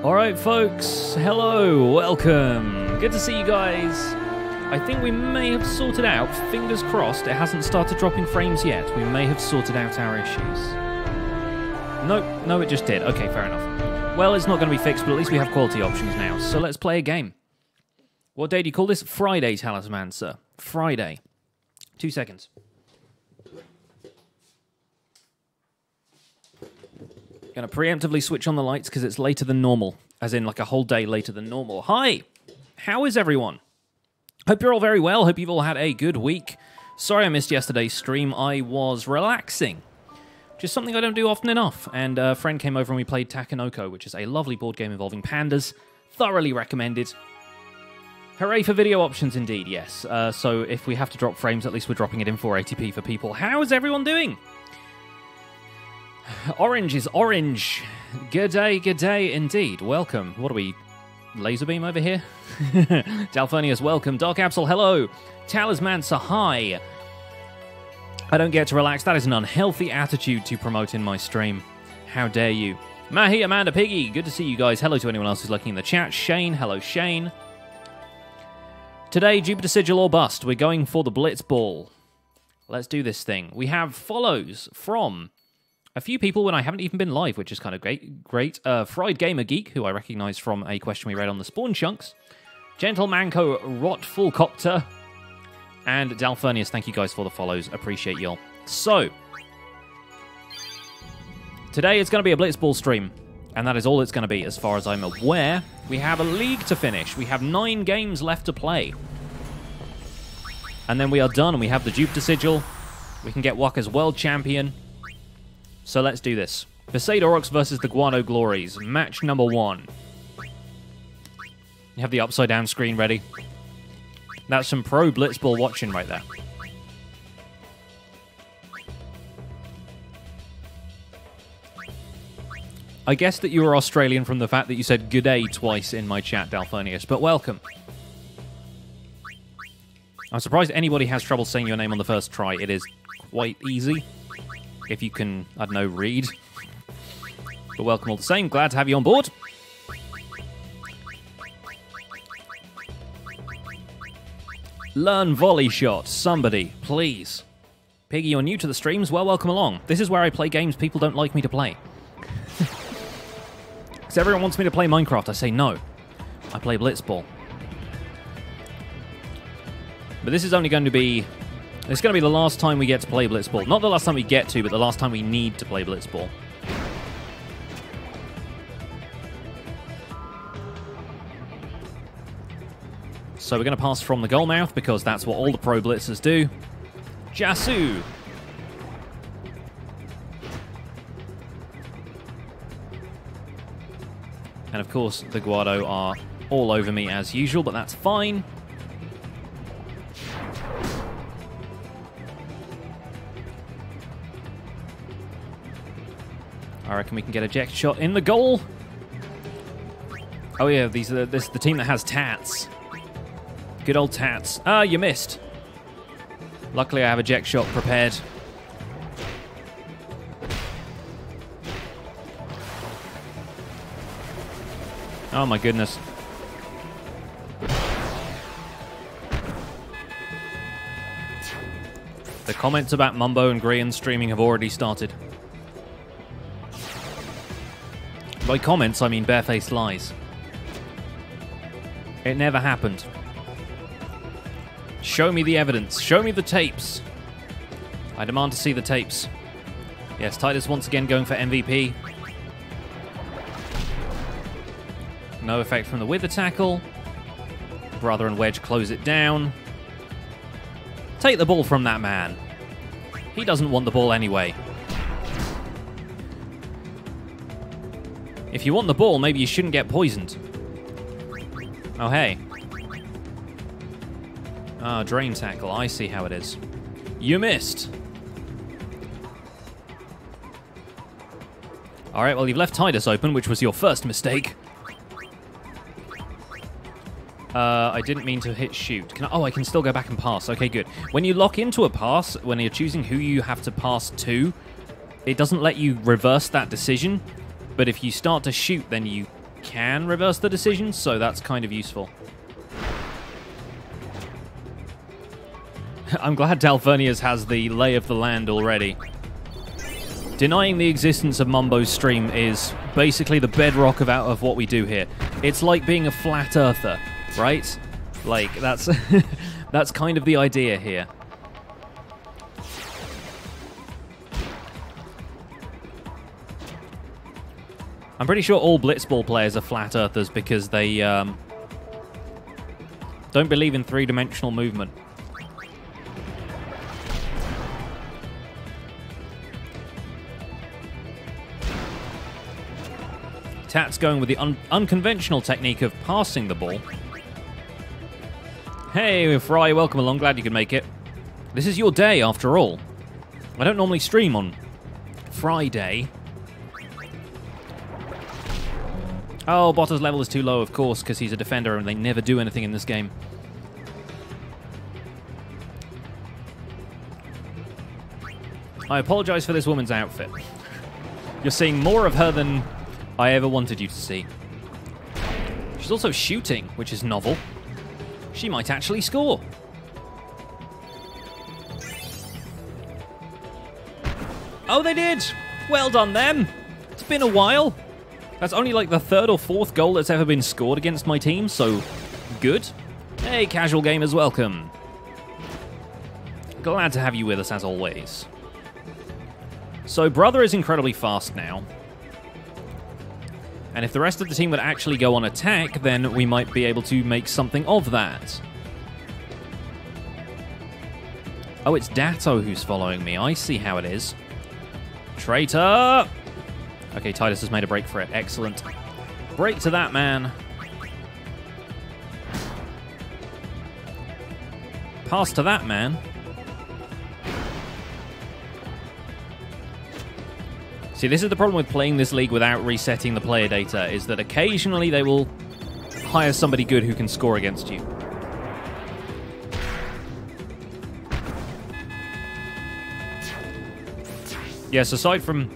Alright folks, hello, welcome. Good to see you guys. I think we may have sorted out, fingers crossed, it hasn't started dropping frames yet. We may have sorted out our issues. No, it just did. Okay, fair enough. Well, it's not going to be fixed, but at least we have quality options now. So let's play a game. What day do you call this? Friday, Talisman, sir. Friday. 2 seconds. Going to preemptively switch on the lights because it's later than normal. As in, like a whole day later than normal. Hi! How is everyone? Hope you're all very well. Hope you've all had a good week. Sorry I missed yesterday's stream. I was relaxing. Which is something I don't do often enough. And a friend came over and we played Takenoko, which is a lovely board game involving pandas. Thoroughly recommended. Hooray for video options indeed, yes. So if we have to drop frames, at least we're dropping it in 480p for people. How is everyone doing? Orange is orange. Good day indeed. Welcome. What are we? Laser beam over here? Dalphonius, welcome. Dark Absol, hello. Talisman, hi. I don't get to relax. That is an unhealthy attitude to promote in my stream. How dare you? Mahi, Amanda, Piggy, good to see you guys. Hello to anyone else who's looking in the chat. Shane, hello Shane. Today, Jupiter Sigil or bust. We're going for the Blitz Ball. Let's do this thing. We have follows from a few people when I haven't even been live, which is kind of great. Fried Gamer Geek, who I recognize from a question we read on the Spawn Chunks. Gentle Manco Rotful Copter. And Dalphonius, thank you guys for the follows. Appreciate y'all. So, today it's going to be a Blitzball stream. And that is all it's going to be, as far as I'm aware. We have a league to finish. We have 9 games left to play. And then we are done, and we have the Jupiter Sigil. We can get Waka's World Champion. So let's do this. Besaid Aurochs versus the Guano Glories. Match number 1. You have the upside down screen ready. That's some pro Blitzball watching right there. I guess that you were Australian from the fact that you said good day twice in my chat, Dalphonius, but welcome. I'm surprised anybody has trouble saying your name on the first try. It is quite easy. If you can, I don't know, read. But welcome all the same. Glad to have you on board. Learn volley shot. Somebody, please. Piggy, you're new to the streams. Well, welcome along. This is where I play games people don't like me to play. Because everyone wants me to play Minecraft. I say no. I play Blitzball. But this is only going to be... It's going to be the last time we get to play Blitzball. Not the last time we get to, but the last time we need to play Blitzball. So we're going to pass from the goal mouth, because that's what all the pro blitzers do. Jasu! And of course, the Guado are all over me as usual, but that's fine. I reckon we can get a eject shot in the goal. Oh yeah, this is the team that has tats. Good old tats. Ah, you missed. Luckily I have a eject shot prepared. Oh my goodness. The comments about Mumbo and Grian streaming have already started. By comments, I mean barefaced lies. It never happened. Show me the evidence. Show me the tapes. I demand to see the tapes. Yes, Titus once again going for MVP. No effect from the wither tackle. Brother and Wedge close it down. Take the ball from that man. He doesn't want the ball anyway. If you want the ball, maybe you shouldn't get poisoned. Oh, hey. Ah, drain tackle. I see how it is. You missed. Alright, well, you've left Titus open, which was your first mistake. I didn't mean to hit shoot. I can still go back and pass. Okay, good. When you lock into a pass, when you're choosing who you have to pass to, it doesn't let you reverse that decision. But if you start to shoot, then you can reverse the decision, so that's kind of useful. I'm glad Dalfernius has the lay of the land already. Denying the existence of Mumbo's stream is basically the bedrock of what we do here. It's like being a flat earther, right? Like, that's that's kind of the idea here. I'm pretty sure all Blitzball players are flat earthers because they don't believe in three-dimensional movement. Tat's going with the unconventional technique of passing the ball. Hey, Fry, welcome along. Glad you could make it. This is your day, after all. I don't normally stream on Friday. Oh, Bottas' level is too low, of course, because he's a defender and they never do anything in this game. I apologize for this woman's outfit. You're seeing more of her than I ever wanted you to see. She's also shooting, which is novel. She might actually score. Oh, they did! Well done, them! It's been a while. That's only like the third or fourth goal that's ever been scored against my team, so good. Hey, casual gamers, welcome. Glad to have you with us, as always. So, Brother is incredibly fast now. And if the rest of the team would actually go on attack, then we might be able to make something of that. Oh, it's Datto who's following me. I see how it is. Traitor! Okay, Titus has made a break for it. Excellent. Break to that, man. Pass to that, man. See, this is the problem with playing this league without resetting the player data, is that occasionally they will hire somebody good who can score against you. Yes, aside from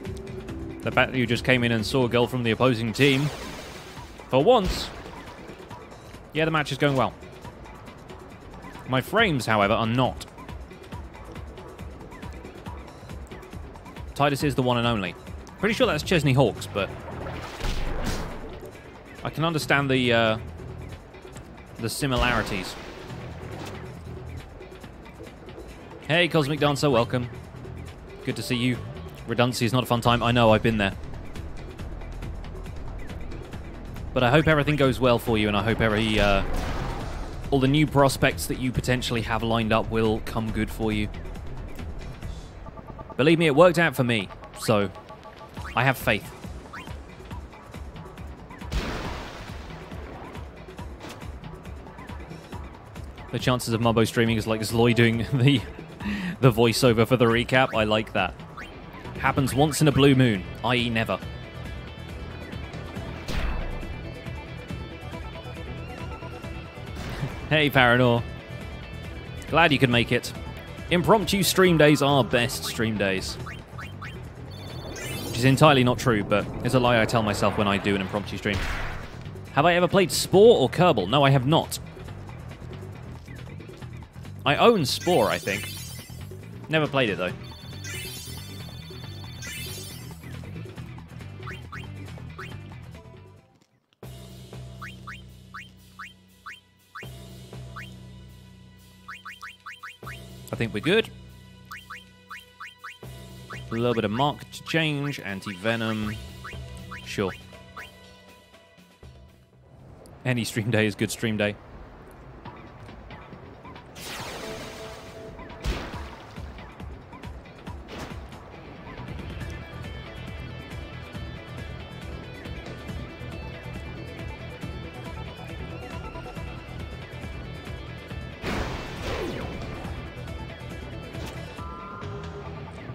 the fact that you just came in and saw a goal from the opposing team, for once, yeah, the match is going well. My frames, however, are not. Titus is the one and only. Pretty sure that's Chesney Hawks, but I can understand the similarities. Hey, Cosmic Dancer, welcome. Good to see you. Redundancy is not a fun time. I know, I've been there. But I hope everything goes well for you, and I hope all the new prospects that you potentially have lined up will come good for you. Believe me, it worked out for me, so I have faith. The chances of Mumbo streaming is like Zloy doing the voiceover for the recap. I like that. Happens once in a blue moon, i.e. never. Hey, Paranor. Glad you could make it. Impromptu stream days are best stream days. Which is entirely not true, but it's a lie I tell myself when I do an impromptu stream. Have I ever played Spore or Kerbal? No, I have not. I own Spore, I think. Never played it, though. I think we're good. A little bit of mark to change, anti-venom. Sure. Any stream day is good stream day.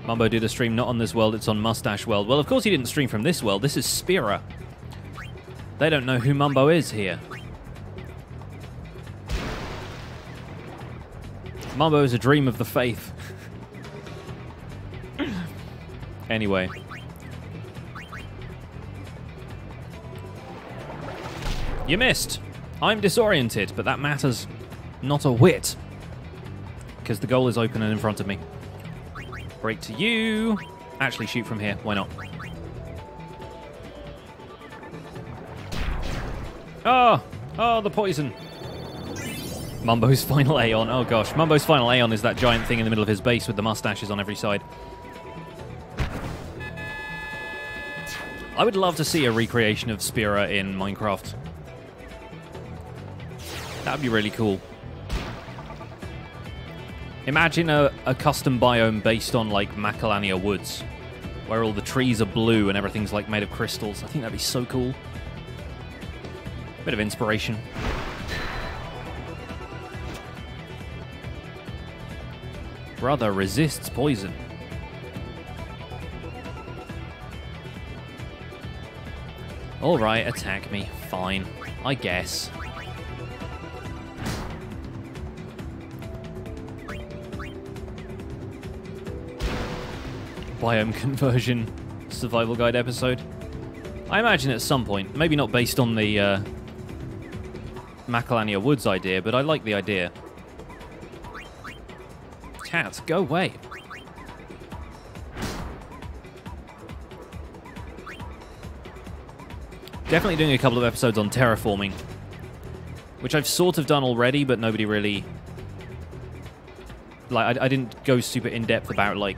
Mumbo did a stream not on this world, it's on Mustache World. Well, of course he didn't stream from this world. This is Spira. They don't know who Mumbo is here. Mumbo is a dream of the faith. Anyway. You missed. I'm disoriented, but that matters not a whit. Because the goal is open and in front of me. Break to you. Actually, shoot from here. Why not? Oh, the poison. Mumbo's final Aeon. Oh, gosh. Mumbo's final Aeon is that giant thing in the middle of his base with the mustaches on every side. I would love to see a recreation of Spira in Minecraft. That would be really cool. Imagine a custom biome based on, like, Macalania Woods, where all the trees are blue and everything's, like, made of crystals. I think that'd be so cool. Bit of inspiration. Brother resists poison. Alright, attack me. Fine. I guess. Biome conversion survival guide episode. I imagine at some point, maybe not based on the Macalania Woods idea, but I like the idea. Cat, go away. Definitely doing a couple of episodes on terraforming, which I've sort of done already, but nobody really... Like, I didn't go super in-depth about, like,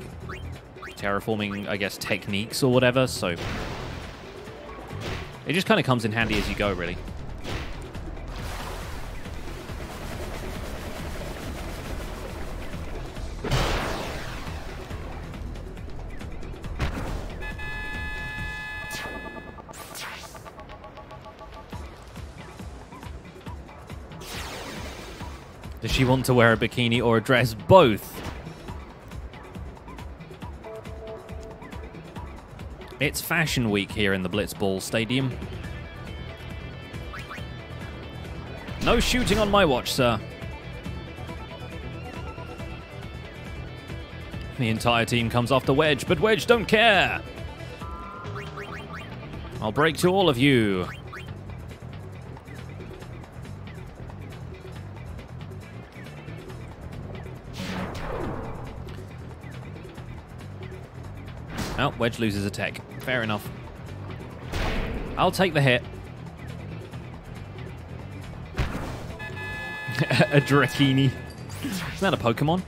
terraforming, I guess, techniques or whatever, so... It just kind of comes in handy as you go, really. Does she want to wear a bikini or a dress? Both. It's Fashion Week here in the Blitzball Stadium. No shooting on my watch, sir. The entire team comes after Wedge, but Wedge don't care. I'll break to all of you. Oh, Wedge loses a tech. Fair enough. I'll take the hit. A Drakini. Isn't that a Pokemon?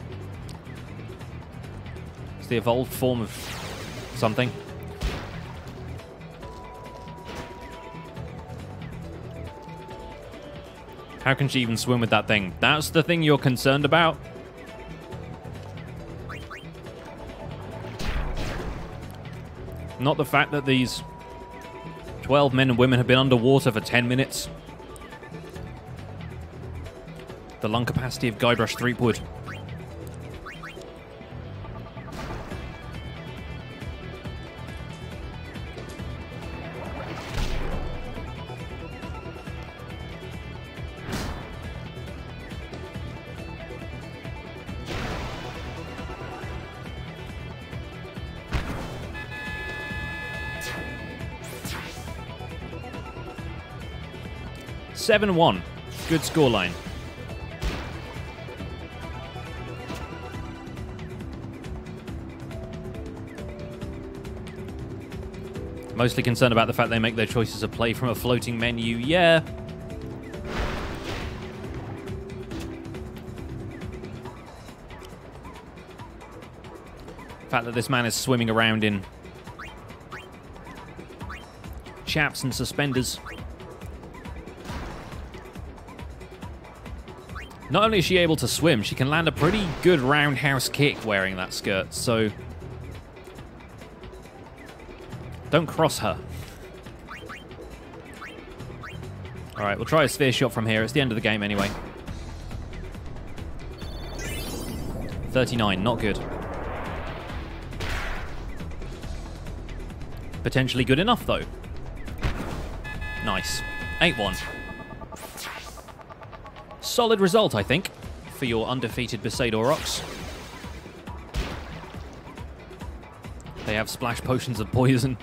It's the evolved form of something. How can she even swim with that thing? That's the thing you're concerned about? Not the fact that these 12 men and women have been underwater for 10 minutes. The lung capacity of Guybrush Threepwood. (7-1). Good scoreline. Mostly concerned about the fact they make their choices of play from a floating menu. Yeah. The fact that this man is swimming around in chaps and suspenders. Not only is she able to swim, she can land a pretty good roundhouse kick wearing that skirt, so... Don't cross her. Alright, we'll try a sphere shot from here. It's the end of the game anyway. 39, not good. Potentially good enough, though. Nice. 8-1. Solid result, I think, for your undefeated Besaid Aurochs. They have splash potions of poison.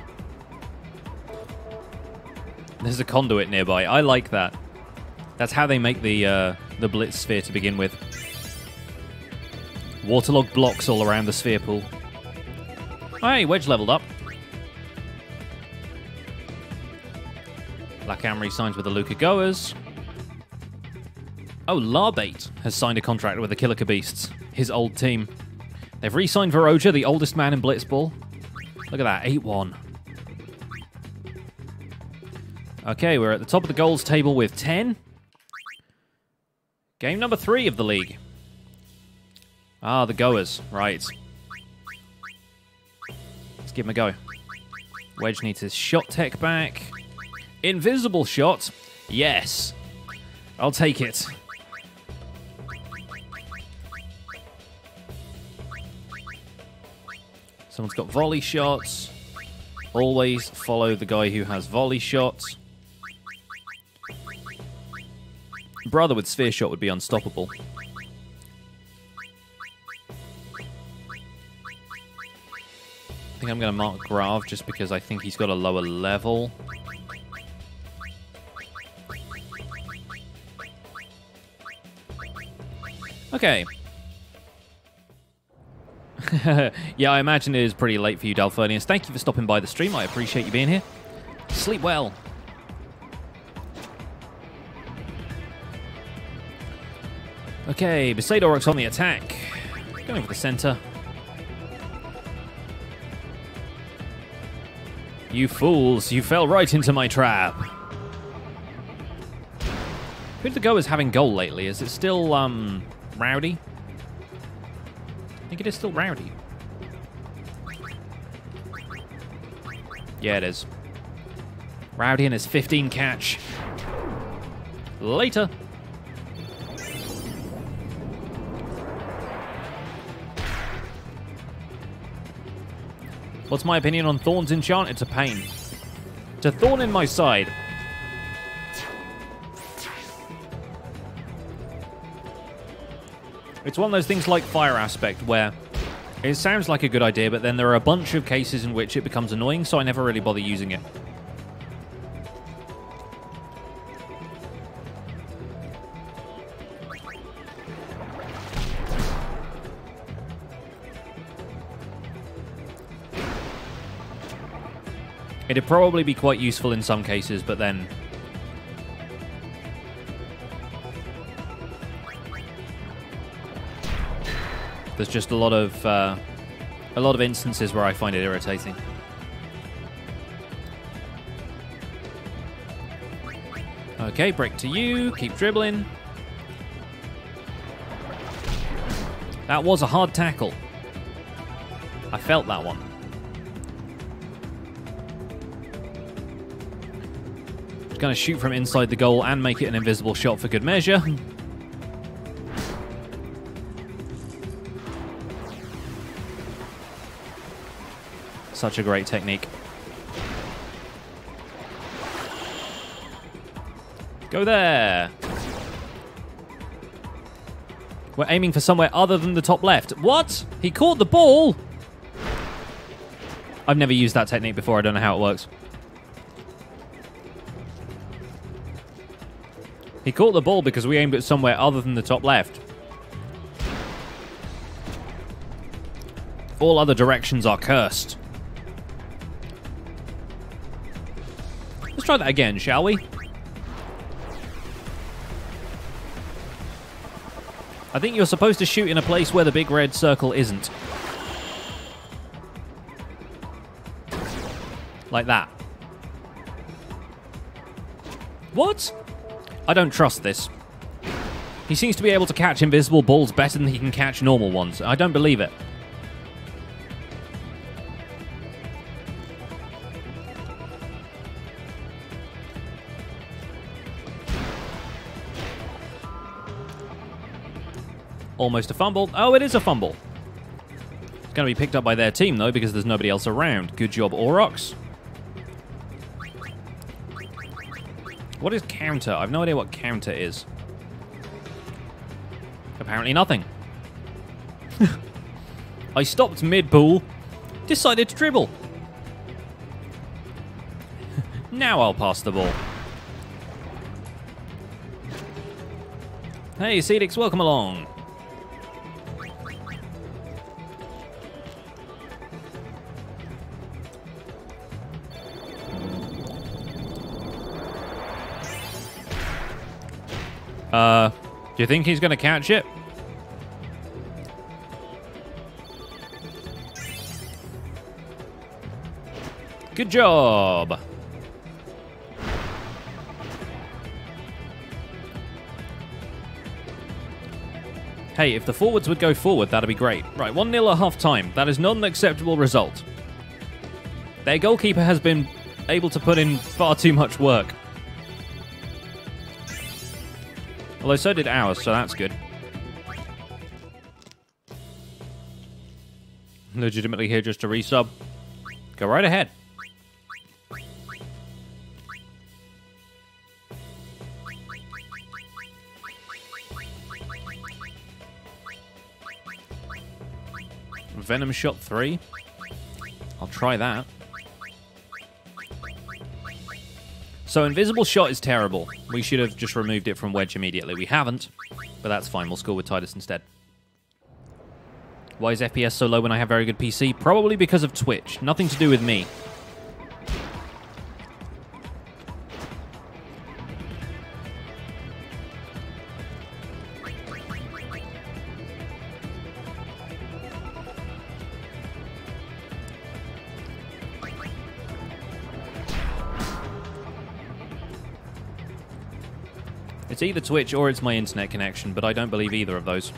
There's a conduit nearby. I like that. That's how they make the Blitz sphere to begin with. Waterlogged blocks all around the sphere pool. Oh, hey, Wedge leveled up. Black Amory signs with the Luca Goers. Oh, Larbate has signed a contract with the Killer Beasts, his old team. They've re-signed Veroja, the oldest man in Blitzball. Look at that, 8-1. Okay, we're at the top of the goals table with 10. Game number 3 of the league. Ah, the Goers, right. Let's give him a go. Wedge needs his shot tech back. Invisible shot. Yes. I'll take it. Someone's got volley shots. Always follow the guy who has volley shots. Brother with sphere shot would be unstoppable. I think I'm going to mark Grav just because I think he's got a lower level. Okay. Yeah, I imagine it is pretty late for you, Dalfernius. Thank you for stopping by the stream. I appreciate you being here. Sleep well. Okay, Besaid Aurochs on the attack. Going for the center. You fools, you fell right into my trap. Who the Goers having goal lately? Is it still, Rowdy? I think it is still Rowdy. Yeah, it is. Rowdy and his 15 catch. Later. What's my opinion on Thorn's enchant? It's a pain. It's a thorn in my side. It's one of those things like Fire Aspect where it sounds like a good idea, but then there are a bunch of cases in which it becomes annoying, so I never really bother using it. It'd probably be quite useful in some cases, but then there's just a lot of instances where I find it irritating. Okay, break to you. Keep dribbling. That was a hard tackle. I felt that one. Going to shoot from inside the goal and make it an invisible shot for good measure. Such a great technique. Go there. We're aiming for somewhere other than the top left. What? He caught the ball? I've never used that technique before. I don't know how it works. He caught the ball because we aimed it somewhere other than the top left. All other directions are cursed. Let's try that again, shall we? I think you're supposed to shoot in a place where the big red circle isn't. Like that. What? I don't trust this. He seems to be able to catch invisible balls better than he can catch normal ones. I don't believe it. Almost a fumble. Oh, it is a fumble. It's going to be picked up by their team, though, because there's nobody else around. Good job, Aurochs. What is counter? I have no idea what counter is. Apparently nothing. I stopped mid-pool, decided to dribble. Now I'll pass the ball. Hey, Cedix, welcome along. Do you think he's going to catch it? Good job. Hey, if the forwards would go forward, that'd be great. Right, 1-0 at half-time. That is not an acceptable result. Their goalkeeper has been able to put in far too much work. Although so did ours, so that's good. Legitimately here just to resub. Go right ahead. Venom Shot 3. I'll try that. So Invisible Shot is terrible. We should have just removed it from Wedge immediately. We haven't, but that's fine. We'll score with Titus instead. Why is FPS so low when I have very good PC? Probably because of Twitch. Nothing to do with me. It's either Twitch or it's my internet connection, but I don't believe either of those.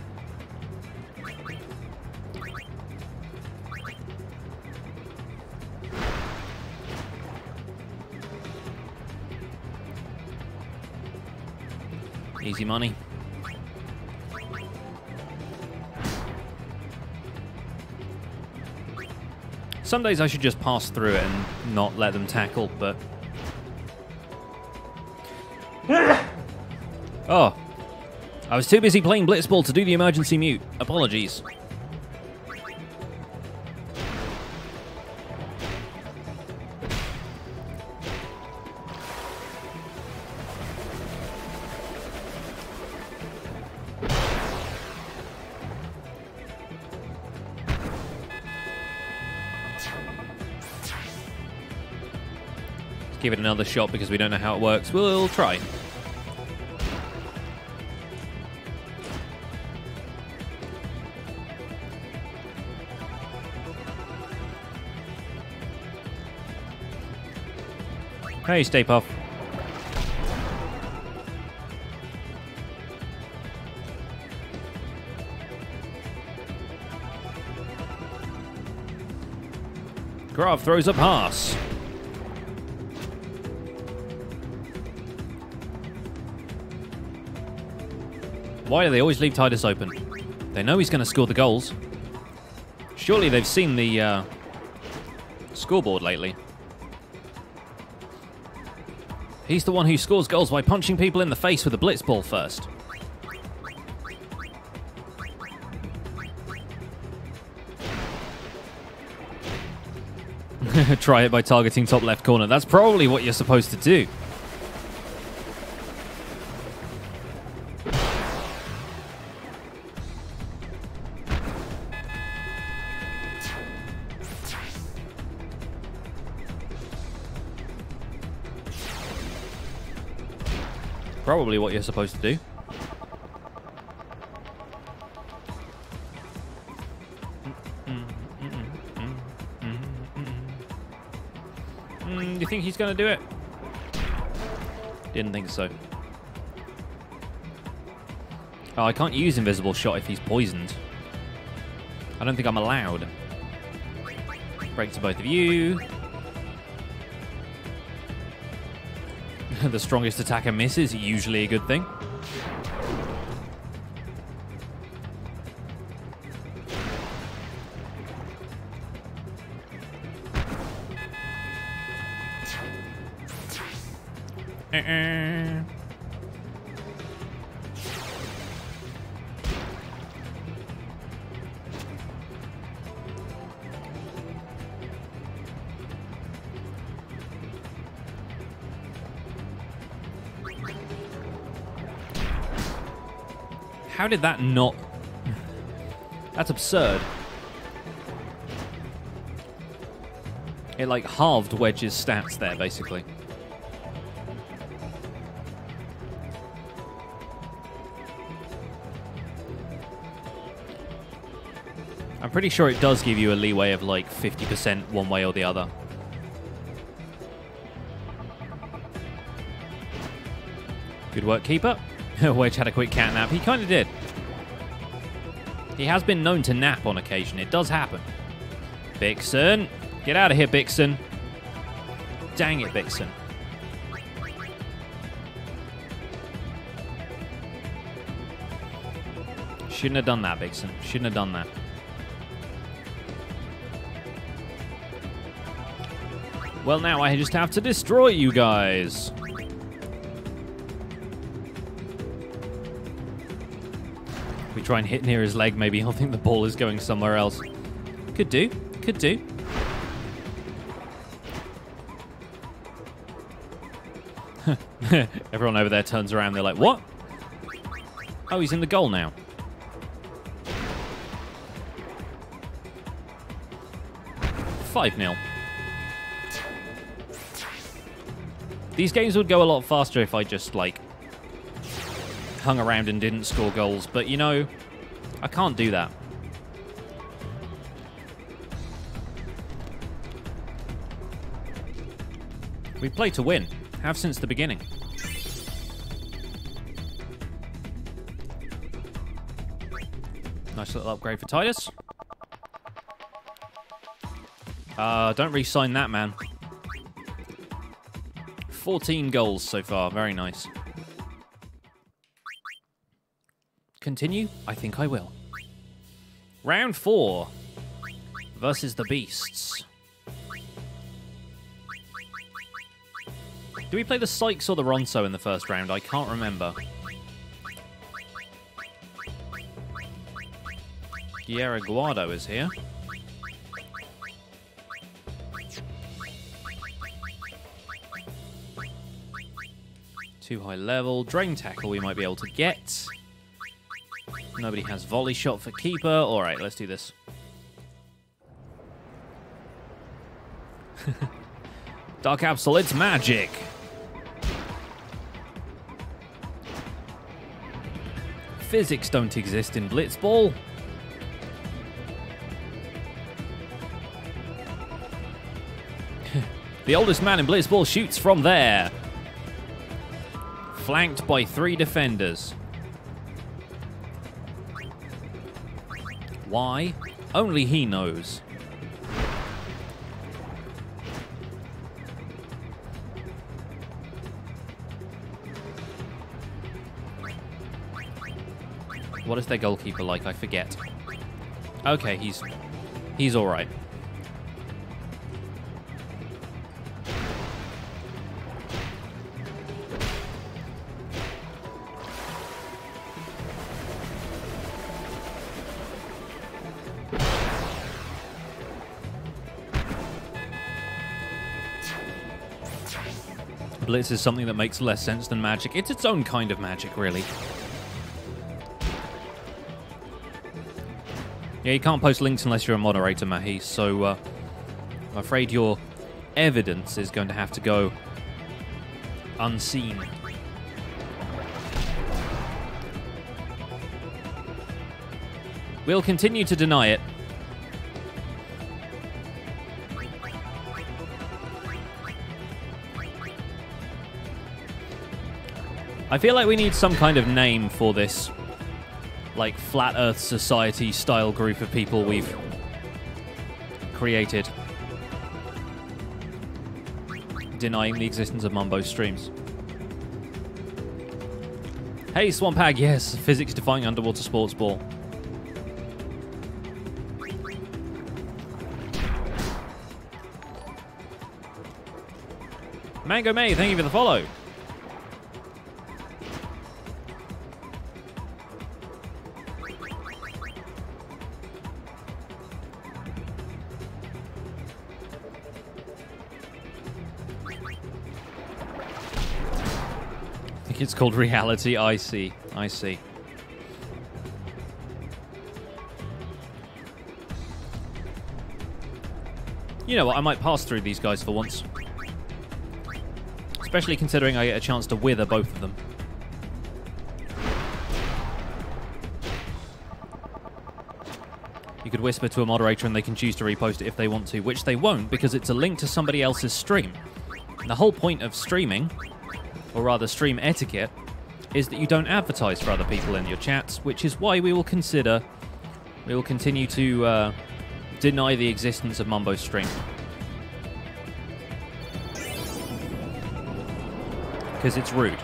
Easy money. Some days I should just pass through it and not let them tackle, but... Oh. I was too busy playing Blitzball to do the emergency mute. Apologies. Give it another shot because we don't know how it works. We'll try. Hey, Stay Puff. Graf throws a pass. Why do they always leave Titus open? They know he's going to score the goals. Surely they've seen the scoreboard lately. He's the one who scores goals by punching people in the face with a blitzball first. Try it by targeting top left corner. That's probably what you're supposed to do. Probably what you're supposed to do. Do you think he's going to do it? Didn't think so. Oh, I can't use Invisible Shot if he's poisoned. I don't think I'm allowed. Break to both of you. The strongest attacker misses, usually a good thing. How did that not... That's absurd. It, like, halved Wedge's stats there, basically. I'm pretty sure it does give you a leeway of, like, 50% one way or the other. Good work, keeper. Wedge had a quick cat nap. He kind of did. He has been known to nap on occasion. It does happen. Bixen. Get out of here, Bixen. Dang it, Bixen. Shouldn't have done that, Bixen. Shouldn't have done that. Well, now I just have to destroy you guys. If we try and hit near his leg, maybe he'll think the ball is going somewhere else. Could do. Could do. Everyone over there turns around. They're like, what? Oh, he's in the goal now. "5-0. These games would go a lot faster if I just, like, hung around and didn't score goals. But, you know, I can't do that. We play to win. Have since the beginning. Nice little upgrade for Titus. Don't re-sign that, man. 14 goals so far. Very nice. Continue? I think I will. Round 4 versus the Beasts. Do we play the Sykes or the Ronso in the first round? I can't remember. Guerra Guado is here. Too high level. Drain Tackle we might be able to get. Nobody has Volley Shot for keeper. Alright, let's do this. Dark Absol, it's magic! Physics don't exist in Blitzball. The oldest man in Blitzball shoots from there. Flanked by 3 defenders. Why? Only he knows. What is their goalkeeper like? I forget. Okay, he's all right. Blitz is something that makes less sense than magic. It's its own kind of magic, really. Yeah, you can't post links unless you're a moderator, Mahi, so I'm afraid your evidence is going to have to go unseen. We'll continue to deny it. I feel like we need some kind of name for this, like, Flat Earth Society style group of people we've created, denying the existence of Mumbo streams. Hey, Swampag, yes, physics-defying underwater sports ball. Mango May, thank you for the follow. It's called reality. I see. I see. You know what, I might pass through these guys for once. Especially considering I get a chance to wither both of them. You could whisper to a moderator and they can choose to repost it if they want to, which they won't because it's a link to somebody else's stream. And the whole point of streaming, or rather stream etiquette, is that you don't advertise for other people in your chats, which is why we will continue to deny the existence of Mumbo's stream. Because it's rude.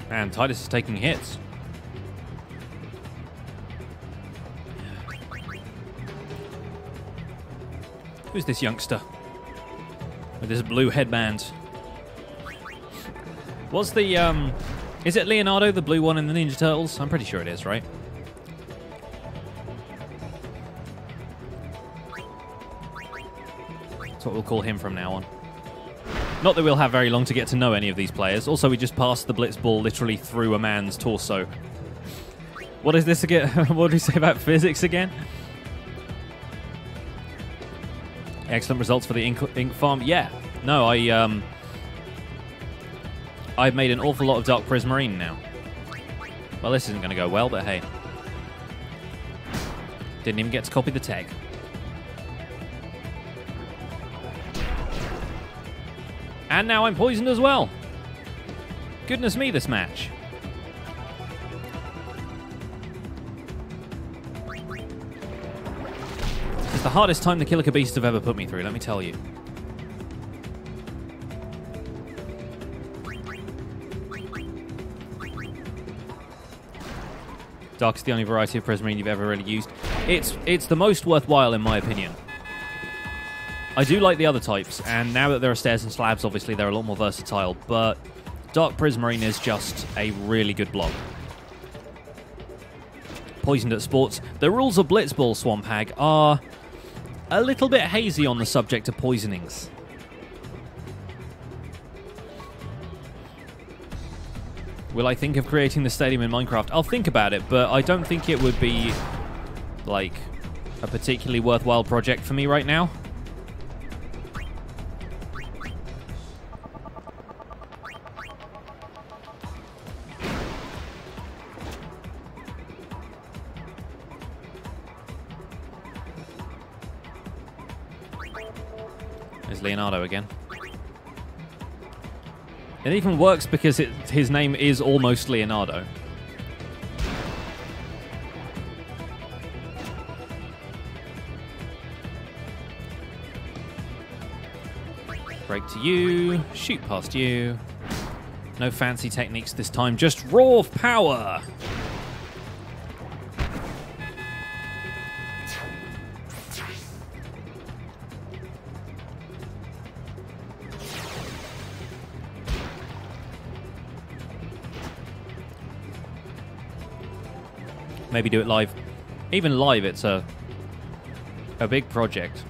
Man, Titus is taking hits. Who's this youngster with this blue headband? What's the, is it Leonardo, the blue one in the Ninja Turtles? I'm pretty sure it is, right? That's what we'll call him from now on. Not that we'll have very long to get to know any of these players. Also, we just passed the blitz ball literally through a man's torso. What is this again? What did we say about physics again? Excellent results for the ink farm. Yeah. No, I've made an awful lot of Dark Prismarine now. Well, this isn't going to go well, but hey. Didn't even get to copy the tag. And now I'm poisoned as well. Goodness me, this match. It's the hardest time the Killer Beasts have ever put me through, let me tell you. Dark is the only variety of Prismarine you've ever really used. It's the most worthwhile in my opinion. I do like the other types, and now that there are stairs and slabs, obviously they're a lot more versatile, but Dark Prismarine is just a really good block. Poisoned at sports. The rules of Blitzball, Swamp Hag, are a little bit hazy on the subject of poisonings. Will I think of creating the stadium in Minecraft? I'll think about it, but I don't think it would be, like, a particularly worthwhile project for me right now. There's Leonardo again. It even works because his name is almost Leonardo. Break to you, shoot past you. No fancy techniques this time, just raw power. Maybe do it live. Even live, it's a big project.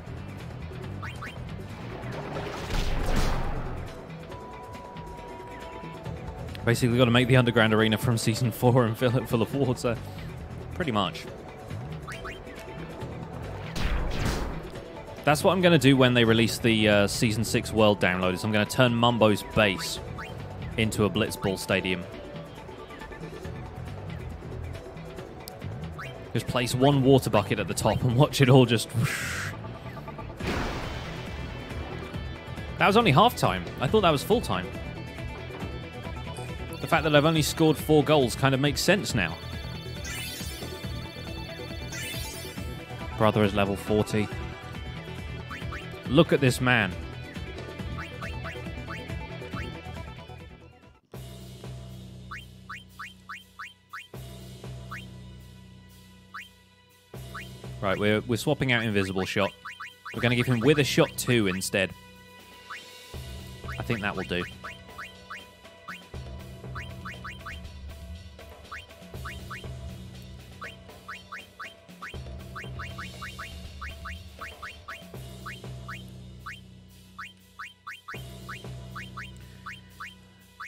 Basically got to make the underground arena from Season 4 and fill it full of water. Pretty much. That's what I'm going to do when they release the Season 6 World download. Is I'm going to turn Mumbo's base into a Blitzball stadium. Just place one water bucket at the top and watch it all just whoosh. That was only half-time. I thought that was full-time. The fact that I've only scored 4 goals kind of makes sense now. Brother is level 40. Look at this man. Right, we're swapping out Invisible Shot. We're going to give him Wither Shot 2 instead. I think that will do.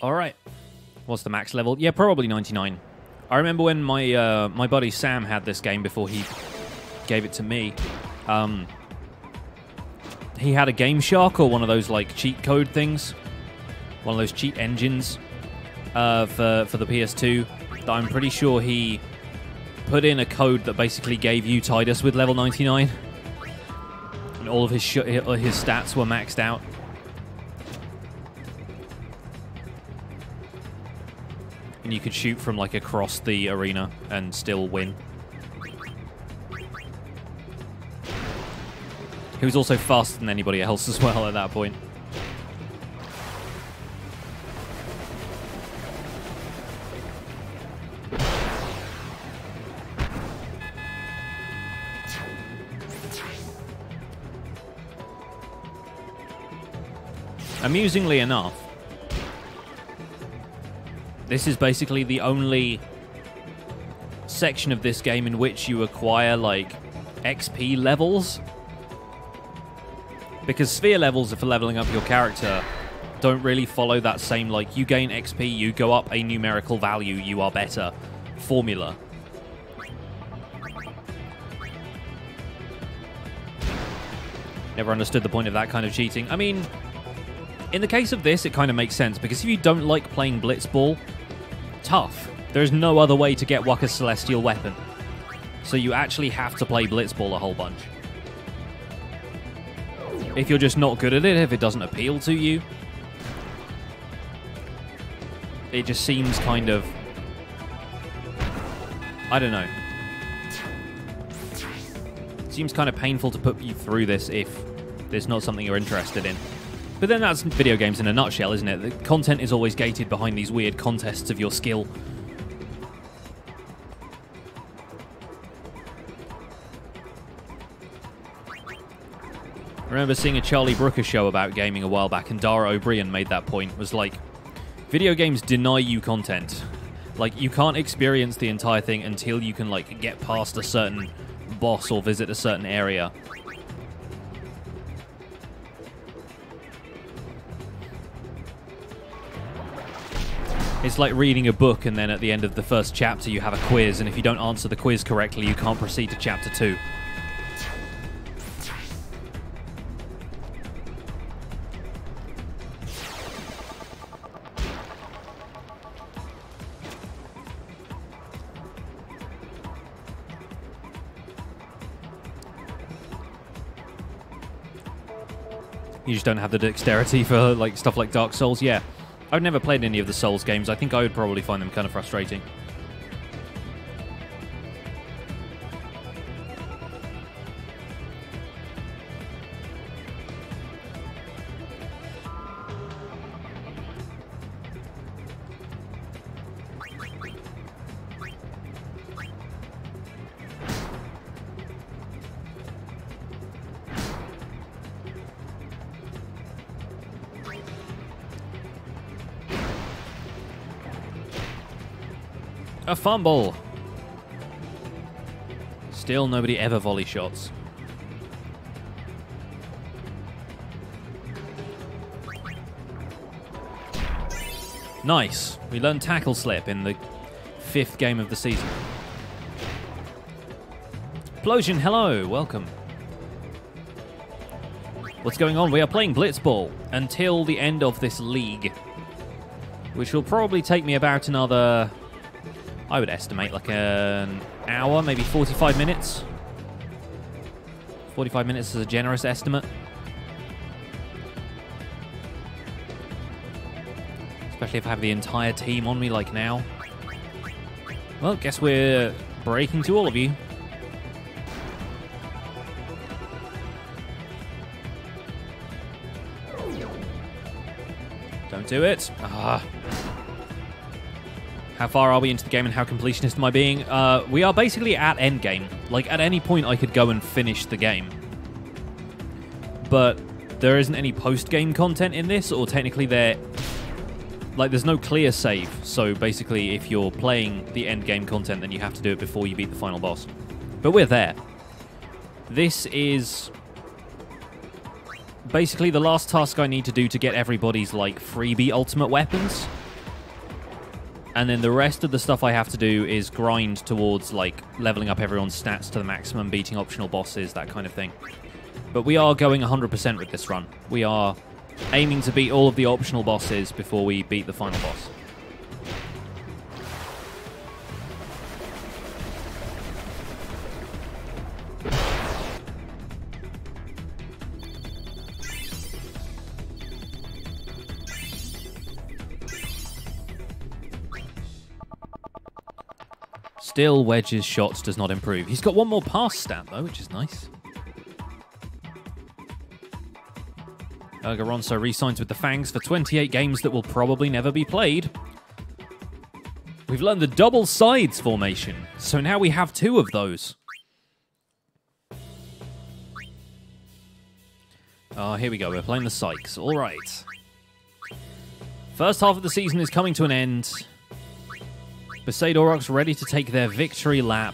All right. What's the max level? Yeah, probably 99. I remember when my my buddy Sam had this game before he gave it to me. He had a Game Shark or one of those like cheat code things, one of those cheat engines for the PS2. That I'm pretty sure he put in a code that basically gave you Tidus with level 99, and all of his stats were maxed out. And you could shoot from like across the arena and still win. He was also faster than anybody else as well at that point. Amusingly enough, this is basically the only section of this game in which you acquire, like, XP levels. Because sphere levels for leveling up your character don't really follow that same, like, you gain XP, you go up a numerical value, you are better formula. Never understood the point of that kind of cheating. I mean, in the case of this, it kind of makes sense, because if you don't like playing Blitzball, tough. There's no other way to get Wakka's Celestial Weapon. So you actually have to play Blitzball a whole bunch. If you're just not good at it, if it doesn't appeal to you, it just seems kind of... I don't know. It seems kind of painful to put you through this if there's not something you're interested in. But then that's video games in a nutshell, isn't it? The content is always gated behind these weird contests of your skill. I remember seeing a Charlie Brooker show about gaming a while back, and Dara O'Brien made that point. It was like, video games deny you content. Like, you can't experience the entire thing until you can, like, get past a certain boss or visit a certain area. It's like reading a book and then at the end of the first chapter you have a quiz, and if you don't answer the quiz correctly, you can't proceed to chapter 2. You just don't have the dexterity for like stuff like Dark Souls. Yeah, I've never played any of the Souls games. I think I would probably find them kind of frustrating. A fumble. Still nobody ever volley shots. Nice. We learned tackle slip in the 5th game of the season. Plosion, hello. Welcome. What's going on? We are playing Blitzball until the end of this league, which will probably take me about another... I would estimate like an hour, maybe 45 minutes. 45 minutes is a generous estimate. Especially if I have the entire team on me like now. Well, guess we're breaking to all of you. Don't do it. Ah. How far are we into the game and how completionist am I being? We are basically at endgame. Like, at any point I could go and finish the game. But there isn't any post-game content in this, or technically there's no clear save. So basically, if you're playing the endgame content, then you have to do it before you beat the final boss. But we're there. This is basically the last task I need to do to get everybody's, like, freebie ultimate weapons. And then the rest of the stuff I have to do is grind towards, like, leveling up everyone's stats to the maximum, beating optional bosses, that kind of thing. But we are going 100% with this run. We are aiming to beat all of the optional bosses before we beat the final boss. Still, Wedge's shots does not improve. He's got one more pass stat, though, which is nice. Garonso re-signs with the Fangs for 28 games that will probably never be played. We've learned the double sides formation, so now we have 2 of those. Oh, here we go. We're playing the Sykes. All right. First half of the season is coming to an end. Besaid Aurochs ready to take their victory lap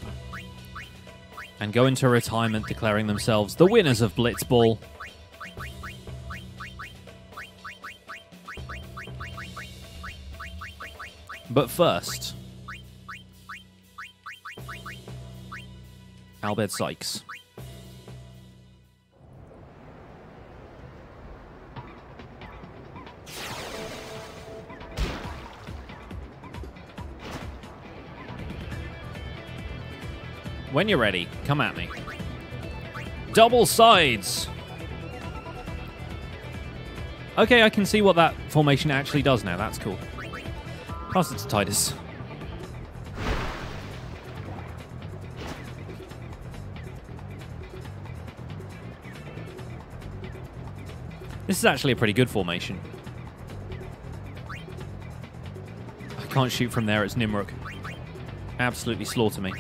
and go into retirement, declaring themselves the winners of Blitzball. But first, Albert Sykes. When you're ready, come at me. Double sides! Okay, I can see what that formation actually does now. That's cool. Pass it to Titus. This is actually a pretty good formation. I can't shoot from there, it's Nimruk. Absolutely slaughter me.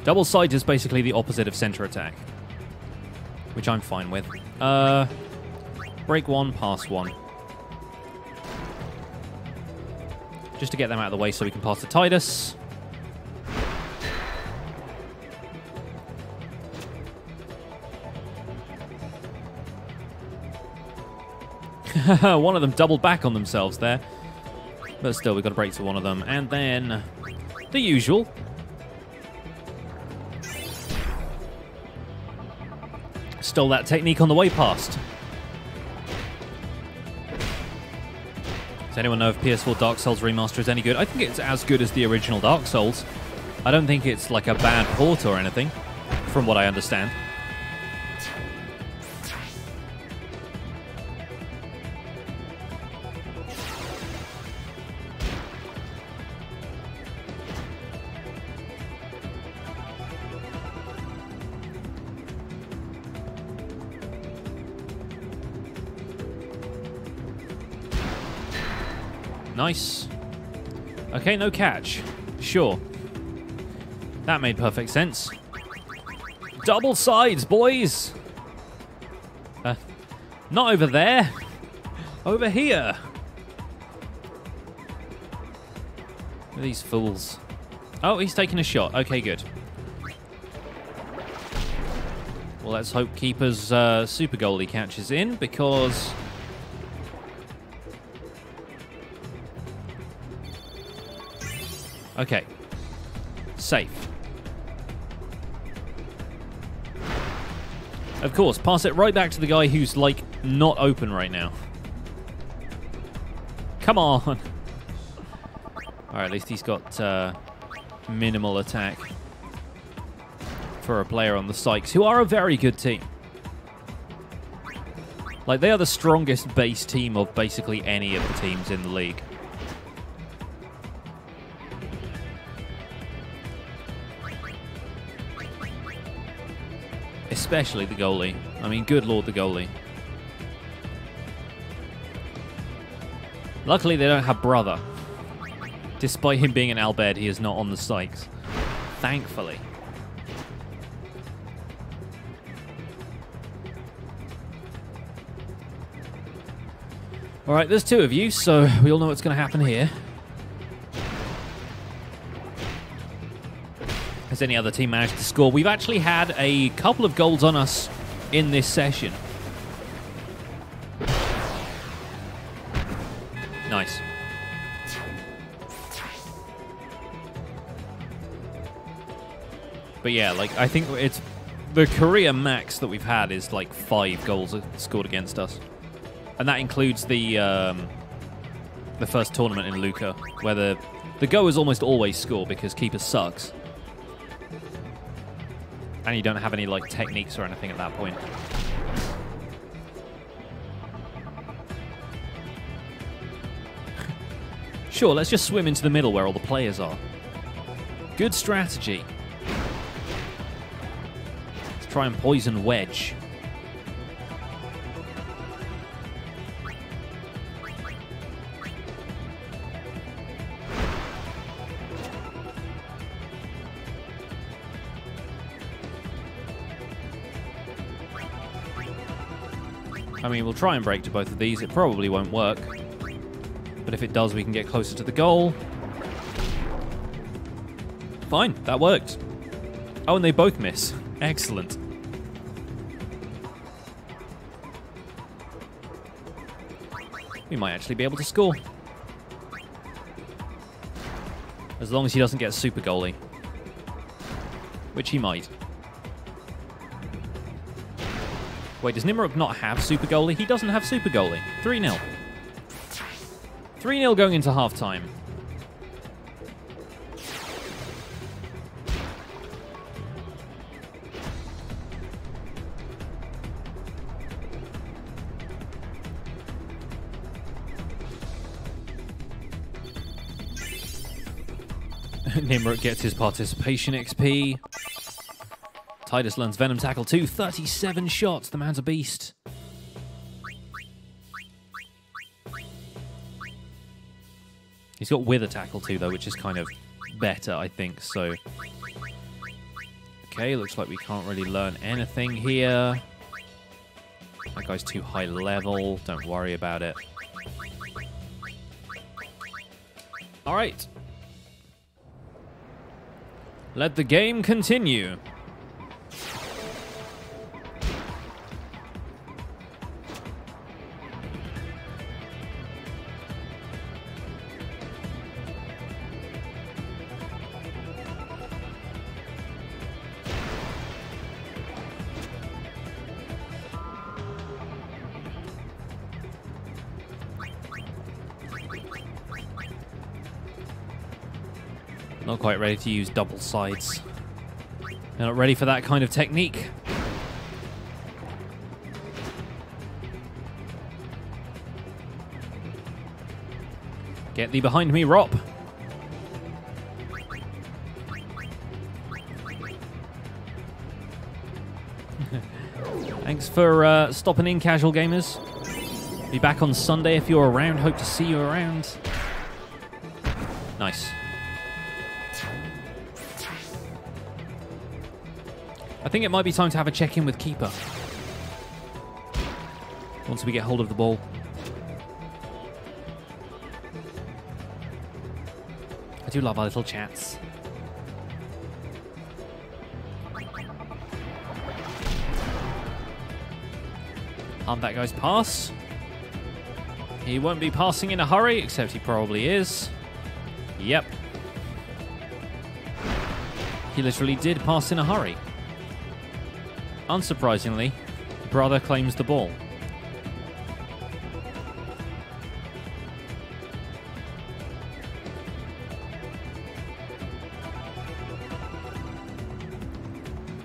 Double side is basically the opposite of center attack, which I'm fine with. Break 1, pass 1. Just to get them out of the way so we can pass to Titus. One of them doubled back on themselves there. But still, we've got to break to one of them. And then the usual. Stole that technique on the way past. Does anyone know if PS4 Dark Souls Remaster is any good? I think it's as good as the original Dark Souls. I don't think it's like a bad port or anything, from what I understand. Nice. Okay, no catch. Sure. That made perfect sense. Double sides, boys! Not over there. Over here. Look at these fools. Oh, he's taking a shot. Okay, good. Well, let's hope Keeper's super goalie catches in, because... Okay. Safe. Of course, pass it right back to the guy who's, like, not open right now. Come on! Alright, at least he's got minimal attack for a player on the Sykes, who are a very good team. Like, they are the strongest base team of basically any of the teams in the league. Especially the goalie. I mean, good lord, the goalie. Luckily, they don't have Brother. Despite him being an Albed, he is not on the Sykes. Thankfully. Alright, there's 2 of you, so we all know what's going to happen here. Has any other team managed to score? We've actually had a couple of goals on us in this session. But yeah, like, I think it's... The career max that we've had is like 5 goals scored against us. And that includes the first tournament in Luca, where the goers almost always score because keeper sucks. And you don't have any like techniques or anything at that point. Sure, let's just swim into the middle where all the players are. Good strategy. Let's try and poison Wedge. I mean, we'll try and break to both of these. It probably won't work. But if it does, we can get closer to the goal. Fine, that worked. Oh, and they both miss. Excellent. We might actually be able to score. As long as he doesn't get super goalie. Which he might. Wait, does Nimrod not have super goalie? He doesn't have super goalie. 3-0. 3-0 going into halftime. Nimrod gets his participation XP. Titus learns Venom Tackle 2. 37 shots. The man's a beast. He's got Wither Tackle too, though, which is kind of better, I think. So, okay, looks like we can't really learn anything here. That guy's too high level. Don't worry about it. All right. Let the game continue. Not quite ready to use double sides. They're not ready for that kind of technique. Get thee behind me, Rop. Thanks for stopping in, casual gamers. Be back on Sunday if you're around. Hope to see you around. Nice. I think it might be time to have a check-in with Keeper. Once we get hold of the ball. I do love our little chats. Harm that guy's pass. He won't be passing in a hurry, except he probably is. Yep. He literally did pass in a hurry. Unsurprisingly, brother claims the ball.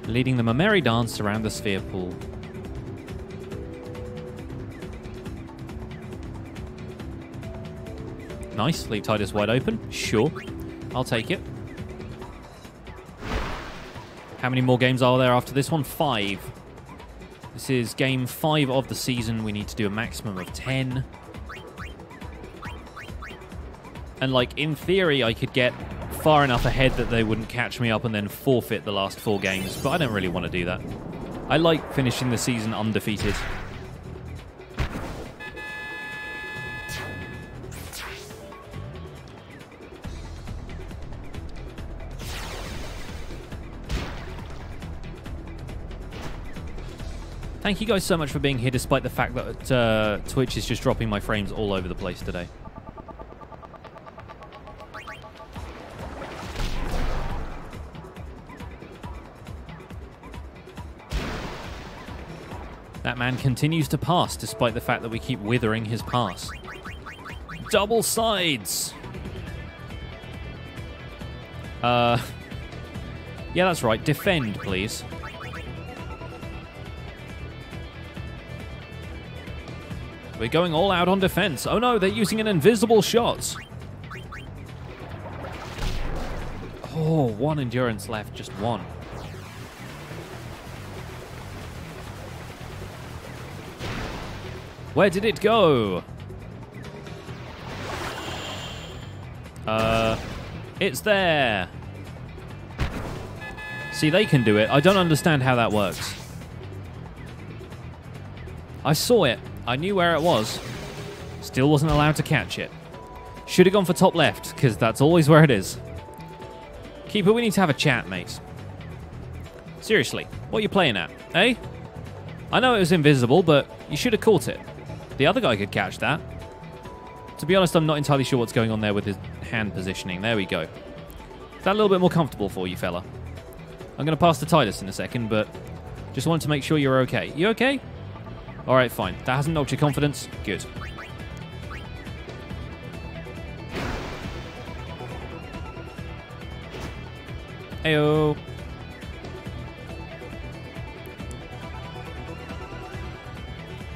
Leading them a merry dance around the sphere pool. Nice, leave Titus wide open. Sure, I'll take it. How many more games are there after this one? 5. This is game 5 of the season. We need to do a maximum of 10. And, like, in theory, I could get far enough ahead that they wouldn't catch me up and then forfeit the last 4 games. But I don't really want to do that. I like finishing the season undefeated. Thank you guys so much for being here, despite the fact that Twitch is just dropping my frames all over the place today. That man continues to pass, despite the fact that we keep withering his pass. Double sides! Yeah, that's right. Defend, please. We're going all out on defense. Oh no, they're using an invisible shot. Oh, one endurance left, just one. Where did it go? It's there. See, they can do it. I don't understand how that works. I saw it. I knew where it was. Still wasn't allowed to catch it. Should have gone for top left, because that's always where it is. Keeper, we need to have a chat, mate. Seriously, what are you playing at, eh? I know it was invisible, but you should have caught it. The other guy could catch that. To be honest, I'm not entirely sure what's going on there with his hand positioning. There we go. Is that a little bit more comfortable for you, fella? I'm going to pass to Titus in a second, but just wanted to make sure you're okay. You okay? All right, fine. That hasn't knocked your confidence? Good. Heyo.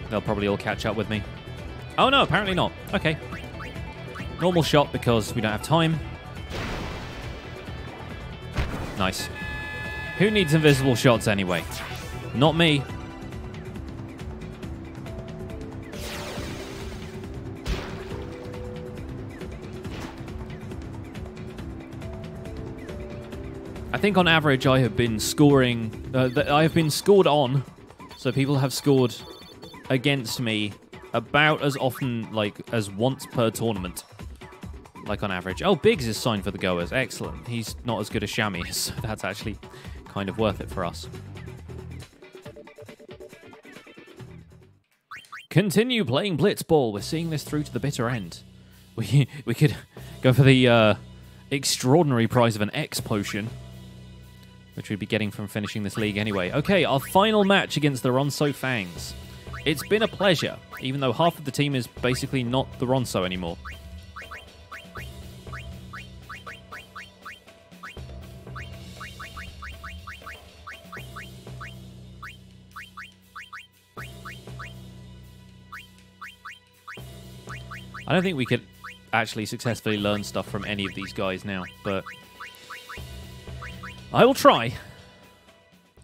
They'll probably all catch up with me. Oh no, apparently not. Okay. Normal shot because we don't have time. Nice. Who needs invisible shots anyway? Not me. I think on average I have been scoring... I have been scored on, so people have scored against me about as often, like, as once per tournament. Like, on average. Oh, Biggs is signed for the Goers. Excellent. He's not as good as Shammy, so that's actually kind of worth it for us. Continue playing Blitzball. We're seeing this through to the bitter end. We could go for the extraordinary prize of an X potion, which we'd be getting from finishing this league anyway. Okay, our final match against the Ronso Fangs. It's been a pleasure, even though half of the team is basically not the Ronso anymore. I don't think we could actually successfully learn stuff from any of these guys now, but I will try.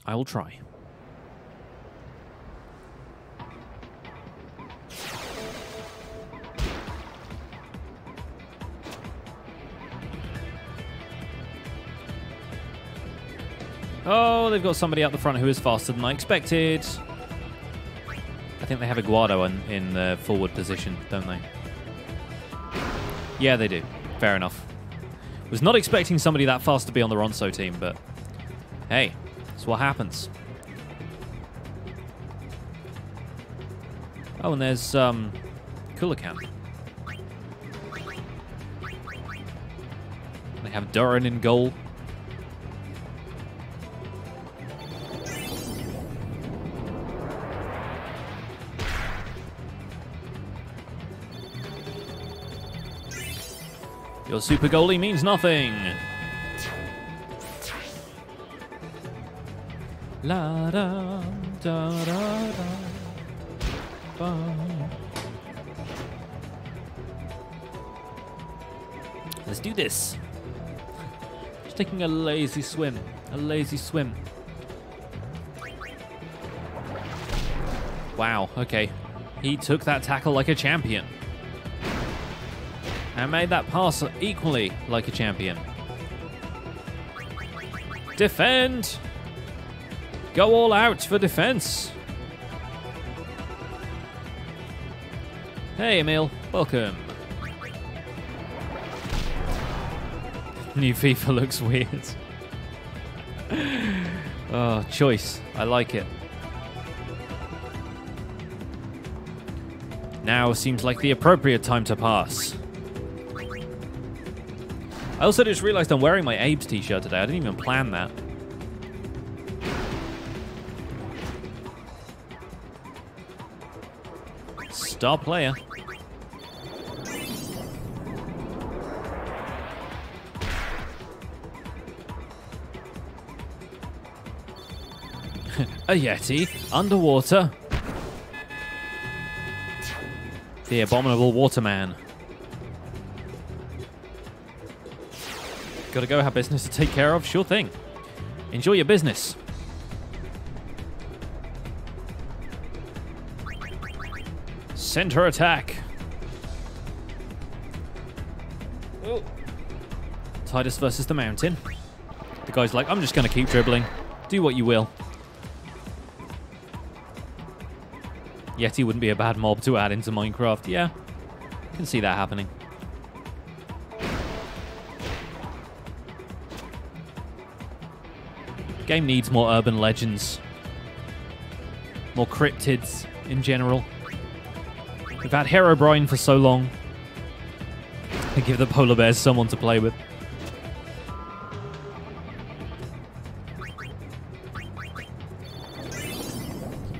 I will try. Oh, they've got somebody out the front who is faster than I expected. I think they have Aguado in the forward position, don't they? Yeah, they do. Fair enough. Was not expecting somebody that fast to be on the Ronso team, but hey, that's what happens. Oh, and there's Kulakan. They have Duran in goal. Your super goalie means nothing. La da da da da. Let's do this. Just taking a lazy swim. A lazy swim. Wow, okay. He took that tackle like a champion. And made that pass equally like a champion. Defend! Go all out for defense. Hey, Emil. Welcome. New FIFA looks weird. Oh, choice. I like it. Now seems like the appropriate time to pass. I also just realized I'm wearing my Abe's t-shirt today. I didn't even plan that. star player. A Yeti underwater. The abominable waterman. Gotta go, have business to take care of? Sure thing. Enjoy your business. Center attack. Oh. Tidus versus the mountain. The guy's like, I'm just gonna keep dribbling. Do what you will. Yeti wouldn't be a bad mob to add into Minecraft. Yeah, can see that happening. Game needs more urban legends. More cryptids in general. We've had Herobrine for so long. I give the polar bears someone to play with.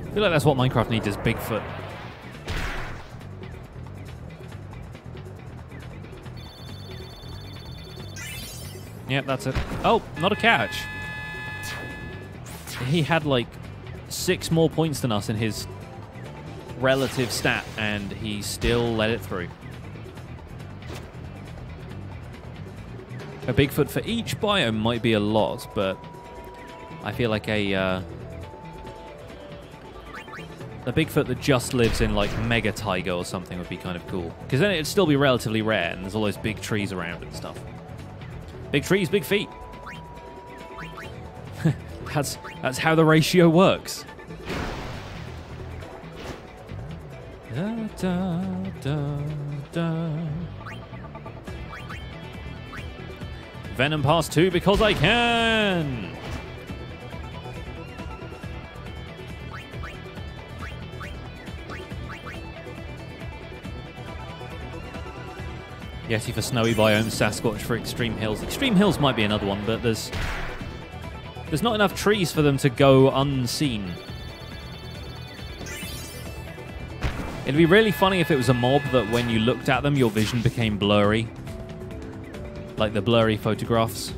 I feel like that's what Minecraft needs is Bigfoot. Yep, that's it. Oh, not a catch. He had like 6 more points than us in his relative stat, and he still let it through. A Bigfoot for each biome might be a lot, but I feel like a Bigfoot that just lives in like Mega Taiga or something would be kind of cool. Because then it'd still be relatively rare, and there's all those big trees around and stuff. Big trees, big feet. That's how the ratio works. Da, da, da, da. Venom Pass 2 because I can! Yeti for snowy biomes, Sasquatch for extreme hills. Extreme hills might be another one, but there's not enough trees for them to go unseen. It'd be really funny if it was a mob that when you looked at them, your vision became blurry. Like the blurry photographs.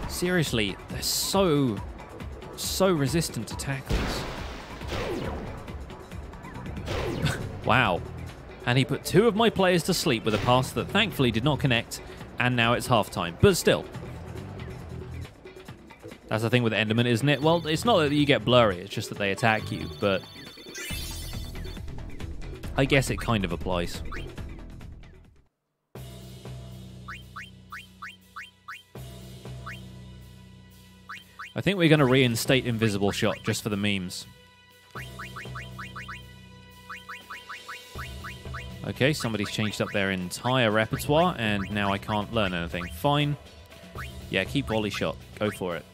Seriously, they're so resistant to tackles. Wow. And he put 2 of my players to sleep with a pass that thankfully did not connect, and now it's halftime. But still. That's the thing with Enderman, isn't it? Well, it's not that you get blurry, it's just that they attack you, but I guess it kind of applies. I think we're going to reinstate Invisible Shot just for the memes. Okay, somebody's changed up their entire repertoire, and now I can't learn anything. Fine. Yeah, keep Volley Shot. Go for it.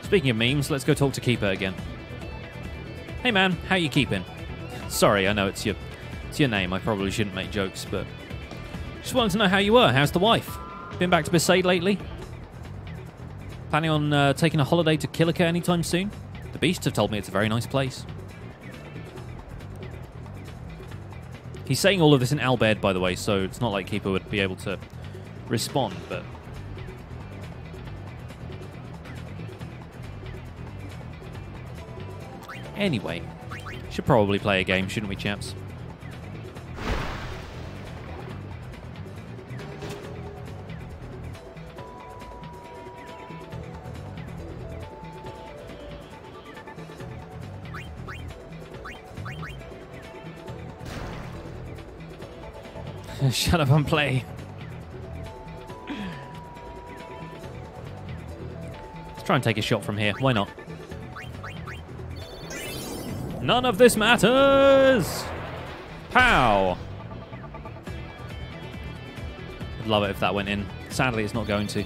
Speaking of memes, let's go talk to Keeper again. Hey man, how you keeping? Sorry, I know it's your name. I probably shouldn't make jokes, but just wanted to know how you were. How's the wife? Been back to Besaid lately? Planning on taking a holiday to Kilika anytime soon? The beasts have told me it's a very nice place. He's saying all of this in Albed, by the way, so it's not like Keeper would be able to respond, but anyway, should probably play a game, shouldn't we, chaps? Shut up and play. Let's try and take a shot from here. Why not? None of this matters! Pow! love it if that went in. Sadly, it's not going to.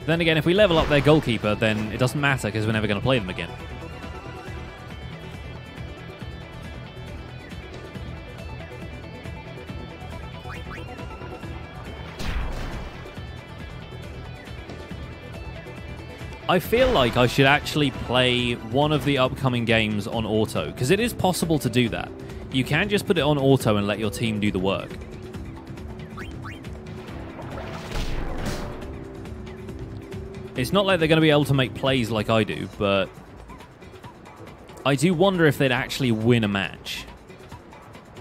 Then again, if we level up their goalkeeper, then it doesn't matter because we're never going to play them again. I feel like I should actually play one of the upcoming games on auto, because it is possible to do that. You can just put it on auto and let your team do the work. It's not like they're going to be able to make plays like I do, but I do wonder if they'd actually win a match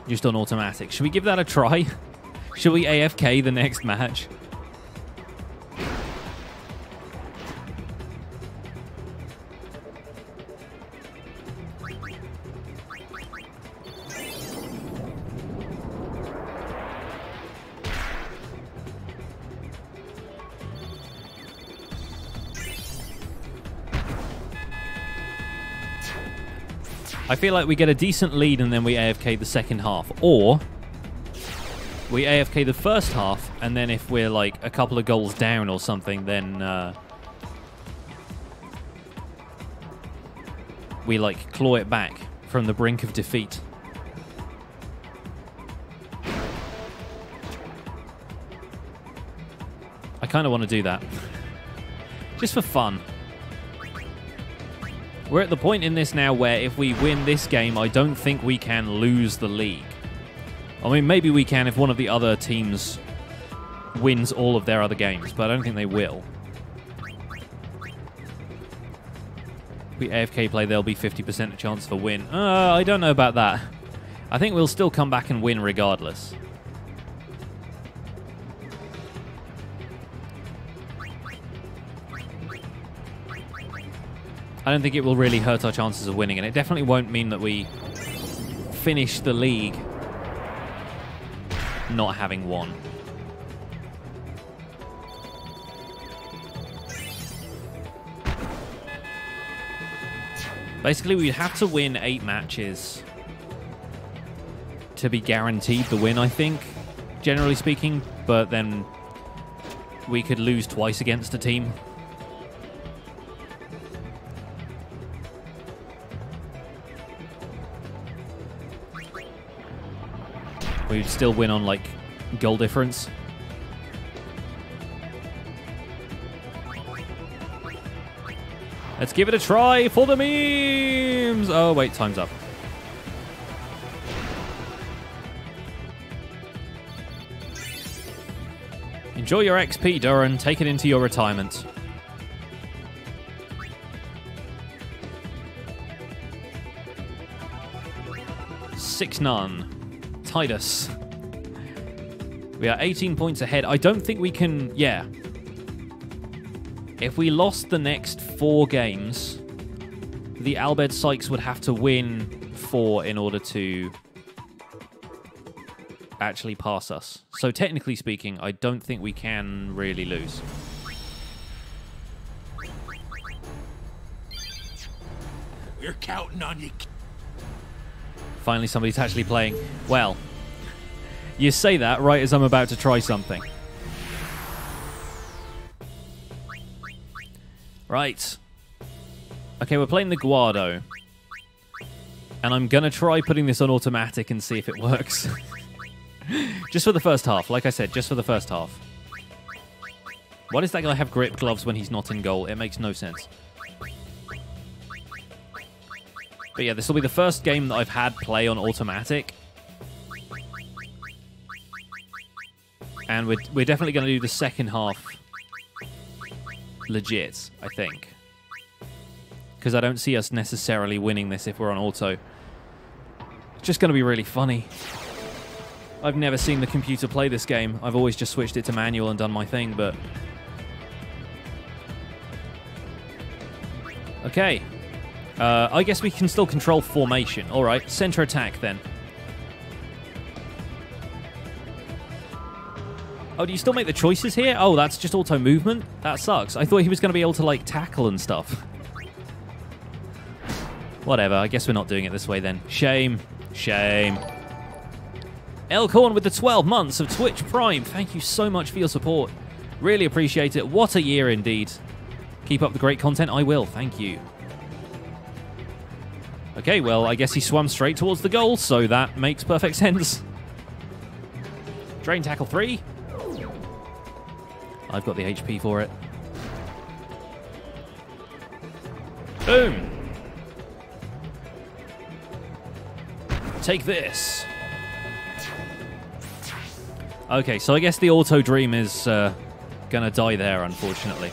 just on automatic. Should we give that a try? Should we AFK the next match? I feel like we get a decent lead and then we AFK the second half. Or we AFK the first half, and then if we're like a couple of goals down or something, then we like claw it back from the brink of defeat. I kind of want to do that. Just for fun. We're at the point in this now where if we win this game, I don't think we can lose the league. I mean, maybe we can if one of the other teams wins all of their other games, but I don't think they will. If we AFK play, there'll be 50% chance for win. I don't know about that. I think we'll still come back and win regardless. I don't think it will really hurt our chances of winning, and it definitely won't mean that we finish the league not having won. Basically, we'd have to win 8 matches to be guaranteed the win, I think, generally speaking, but then we could lose twice against a team. We'd still win on, like, goal difference. Let's give it a try for the memes! Oh, wait, time's up. Enjoy your XP, Duran. Take it into your retirement. Six-none. Titus. We are 18 points ahead. I don't think we can... Yeah. If we lost the next 4 games, the Albed Sykes would have to win 4 in order to actually pass us. So technically speaking, I don't think we can really lose. We're counting on you. Finally, somebody's actually playing. Well, you say that right as I'm about to try something. Right. Okay, we're playing the Guado. And I'm going to try putting this on automatic and see if it works. Just for the first half. Like I said, just for the first half. Why does that guy have grip gloves when he's not in goal? It makes no sense. But yeah, this will be the first game that I've had play on automatic. And we're definitely going to do the second half legit, I think. Because I don't see us necessarily winning this if we're on auto. It's just going to be really funny. I've never seen the computer play this game. I've always just switched it to manual and done my thing, but... Okay. I guess we can still control formation. All right, center attack then. Oh, do you still make the choices here? Oh, that's just auto movement? That sucks. I thought he was going to be able to, like, tackle and stuff. Whatever, I guess we're not doing it this way then. Shame. Shame. Elkhorn with the 12 months of Twitch Prime. Thank you so much for your support. Really appreciate it. What a year indeed. Keep up the great content. I will. Thank you. Okay, well, I guess he swam straight towards the goal, so that makes perfect sense. Drain tackle 3. I've got the HP for it. Boom. Take this. Okay, so I guess the auto dream is gonna die there, unfortunately.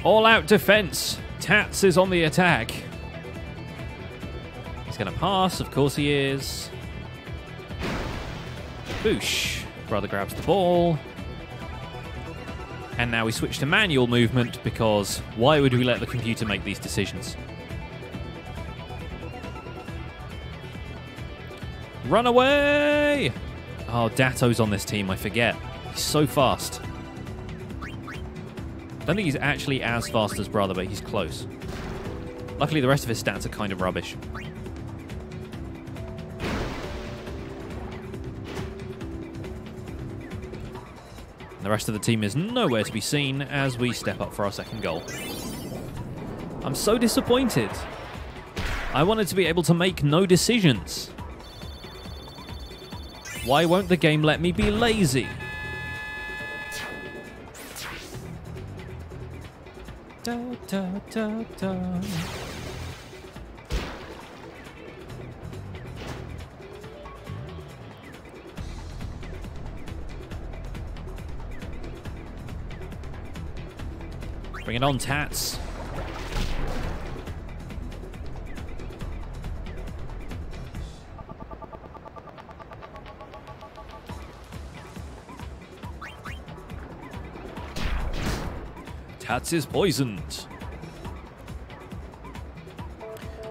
All-out defense. Tats is on the attack. He's gonna pass, of course he is. Boosh. Brother grabs the ball. And now we switch to manual movement because why would we let the computer make these decisions? Run away! Oh, Dato's on this team, I forget. He's so fast. Don't think he's actually as fast as Brother, but he's close. Luckily, the rest of his stats are kind of rubbish. The rest of the team is nowhere to be seen as we step up for our second goal. I'm so disappointed. I wanted to be able to make no decisions. Why won't the game let me be lazy? Da, da, da, da. Bring it on, Tats. Tats is poisoned.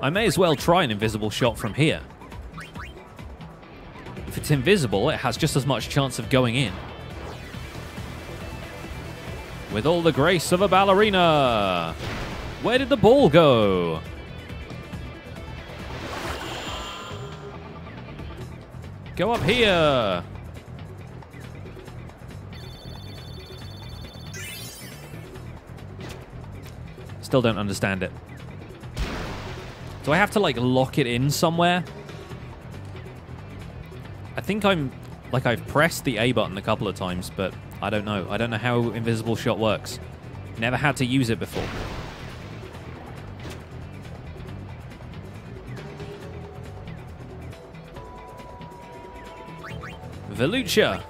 I may as well try an invisible shot from here. If it's invisible, it has just as much chance of going in. With all the grace of a ballerina. Where did the ball go? Go up here. Still don't understand it. Do I have to, like, lock it in somewhere? I think I've pressed the A button a couple of times, but I don't know. I don't know how invisible shot works. Never had to use it before. Velucha.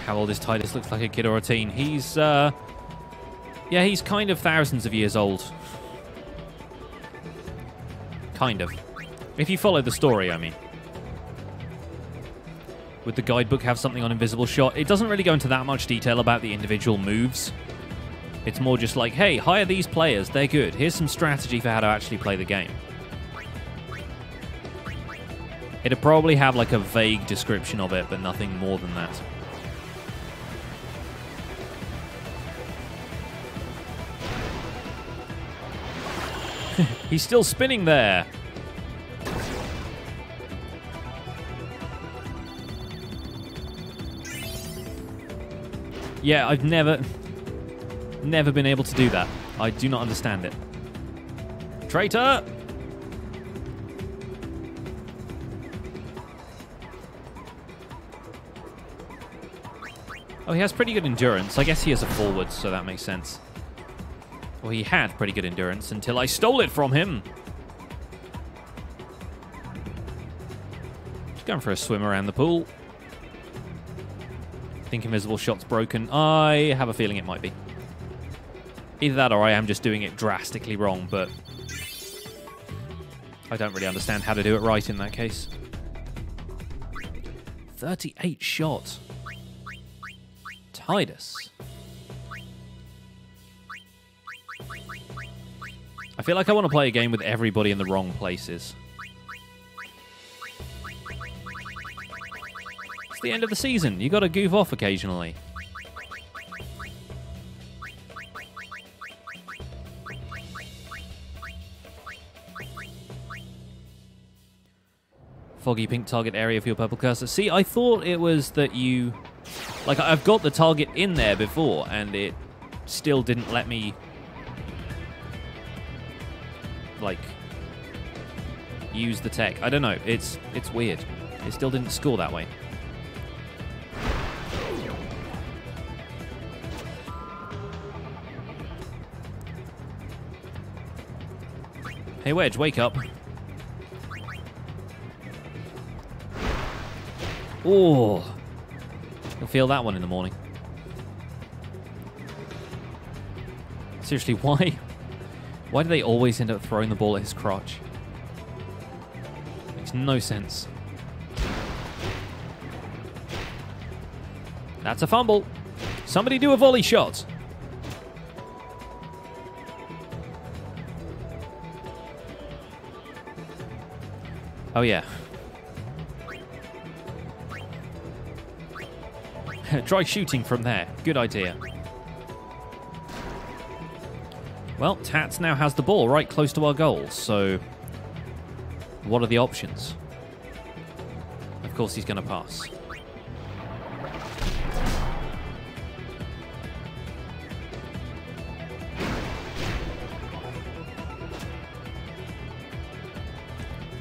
How old is Titus? Looks like a kid or a teen. He's, yeah, he's kind of thousands of years old. Kind of. If you follow the story, I mean. Would the guidebook have something on invisible shot? It doesn't really go into that much detail about the individual moves. It's more just like, hey, hire these players. They're good. Here's some strategy for how to actually play the game. It'd probably have like a vague description of it, but nothing more than that. He's still spinning there. Yeah, I've never been able to do that. I do not understand it. Traitor! Oh, he has pretty good endurance. I guess he is a forward, so that makes sense. Well, he had pretty good endurance until I stole it from him. Just going for a swim around the pool. I think invisible shot's broken. I have a feeling it might be. Either that or I am just doing it drastically wrong, but I don't really understand how to do it right in that case. 38 shot. Titus. I feel like I want to play a game with everybody in the wrong places. the end of the season. You got to goof off occasionally. Foggy pink target area for your purple cursor. See, I thought it was that you... Like, I've got the target in there before, and it still didn't let me... Like, use the tech. I don't know. It's weird. It still didn't score that way. Hey, Wedge, wake up. Oh, you'll feel that one in the morning. Seriously, why? Why do they always end up throwing the ball at his crotch? Makes no sense. That's a fumble. Somebody do a volley shot. Oh, yeah. Try shooting from there. Good idea. Well, Tats now has the ball right close to our goal, so what are the options? Of course he's going to pass.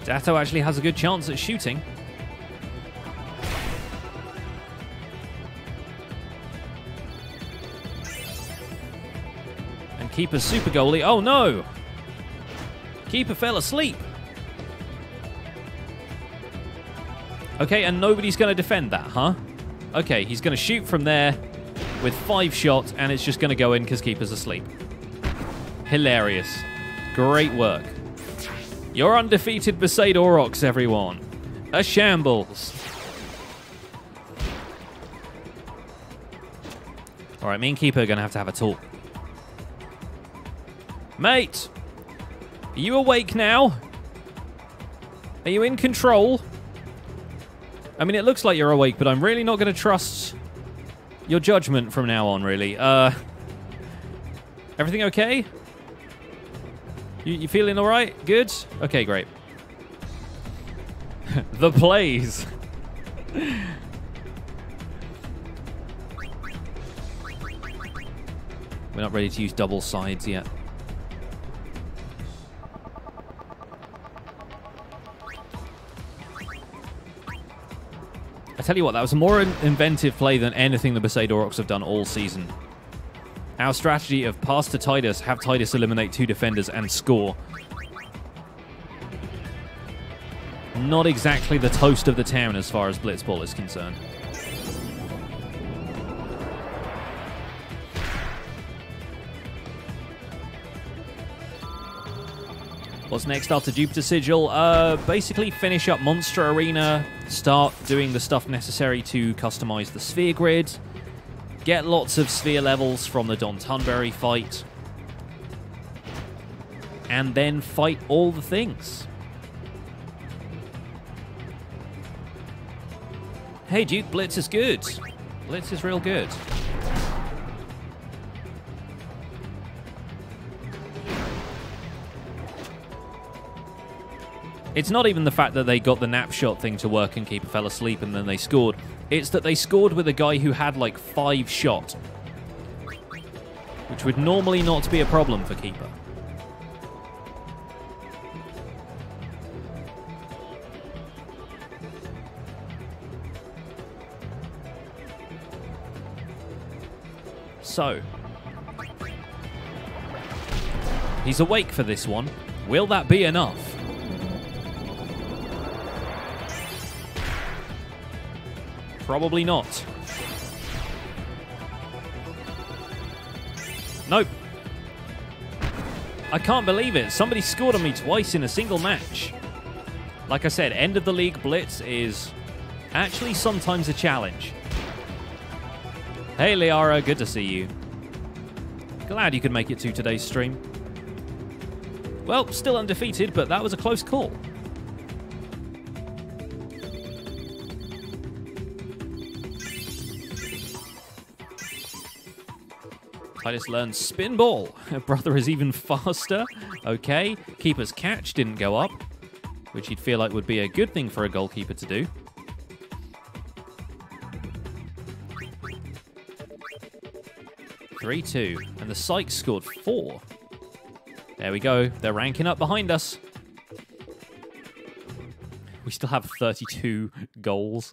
Datto actually has a good chance at shooting. Keeper's super goalie. Oh, no! Keeper fell asleep. Okay, and nobody's going to defend that, huh? Okay, he's going to shoot from there with 5 shots, and it's just going to go in because keeper's asleep. Hilarious. Great work. You're undefeated Besaid Aurochs, everyone. A shambles. All right, me and keeper are going to have a talk. Mate, are you awake now? Are you in control? I mean, it looks like you're awake, but I'm really not going to trust your judgment from now on, really. Everything okay? You feeling all right? Good? Okay, great. The plays. We're not ready to use double sides yet. I tell you what, that was a more inventive play than anything the Besaid Aurochs have done all season. Our strategy of pass to Titus, have Titus eliminate 2 defenders and score. Not exactly the toast of the town as far as blitzball is concerned. What's next after Jupiter Sigil? Basically finish up Monster Arena, start doing the stuff necessary to customize the sphere grid, get lots of sphere levels from the Don Tunbury fight, and then fight all the things. Hey Duke, Blitz is good. Blitz is real good. It's not even the fact that they got the nap shot thing to work and keeper fell asleep and then they scored. It's that they scored with a guy who had like 5 shot, which would normally not be a problem for keeper. So, he's awake for this one. Will that be enough? Probably not. Nope. I can't believe it. Somebody scored on me twice in a single match. Like I said, end of the league blitz is actually sometimes a challenge. Hey Liara, good to see you. Glad you could make it to today's stream. Well, still undefeated, but that was a close call. Titus learns spin ball. Brother is even faster. Okay. Keeper's catch didn't go up, which you'd feel like would be a good thing for a goalkeeper to do. (3-2), and the Sykes scored 4. There we go. They're ranking up behind us. We still have 32 goals.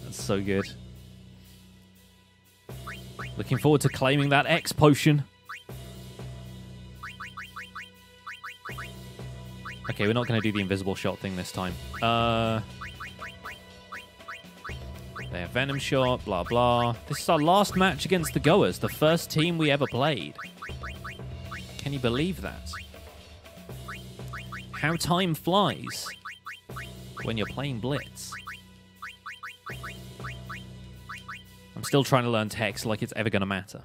That's so good. Looking forward to claiming that X potion. Okay, we're not going to do the invisible shot thing this time. They have Venom Shot, blah, blah. This is our last match against the Goers, the first team we ever played. Can you believe that? How time flies when you're playing Blitz. I'm still trying to learn text like it's ever going to matter.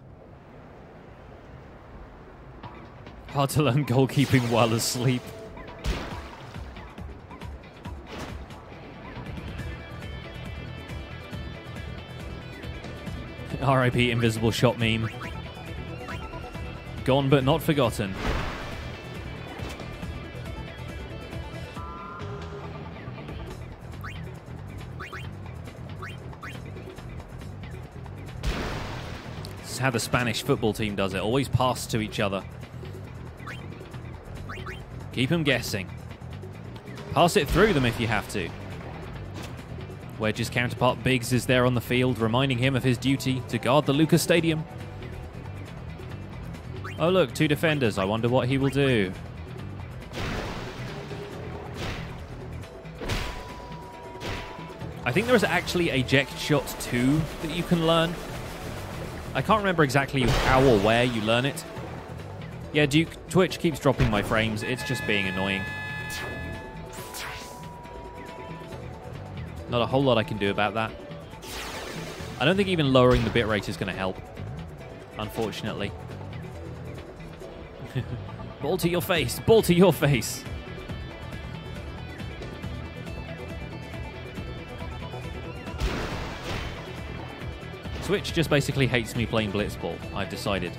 Hard to learn goalkeeping while asleep. R.I.P. invisible shot meme. Gone but not forgotten. This is how the Spanish football team does it. Always pass to each other. Keep them guessing. Pass it through them if you have to. Wedge's counterpart Biggs is there on the field, reminding him of his duty to guard the Lucas Stadium. Oh look, 2 defenders. I wonder what he will do. I think there is actually a eject shot 2 that you can learn. I can't remember exactly how or where you learn it. Yeah, Duke, Twitch keeps dropping my frames. It's just being annoying. Not a whole lot I can do about that. I don't think even lowering the bitrate is going to help, unfortunately. Ball to your face! Ball to your face! Twitch just basically hates me playing Blitzball, I've decided.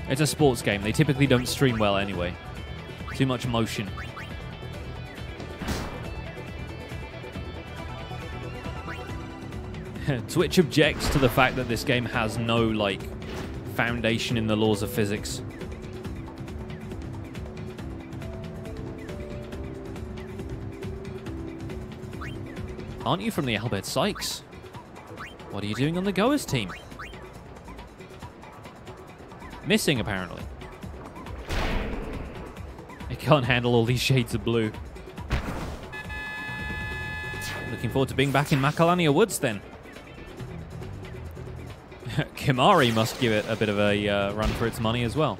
It's a sports game. They typically don't stream well anyway. Too much motion. Twitch objects to the fact that this game has no, like, foundation in the laws of physics. Aren't you from the Albert Sykes? What are you doing on the Goers team? Missing, apparently. I can't handle all these shades of blue. Looking forward to being back in Macalania Woods, then. Kimari must give it a bit of a run for its money as well.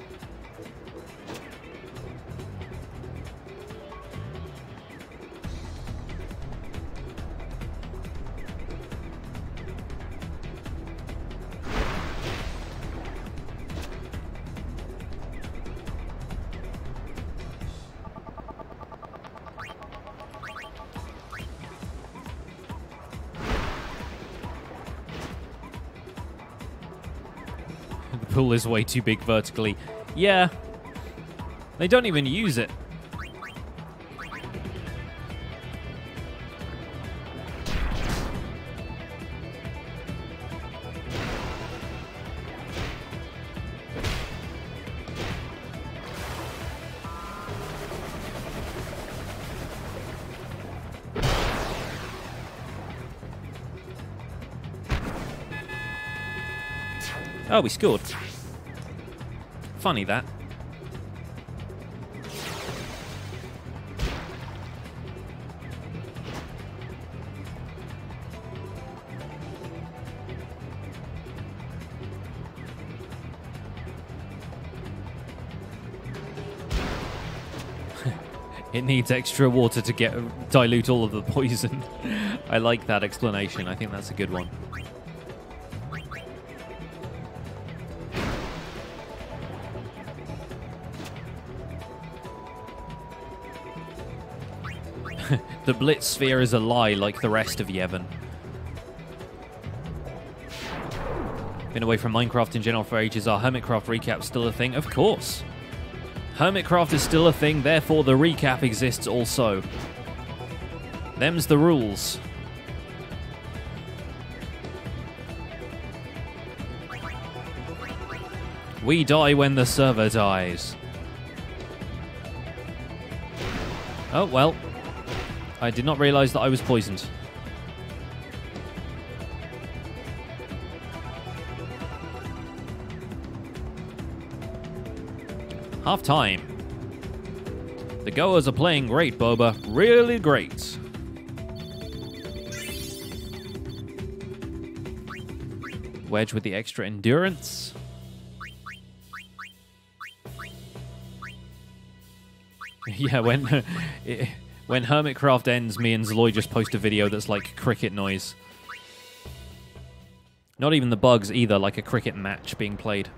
Pool is way too big vertically. Yeah. They don't even use it. Oh, we scored. Funny, that. It needs extra water to dilute all of the poison. I like that explanation. I think that's a good one. The Blitz sphere is a lie like the rest of Yevon. Been away from Minecraft in general for ages. Are Hermitcraft recaps still a thing? Of course. Hermitcraft is still a thing, therefore the recap exists also. Them's the rules. We die when the server dies. Oh, well. I did not realize that I was poisoned. Half time. The goers are playing great, Boba. Really great. Wedge with the extra endurance. Yeah, when Hermitcraft ends, me and Zloy just post a video that's like cricket noise. Not even the bugs either, like a cricket match being played.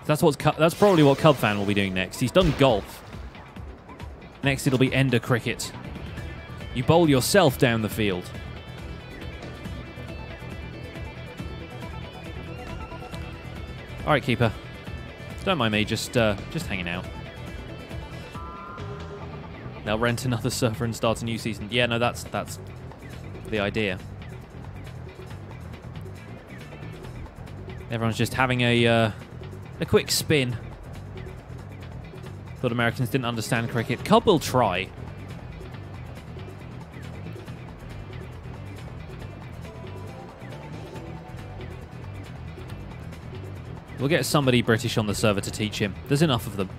That's probably what Cubfan will be doing next. He's done golf. Next it'll be Ender cricket. You bowl yourself down the field. All right, Keeper. Don't mind me, just hanging out. They'll rent another server and start a new season. Yeah, no, that's the idea. Everyone's just having a quick spin. Thought Americans didn't understand cricket. Cub will try. We'll get somebody British on the server to teach him. There's enough of them.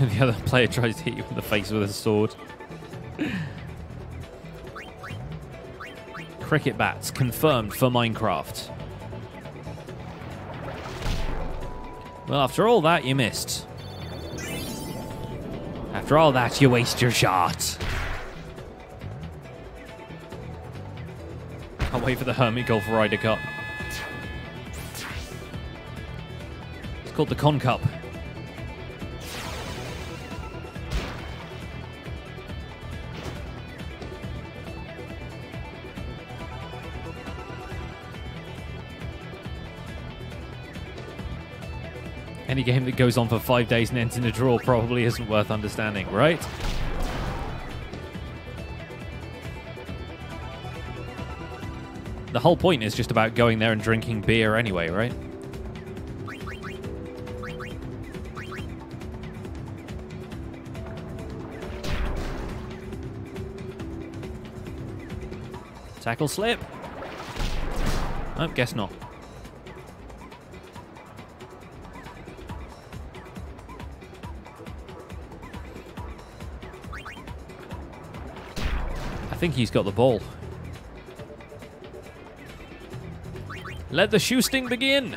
The other player tries to hit you in the face with a sword. Cricket bats confirmed for Minecraft. Well, after all that, you missed. After all that, you waste your shot. Can't wait for the Hermit Golf Ryder Cup. It's called the Con Cup. Any game that goes on for 5 days and ends in a draw probably isn't worth understanding, right? The whole point is just about going there and drinking beer anyway, right? Tackle slip. Oh, guess not. I think he's got the ball. Let the shoosting begin!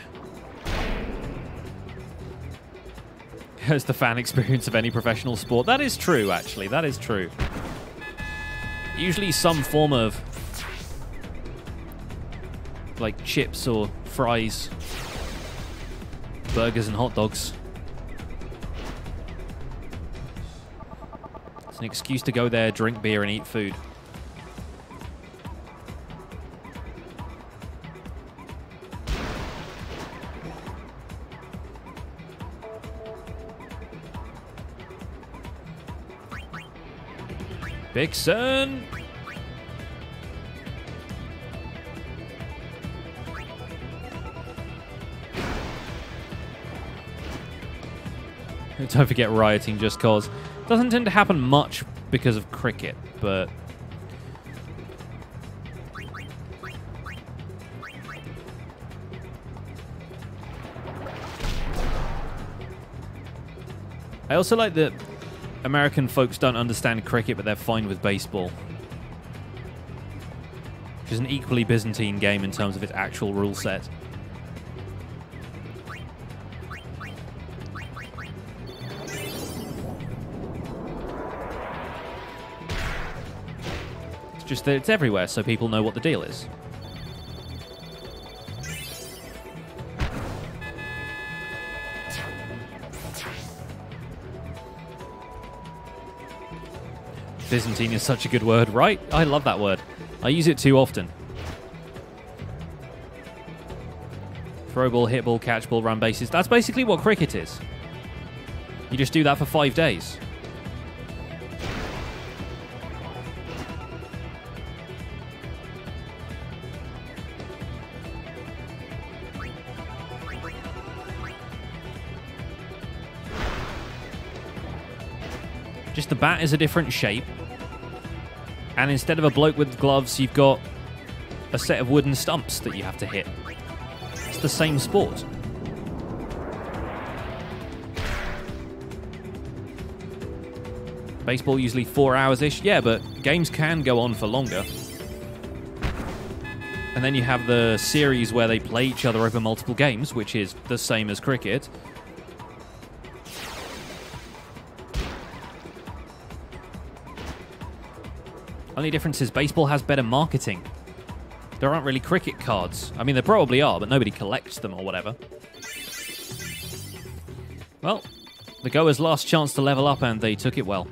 It's the fan experience of any professional sport. That is true, actually. That is true. Usually some form of like chips or fries, burgers and hot dogs. It's an excuse to go there, drink beer and eat food. Vixen! Don't forget rioting just cause. Doesn't tend to happen much because of cricket, but... I also like that American folks don't understand cricket, but they're fine with baseball. Which is an equally Byzantine game in terms of its actual rule set. It's just that it's everywhere, so people know what the deal is. Byzantine is such a good word, right? I love that word. I use it too often. Throw ball, hit ball, catch ball, run bases. That's basically what cricket is. You just do that for 5 days. Just the bat is a different shape. And instead of a bloke with gloves, you've got a set of wooden stumps that you have to hit. It's the same sport. Baseball usually 4 hours-ish. Yeah, but games can go on for longer. And then you have the series where they play each other over multiple games, which is the same as cricket. Only difference is baseball has better marketing. There aren't really cricket cards. I mean, there probably are, but nobody collects them or whatever. Well, the Goers' last chance to level up, and they took it well.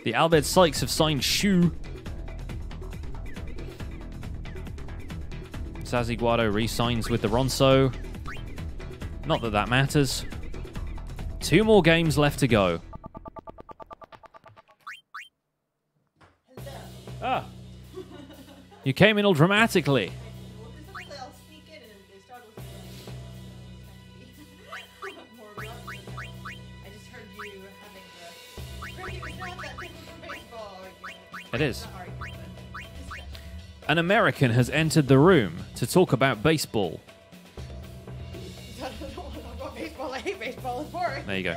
The Albert Sykes have signed Shu. Saziguado re-signs with the Ronso. Not that that matters. 2 more games left to go. Ah. You came in all dramatically. It is. An American has entered the room to talk about baseball. I hate baseball. It's boring. There you go.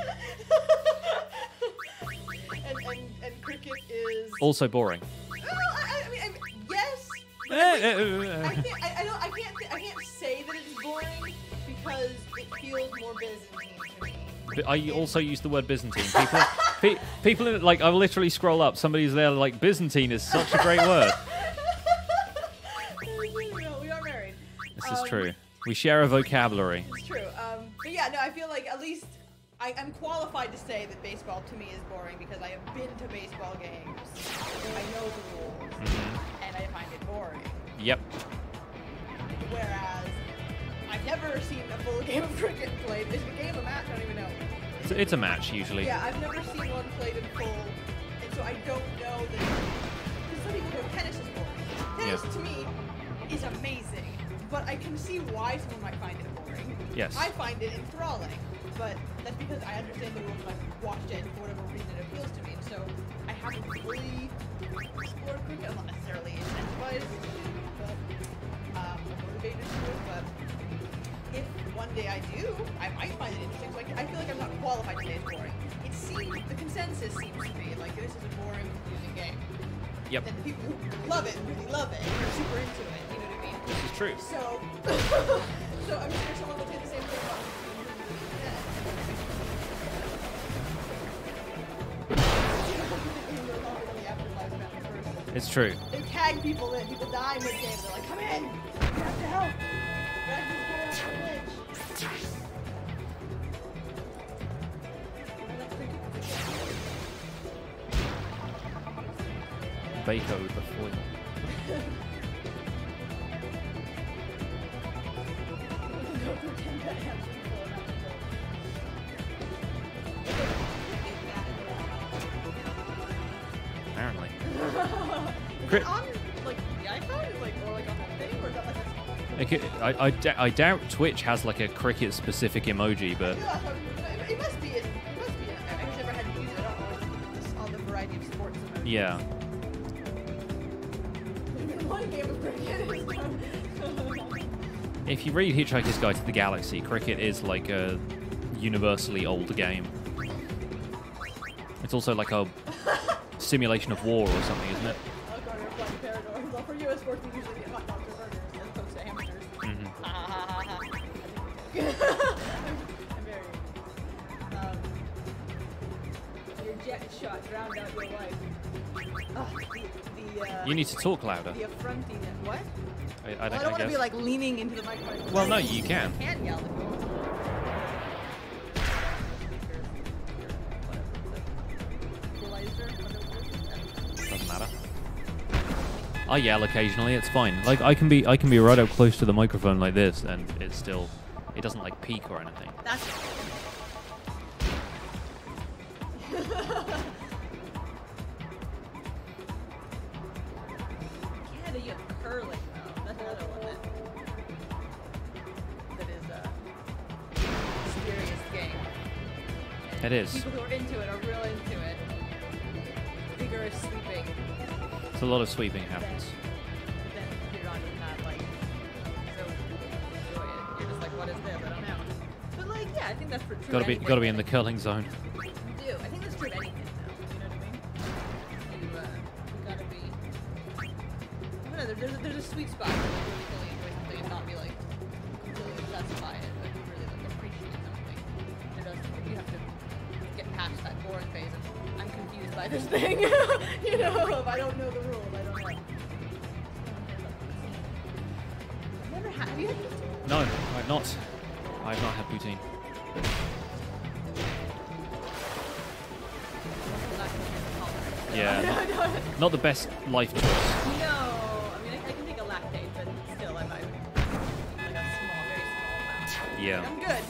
and cricket is Also boring. Well, I mean, yes. I can't say that it's boring because it feels more Byzantine to me. But I also use the word Byzantine. People like, I literally scroll up. Somebody's there like, Byzantine is such a great word. We are married. This is true. We share a vocabulary. It's true. But yeah, no, I feel like at least I'm qualified to say that baseball to me is boring because I have been to baseball games. I know the rules, and I find it boring. Yep. Whereas I've never seen a full game of cricket played. Is it a game, a match? I don't even know. It's a match usually. Yeah, I've never seen one played in full, and so I don't know that. Because some people go, tennis is boring. Tennis to me is amazing, but I can see why someone might find it boring. Yes. I find it enthralling, but that's because I understand the rules and I've watched it, and for whatever reason it appeals to me. And so I haven't really explored cricket. I'm not necessarily incentivized to do it, but I'm motivated to do it. But if one day I do, I might find it interesting. So I feel like I'm not qualified to say it's boring. It seems, the consensus seems to be like this is a boring, confusing game. Yep. And the people who love it really love it. They're super into it. You know what I mean? This is true. So, so I'm sure someone will say the same thing about It's true. They tag people in. People die mid-game. They're like, come in. You have to help. Bako with the foil. Apparently. Is it on like the iPhone, like or like on the thing, or is that like a... I doubt Twitch has like a cricket specific emoji, but It must be. It must be. I've never had to use it. I don't know this, all the variety of sports. yeah. One game of cricket is done. If you read Hitchhiker's Guide to the Galaxy, cricket is like a universally old game. It's also like a simulation of war or something, isn't it? Oh god, you're flying Parador. Well, for US sports, we usually get hot dogs or burgers as opposed to hamsters. I'm very... your jet shot drowned out your wife. You need to talk louder. The affronting... What? I don't want to be like leaning into the microphone. Well, no, you can. I can yell if you want. I yell occasionally. It's fine. Like I can be right up close to the microphone like this, and it doesn't like peak or anything. That's yeah, you have curling though. That's another one that is a mysterious game. It is. People who are into it are real into it. Vigorous sweeping. It's a lot of sweeping happens. Then you're on not like so enjoy it. You're just like, what is this? I don't know. But like, yeah, I think that's for true. Gotta be in the curling zone. You do. I think that's true of anything though. You know what I mean? You gotta be. I don't know. There's a sweet spot where you really enjoy something and not be like completely obsessed by it, but really like appreciate something. You have to get past that boring phase of I'm confused by this thing. You know, if I don't know the rules, I don't know. I've never had. Have you had poutine? No, I've not. I've not had poutine. Yeah, not the best life choice. No, I mean I can take a lactate, but still, I'm like a small, very small amount. Yeah. I'm good.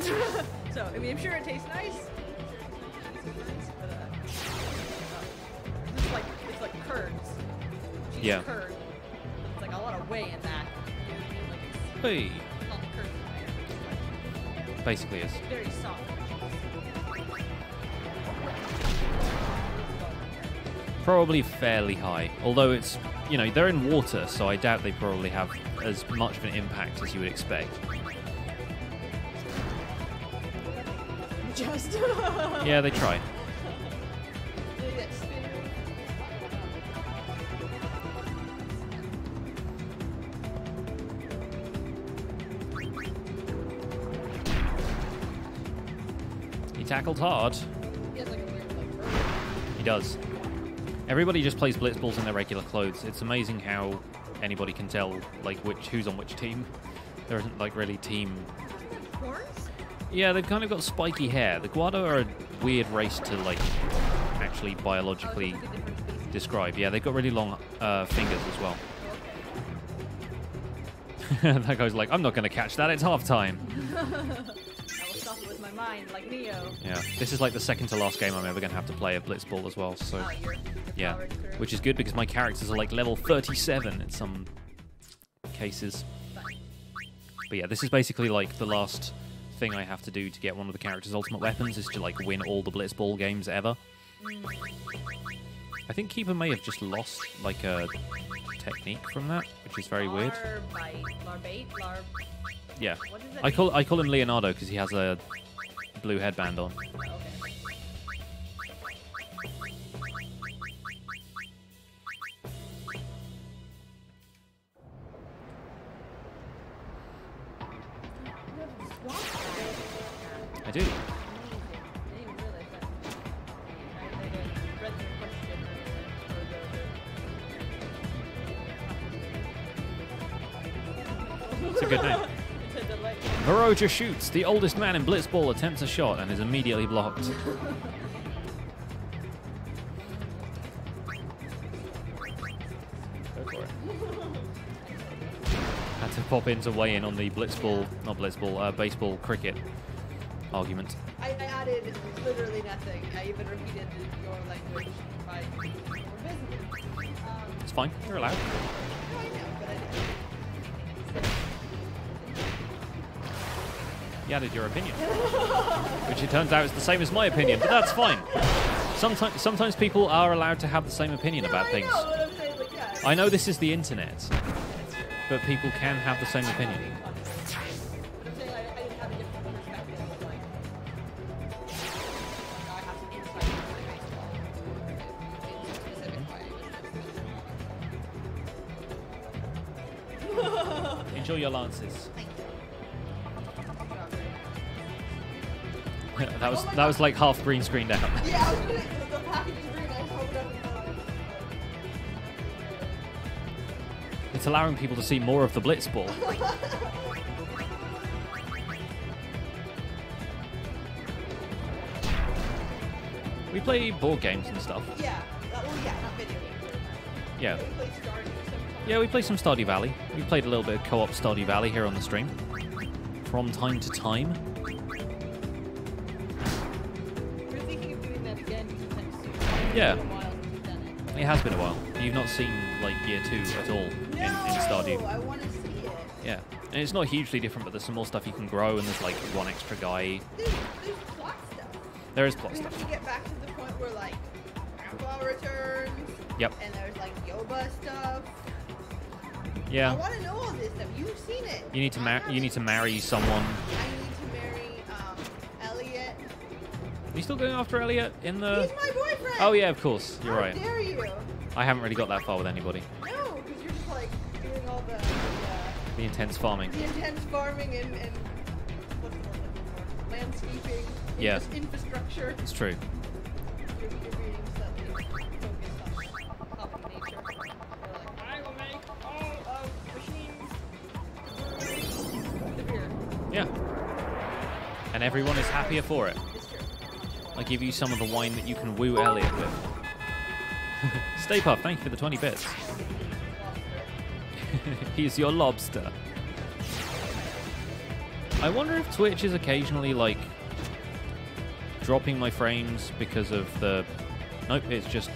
So I mean, I'm sure it tastes nice. But it's like curds. Cheese Yeah. curd. It's like a lot of whey in that. Like it's Hey, not the curd. basically is. It's very soft. Probably fairly high, although it's, you know, they're in water, so I doubt they probably have as much of an impact as you would expect. Just. Yeah, they try. He tackled hard. He has like a weird like bird. He does. Everybody just plays blitzballs in their regular clothes. It's amazing how anybody can tell like who's on which team. There isn't like really team. Horns? Yeah, they've kind of got spiky hair. The Guado are a weird race to like actually biologically Oh, it's like a different species. describe. Yeah, they've got really long fingers as well. Okay. That guy's like, I'm not going to catch that. It's half time. I will stop it with my mind, like Neo. Yeah, this is like the second to last game I'm ever going to have to play a blitzball as well. So Oh, you're yeah, powering through. which is good because my characters are like level 37 in some cases. Fine. But yeah, this is basically like the last thing I have to do to get one of the character's ultimate weapons is to like win all the blitzball games ever. I think Keeper may have just lost like a technique from that, which is very weird. Yeah, What does that I call mean? him Leonardo because he has a blue headband on. Okay. I do. It's a good name. Varoja shoots. The oldest man in blitzball attempts a shot and is immediately blocked. Go for it. Had to pop in to weigh in on the blitzball, not blitzball, baseball cricket argument. I added literally nothing. I even repeated your language by visiting. It's fine. You're allowed. No, I know, but I didn't. You added your opinion, which it turns out is the same as my opinion, but that's fine. Sometimes people are allowed to have the same opinion about things. I know what I'm saying, like, yeah. I know this is the internet, but people can have the same opinion. But I'm saying I didn't have a different perspective of like, I have some insight into baseball in a specific way. Enjoy your lances. that was like half green screened out. Yeah, I was gonna, the package is green, I just hope it doesn't. It's allowing people to see more of the blitzball. We play board games and stuff. Yeah, well, yeah, not video games. Yeah. We played Stardew sometimes. Yeah, we play some Stardew Valley. We played a little bit of co-op Stardew Valley here on the stream. From time to time. We're thinking of doing that again sometime soon. Yeah. It's been a while since we've done it. It has been a while. You've not seen, like, Year 2 at all in Stardew. No, I want to see it. Yeah. And it's not hugely different, but there's some more stuff you can grow, and there's, like, one extra guy. There's plot stuff. There is plot We have stuff. to get back to the point where, like, Grandpa returns. Yep. And there's, like, Yoba stuff. I Yeah. want to know all this stuff. You've seen it. You need to marry someone. I need to marry Elliot. Are you still going after Elliot in the... He's my boyfriend. Oh, yeah, of course. You're right. How dare you? I haven't really got that far with anybody. No, because you're just like doing all the intense farming. intense farming and what's the word I'm looking for? Landscaping. Yeah. Infrastructure. It's true. You're reading stuff that's focused on helping nature. You're like, I will make all of machines. The beer. Yeah. And everyone is happier for it. It's true. I give you some of the wine that you can woo Elliot with. Stay Puff, thank you for the 20 bits. He's your lobster. I wonder if Twitch is occasionally, like, dropping my frames because of the... Nope, it's just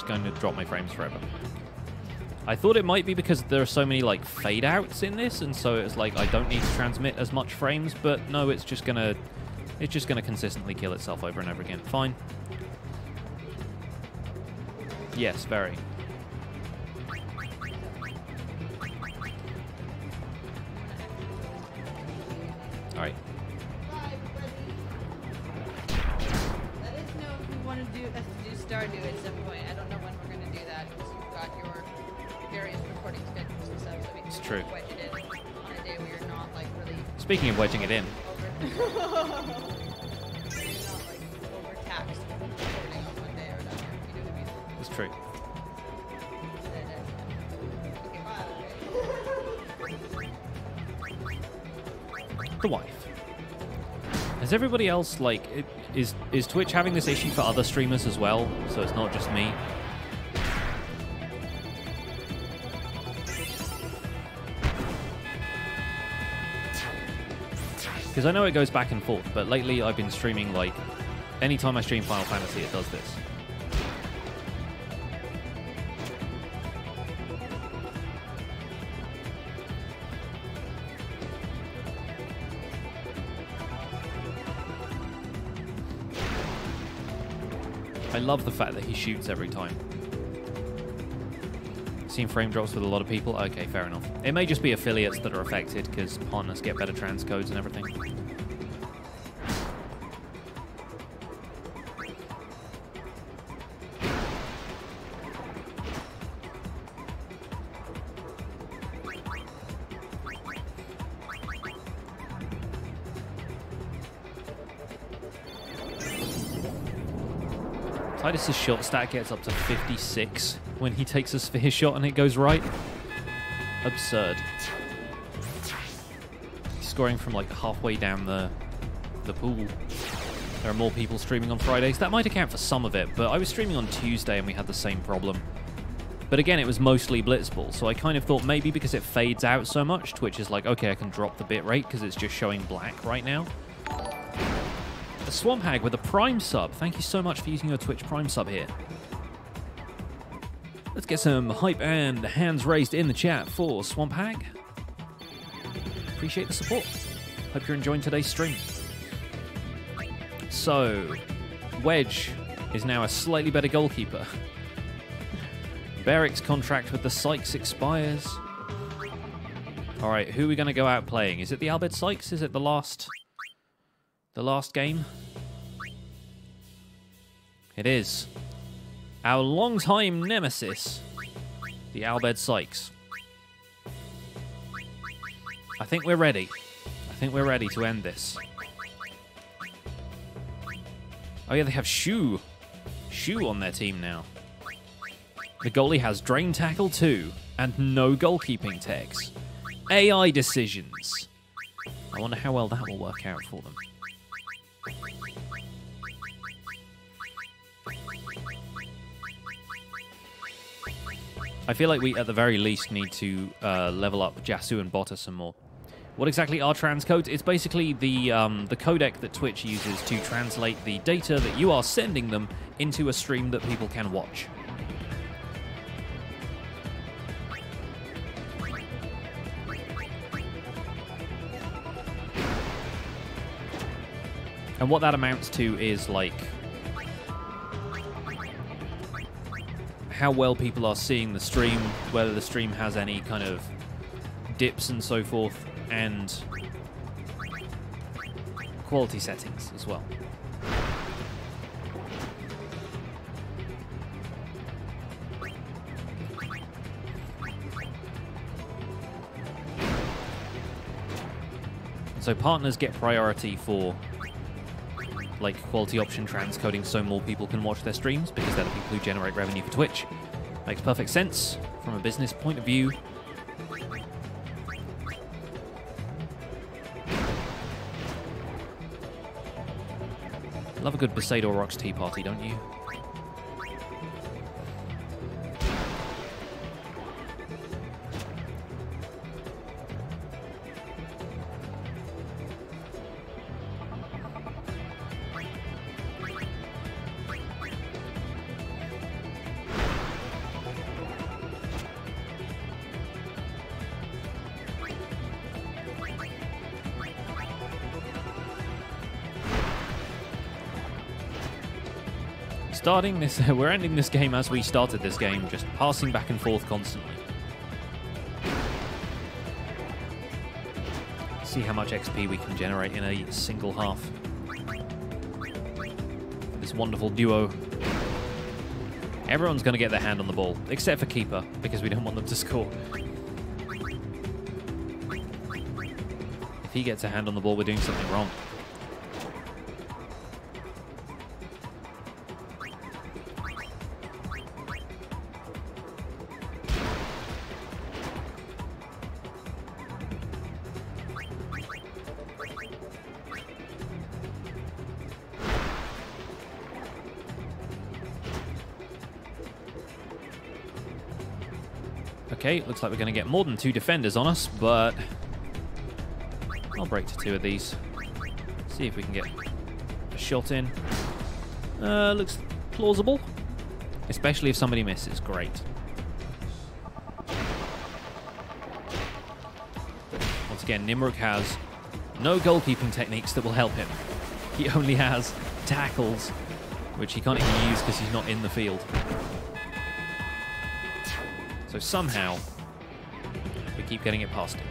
going to drop my frames forever. I thought it might be because there are so many, like, fade-outs in this, and so it's like I don't need to transmit as much frames, but no, it's just gonna consistently kill itself over and over again. Fine. Yes, very. Alright. Bye, everybody. Let us know if you want to do Stardew at some point. I don't know when we're going to do that because you've got your various recording schedules and stuff. So we can It's true. wedge it in on a day where you're not like really Speaking of wedging it in, over. You're not like overtaxed with recording on one day or whatever. You know what I mean? it's true. Okay, bye. The wife. Has everybody else, like, is Twitch having this issue for other streamers as well? So it's not just me? Because I know it goes back and forth, but lately I've been streaming, like, anytime I stream Final Fantasy, it does this. I love the fact that he shoots every time. Seen frame drops with a lot of people? Okay, fair enough. It may just be affiliates that are affected because partners get better transcodes and everything. Titus's shot stat gets up to 56 when he takes a sphere shot and it goes right. Absurd. He's scoring from like halfway down the pool. There are more people streaming on Fridays. That might account for some of it, but I was streaming on Tuesday and we had the same problem. But again, it was mostly Blitzball, so I kind of thought maybe because it fades out so much, Twitch is like, okay, I can drop the bitrate because it's just showing black right now. The Swamp Hag with a Prime sub. Thank you so much for using your Twitch Prime sub here. Let's get some hype and hands raised in the chat for Swamp Hag. Appreciate the support. Hope you're enjoying today's stream. So, Wedge is now a slightly better goalkeeper. Barrick's contract with the Sykes expires. Alright, who are we going to go out playing? Is it the Albert Sykes? Is it the last game? It is. Our longtime nemesis, the Albert Sykes. I think we're ready. I think we're ready to end this. Oh yeah, they have Shu on their team now. The goalie has Drain Tackle 2 and no goalkeeping techs. AI decisions. I wonder how well that will work out for them. I feel like we, at the very least, need to level up Jasu and Botta some more. What exactly are transcodes? It's basically the codec that Twitch uses to translate the data that you are sending them into a stream that people can watch. And what that amounts to is, like, how well people are seeing the stream, whether the stream has any kind of dips and so forth, and quality settings as well. So partners get priority for like quality option transcoding so more people can watch their streams because they're the people who generate revenue for Twitch. Makes perfect sense from a business point of view. Love a good Besaid Aurochs tea party, don't you? We're ending this game as we started this game, just passing back and forth constantly. See how much XP we can generate in a single half. This wonderful duo. Everyone's going to get their hand on the ball, except for Keeper, because we don't want them to score. If he gets a hand on the ball, we're doing something wrong. Okay, looks like we're going to get more than 2 defenders on us, but I'll break to 2 of these. See if we can get a shot in. Looks plausible, especially if somebody misses. Great. Once again, Nimruk has no goalkeeping techniques that will help him. He only has tackles, which he can't even use because he's not in the field. So somehow, we keep getting it past him.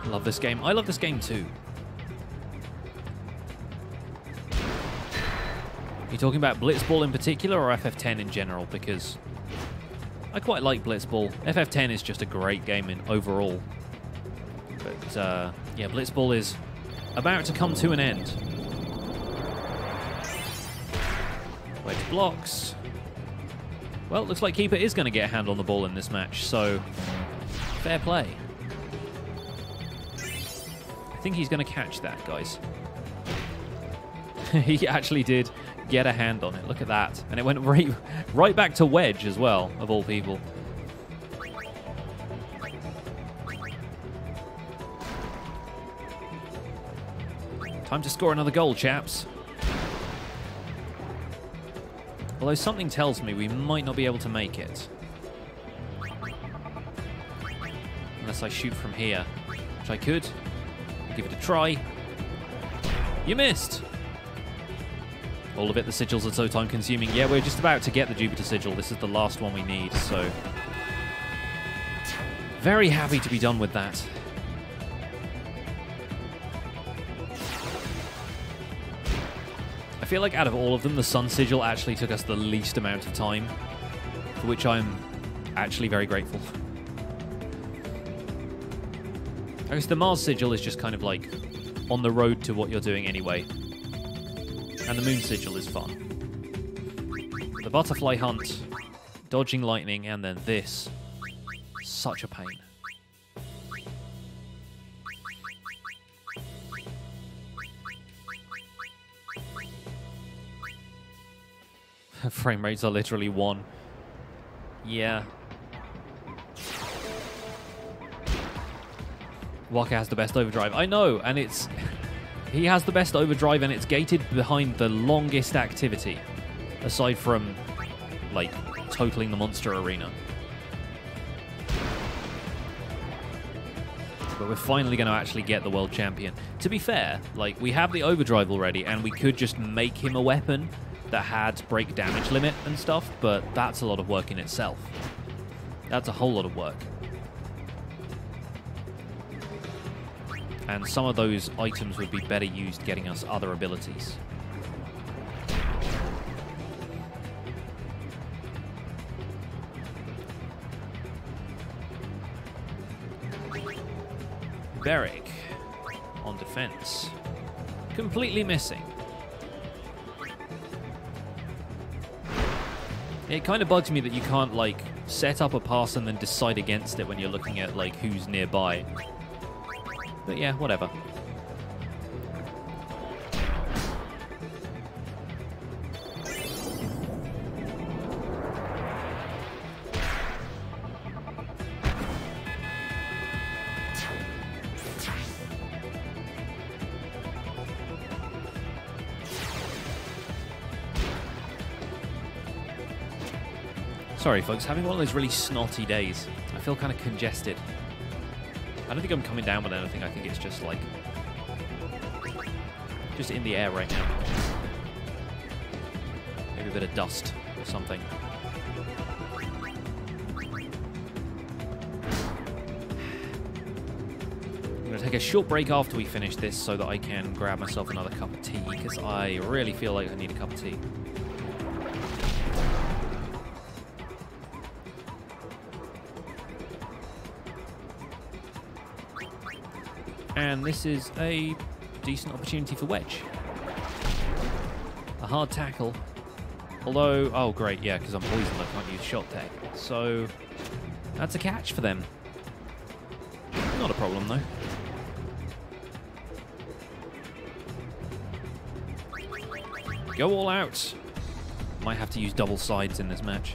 Love this game. I love this game too. You talking about Blitzball in particular or FF10 in general? Because I quite like Blitzball. FF10 is just a great game in overall. But, yeah, Blitzball is about to come to an end. Wedge blocks. Well, looks like Keeper is going to get a hand on the ball in this match, so fair play. I think he's going to catch that, guys. He actually did get a hand on it. Look at that. And it went right back to Wedge as well, of all people. Time to score another goal, chaps. Although something tells me we might not be able to make it. Unless I shoot from here, which I could. I'll give it a try. You missed! All of it, the sigils are so time consuming. Yeah, we're just about to get the Jupiter Sigil. This is the last one we need, so... very happy to be done with that. I feel like out of all of them, the Sun Sigil actually took us the least amount of time, for which I'm actually very grateful. I guess the Mars Sigil is just kind of like on the road to what you're doing anyway. And the Moon Sigil is fun. The Butterfly Hunt, dodging lightning, and then this. Such a pain. Frame rates are literally 1. Yeah. Waka has the best overdrive. I know, and it's... He has the best overdrive, and it's gated behind the longest activity. Aside from, like, totaling the monster arena. But we're finally going to actually get the world champion. To be fair, like, we have the overdrive already, and we could just make him a weapon that had break damage limit and stuff, but that's a lot of work in itself. That's a whole lot of work. And some of those items would be better used getting us other abilities. Beric on defense. Completely missing. It kind of bugs me that you can't, like, set up a pass and then decide against it when you're looking at, like, who's nearby. But yeah, whatever. Sorry, folks, having one of those really snotty days. I feel kind of congested. I don't think I'm coming down with anything. I think it's just, like, just in the air right now. Maybe a bit of dust or something. I'm going to take a short break after we finish this so that I can grab myself another cup of tea, because I really feel like I need a cup of tea. And this is a decent opportunity for Wedge. A hard tackle. Although, oh great, yeah, because I'm poisoned, I can't use shot tech. So, that's a catch for them. Not a problem, though. Go all out. Might have to use double sides in this match.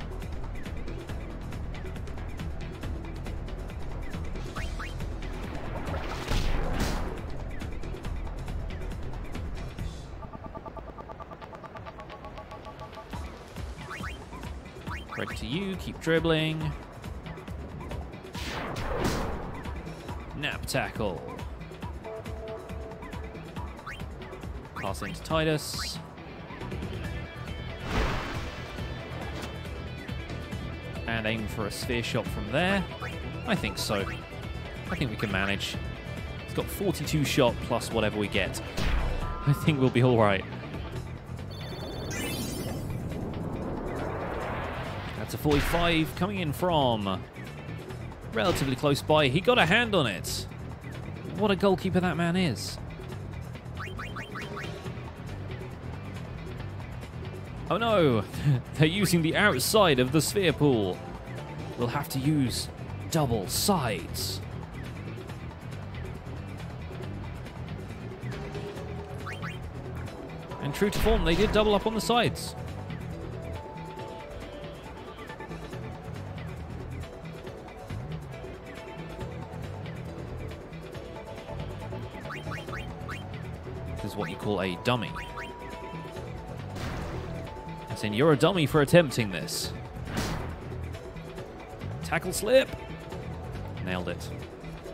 Ready to you, keep dribbling. Nap tackle. Pass into Titus. And aim for a sphere shot from there. I think so. I think we can manage. It's got 42 shot plus whatever we get. I think we'll be alright. That's a 45 coming in from relatively close by. He got a hand on it. What a goalkeeper that man is. Oh no, they're using the outside of the sphere pool. We'll have to use double sides. And true to form, they did double up on the sides. This is what you call a dummy. As in, you're a dummy for attempting this. Tackle slip. Nailed it.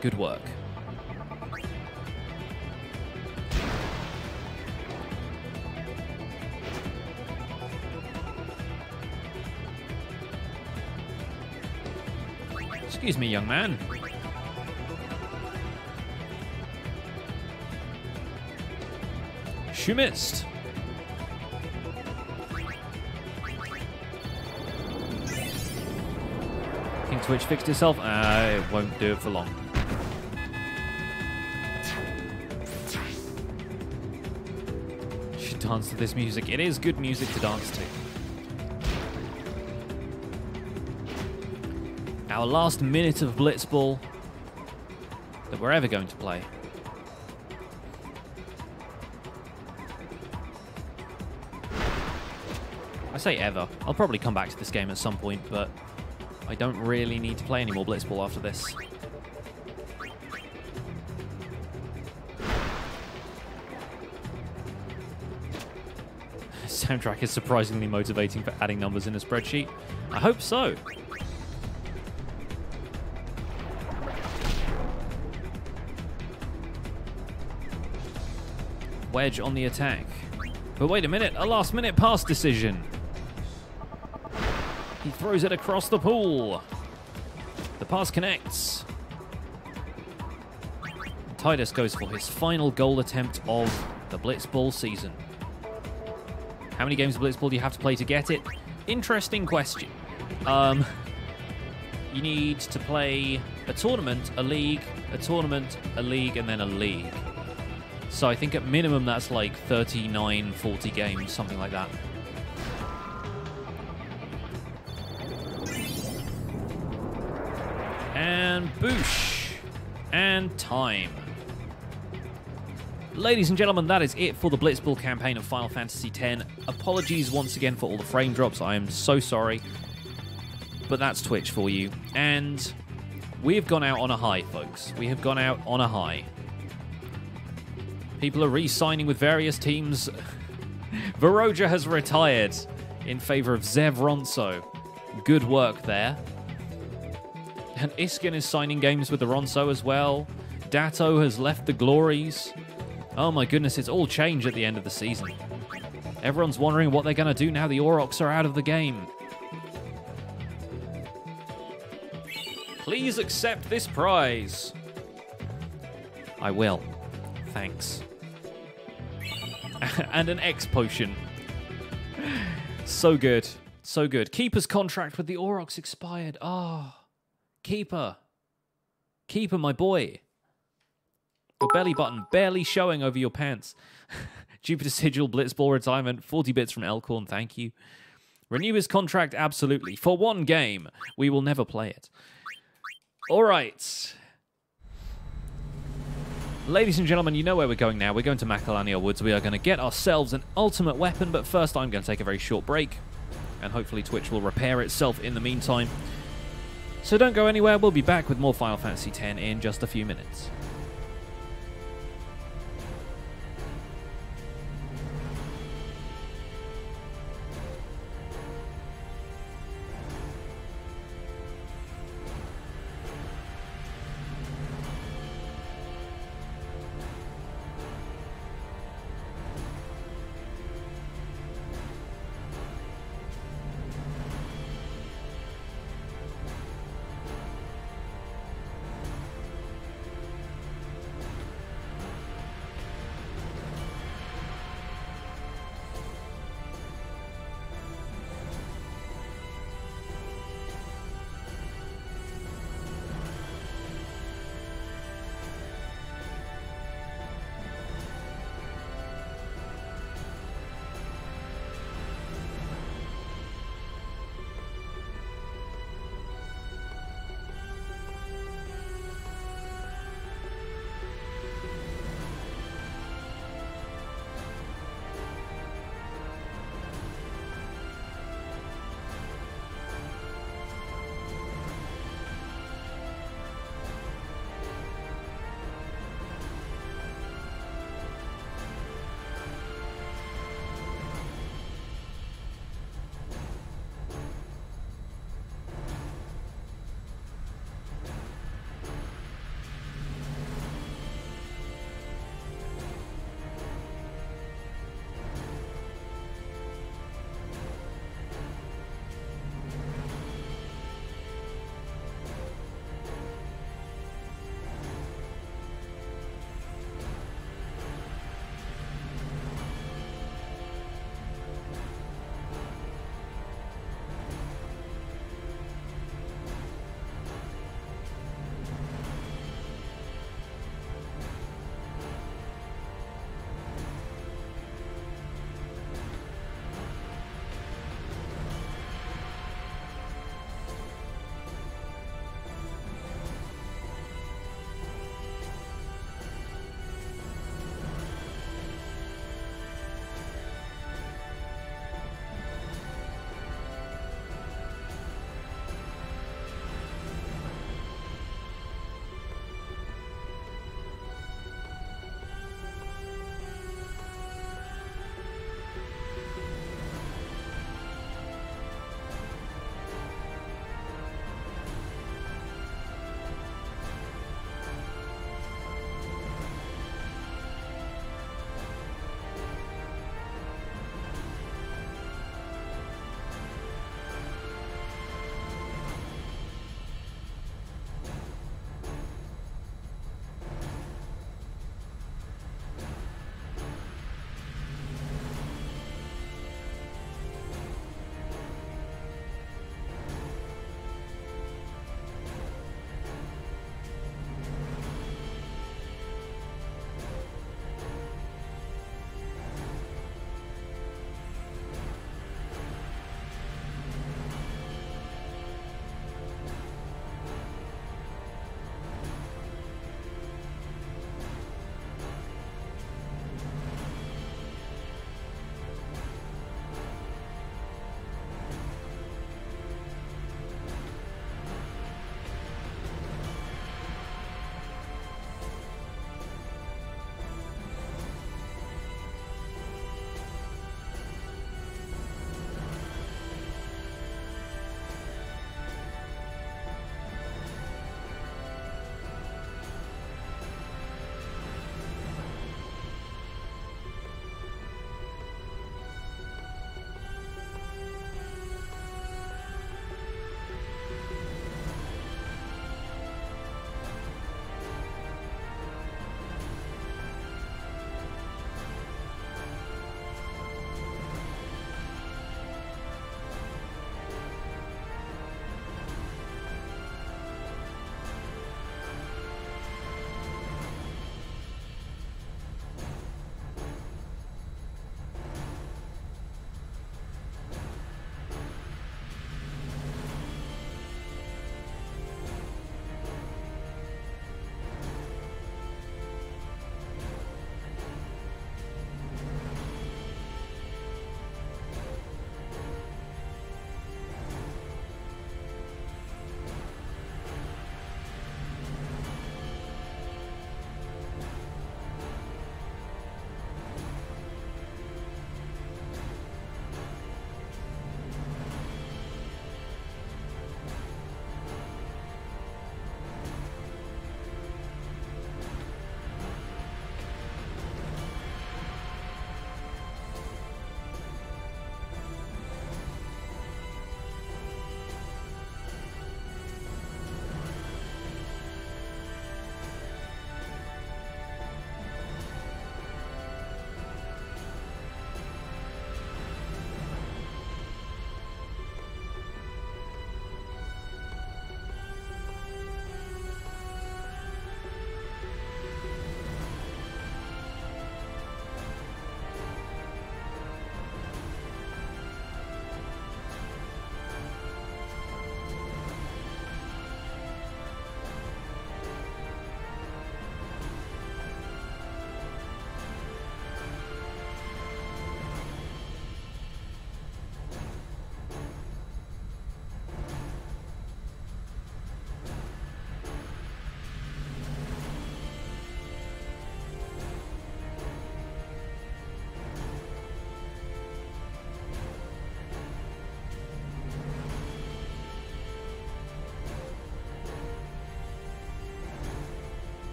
Good work. Excuse me, young man. She missed. King Twitch fixed itself. It won't do it for long. Should dance to this music. It is good music to dance to. Our last minute of Blitzball that we're ever going to play. I say ever. I'll probably come back to this game at some point, but I don't really need to play any more Blitzball after this. Soundtrack is surprisingly motivating for adding numbers in a spreadsheet. I hope so. Wedge on the attack. But wait a minute, a last-minute pass decision. He throws it across the pool. The pass connects. Titus goes for his final goal attempt of the Blitzball season. How many games of Blitzball do you have to play to get it? Interesting question. You need to play a tournament, a league, a tournament, a league, and then a league. So I think at minimum that's like 39, 40 games, something like that. And boosh. And time. Ladies and gentlemen, that is it for the Blitzball campaign of Final Fantasy X. Apologies once again for all the frame drops. I am so sorry. But that's Twitch for you. And we have gone out on a high, folks. We have gone out on a high. People are re-signing with various teams. Varoja has retired in favor of Zev Ronso. Good work there. And Iskin is signing games with the Ronso as well. Datto has left the Glories. Oh my goodness, it's all changed at the end of the season. Everyone's wondering what they're going to do now the Aurochs are out of the game. Please accept this prize. I will. Thanks. And an X potion. So good. So good. Keeper's contract with the Aurochs expired. Ah. Oh. Keeper. Keeper, my boy. Your belly button barely showing over your pants. Jupiter Sigil, Blitzball retirement, 40 bits from Elkhorn, thank you. Renew his contract, absolutely. For one game. We will never play it. All right. Ladies and gentlemen, you know where we're going now. We're going to Macalania Woods. We are going to get ourselves an ultimate weapon, but first I'm going to take a very short break, and hopefully Twitch will repair itself in the meantime. So don't go anywhere. We'll be back with more Final Fantasy X in just a few minutes.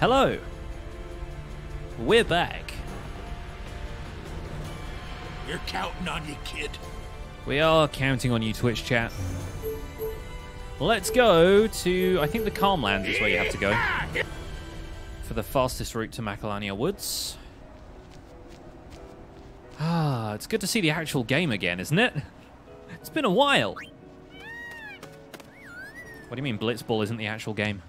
Hello. We're back. We're counting on you, kid. We are counting on you, Twitch chat. Let's go to, I think the Calmlands is where you have to go for the fastest route to Macalania Woods. Ah, it's good to see the actual game again, isn't it? It's been a while. What do you mean Blitzball isn't the actual game?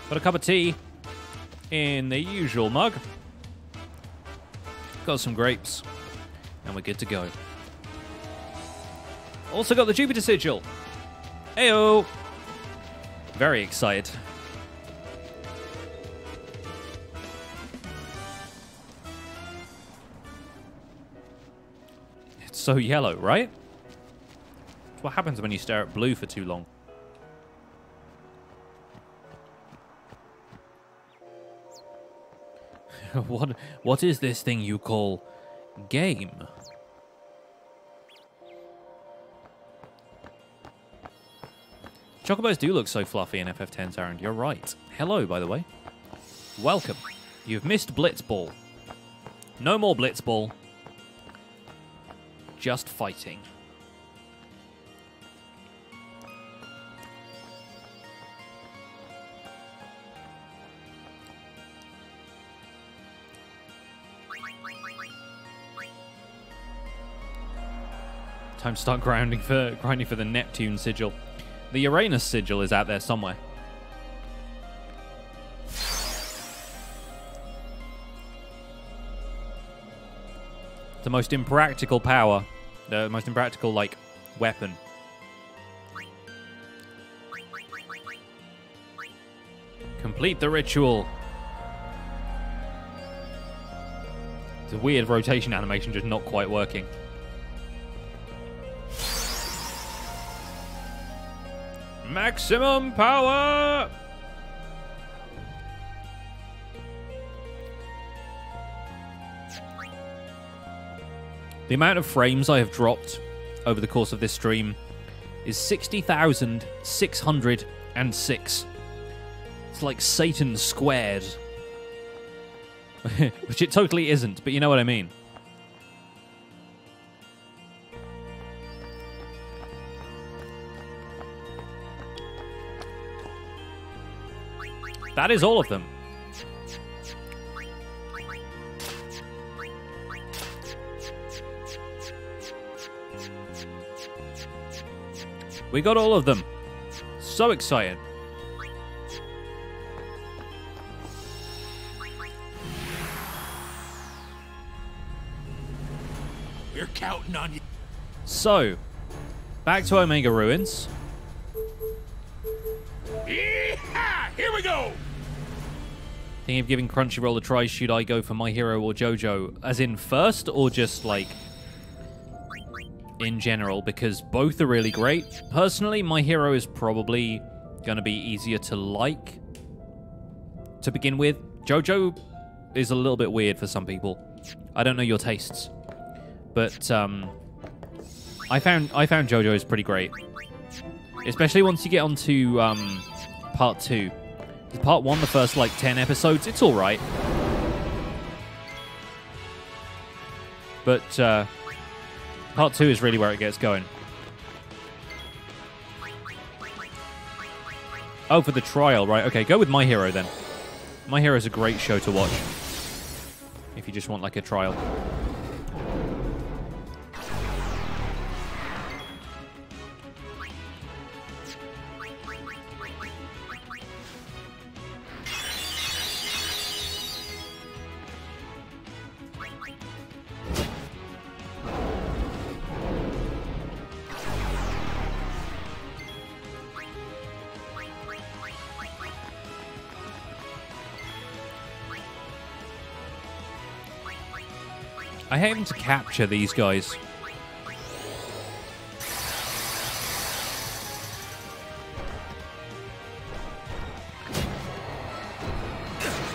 Got a cup of tea in the usual mug. Got some grapes. And we're good to go. Also got the Jupiter Sigil. Heyo! Very excited. It's so yellow, right? It's what happens when you stare at blue for too long. What is this thing you call game? Chocobos do look so fluffy in FF10, Aaron. You're right. Hello, by the way. Welcome. You've missed Blitzball. No more Blitzball. Just fighting. Time to start grinding for the Neptune Sigil. The Uranus Sigil is out there somewhere. The most impractical power. The most impractical, like, weapon. Complete the ritual. It's a weird rotation animation, just not quite working. Maximum power! The amount of frames I have dropped over the course of this stream is 60,606. It's like Satan squared. Which it totally isn't, but you know what I mean. That is all of them. We got all of them. So excited. We're counting on you. So, back to Omega Ruins. Yeehaw! Here we go! Thinking of giving Crunchyroll a try, should I go for My Hero or JoJo? As in first, or just, like, in general? Because both are really great. Personally, My Hero is probably going to be easier to like to begin with. JoJo is a little bit weird for some people. I don't know your tastes. But, I found JoJo is pretty great. Especially once you get onto, Part 2. Part 1, the first, like, 10 episodes, it's alright. But, Part 2 is really where it gets going. Oh, for the trial, right. Okay, go with My Hero, then. My Hero is a great show to watch. If you just want, like, a trial. I hate having to capture these guys.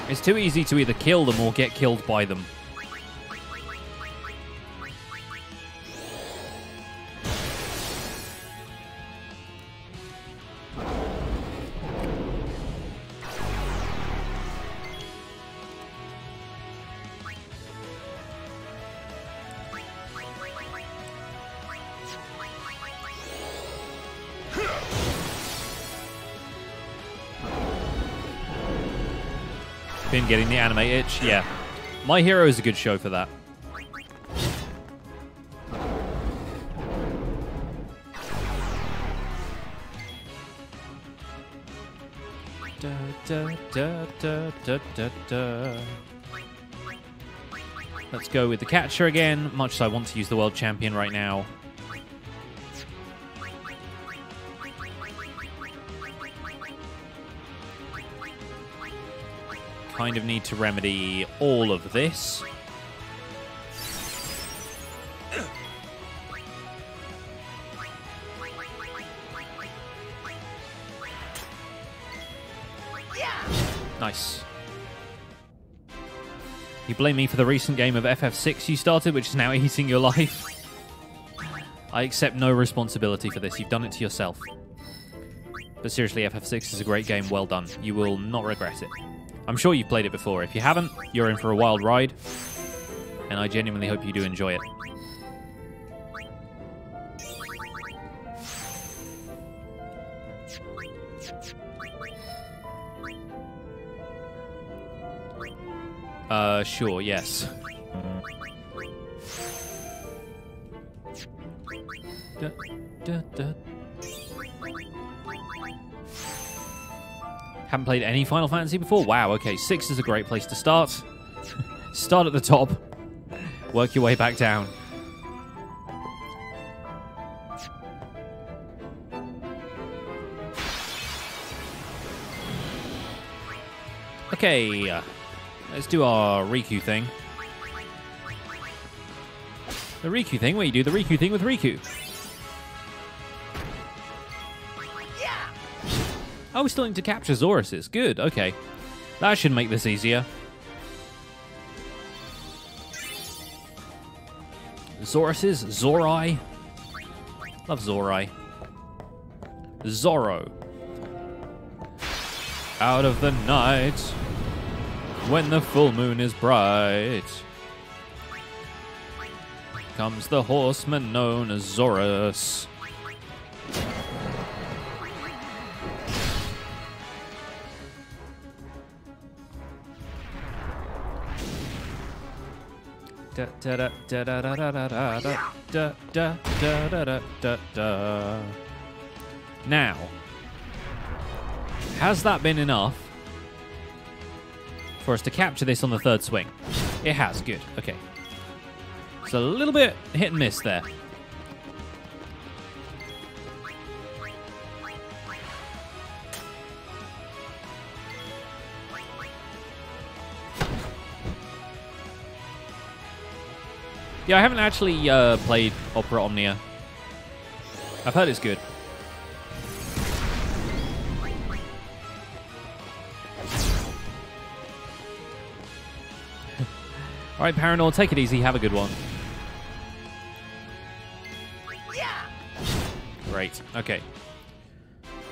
It's too easy to either kill them or get killed by them. Been getting the anime itch. Yeah. My Hero is a good show for that. Da, da, da, da, da, da, da. Let's go with the catcher again, much as I want to use the world champion right now. Kind of need to remedy all of this. Nice. You blame me for the recent game of FF6 you started, which is now eating your life. I accept no responsibility for this. You've done it to yourself. But seriously, FF6 is a great game. Well done. You will not regret it. I'm sure you've played it before. If you haven't, you're in for a wild ride. And I genuinely hope you do enjoy it. Sure, yes. Da, da, da. Haven't played any Final Fantasy before? Wow, okay, 6 is a great place to start. Start at the top. Work your way back down. Okay, let's do our Riku thing. The Riku thing, where you do the Riku thing with Riku. Oh, we still need to capture Zoroark's. Good, okay. That should make this easier. Zoroark's, Zorai. Love Zorai. Zoro. Out of the night, when the full moon is bright, comes the horseman known as Zorus. Da da da da da da da da da da da da da da. Now, has that been enough for us to capture this on the third swing? It has. Good. Okay. It's a little bit hit and miss there. Yeah, I haven't actually played Opera Omnia. I've heard it's good. All right, Paranor, take it easy. Have a good one. Yeah. Great. Okay.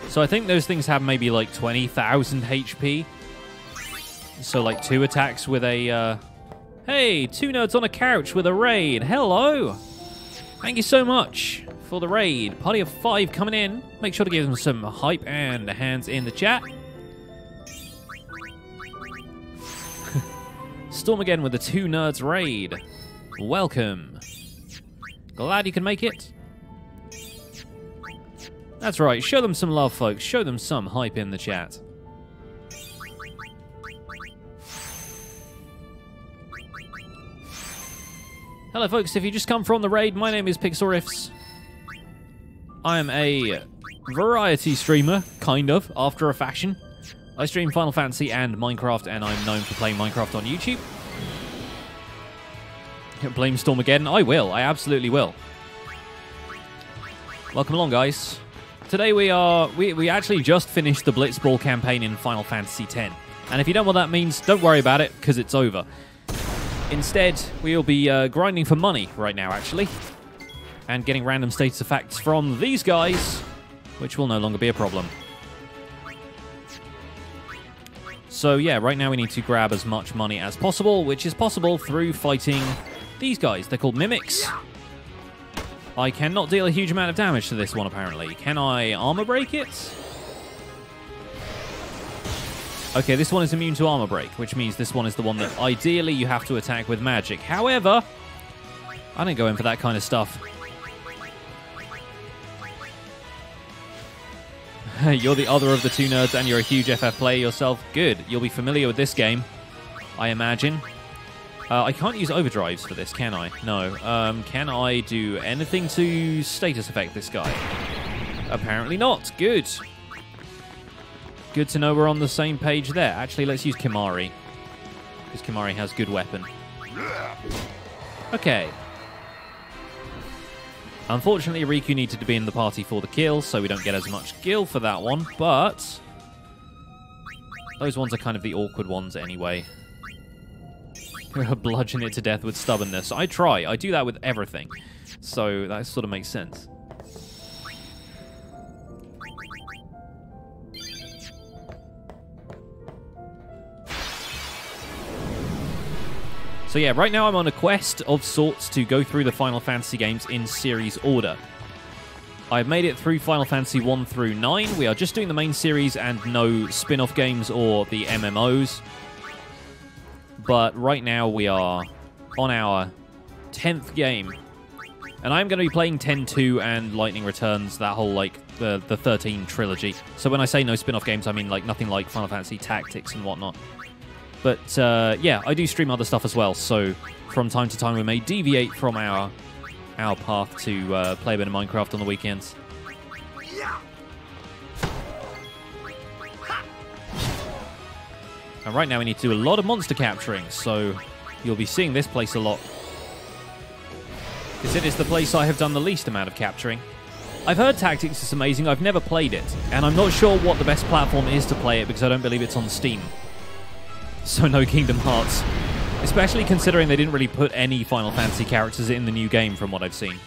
So I think those things have maybe like 20,000 HP. So like 2 attacks with a... Hey, 2 nerds on a couch with a raid. Hello. Thank you so much for the raid. Party of 5 coming in. Make sure to give them some hype and hands in the chat. Storm again with the 2 nerds raid. Welcome. Glad you can make it. That's right. Show them some love, folks. Show them some hype in the chat. Hello, folks. If you just come from the raid, my name is Pixorifs. I am a variety streamer, kind of, after a fashion. I stream Final Fantasy and Minecraft, and I'm known for playing Minecraft on YouTube. Blame Stormageddon? I will. I absolutely will. Welcome along, guys. Today we actually just finished the Blitzball campaign in Final Fantasy X. And if you don't know what that means, don't worry about it, because it's over. Instead, we'll be grinding for money right now, actually. And getting random status effects from these guys, which will no longer be a problem. So yeah, right now we need to grab as much money as possible, which is possible through fighting these guys. They're called Mimics. I cannot deal a huge amount of damage to this one, apparently. Can I armor break it? Okay, this one is immune to armor break, which means this one is the one that ideally you have to attack with magic. However, I don't go in for that kind of stuff. You're the other of the two nerds and you're a huge FF player yourself. Good. You'll be familiar with this game, I imagine. I can't use overdrives for this, can I? No. Can I do anything to status affect this guy? Apparently not. Good. Good to know we're on the same page there. Actually, let's use Kimari, because Kimari has good weapon. Okay. Unfortunately, Riku needed to be in the party for the kill, so we don't get as much gil for that one, but those ones are kind of the awkward ones anyway. Bludgeon it to death with stubbornness. I try. I do that with everything, so that sort of makes sense. So yeah, right now I'm on a quest of sorts to go through the Final Fantasy games in series order. I've made it through Final Fantasy 1 through 9. We are just doing the main series and no spin-off games or the MMOs. But right now we are on our 10th game. And I'm going to be playing 10-2 and Lightning Returns, that whole, like, the 13 trilogy. So when I say no spin-off games, I mean, like, nothing like Final Fantasy Tactics and whatnot. But, yeah, I do stream other stuff as well, so from time to time we may deviate from our path to play a bit of Minecraft on the weekends. And right now we need to do a lot of monster capturing, so you'll be seeing this place a lot, because it is the place I have done the least amount of capturing. I've heard Tactics is amazing, I've never played it, and I'm not sure what the best platform is to play it, because I don't believe it's on Steam. So no Kingdom Hearts. Especially considering they didn't really put any Final Fantasy characters in the new game from what I've seen.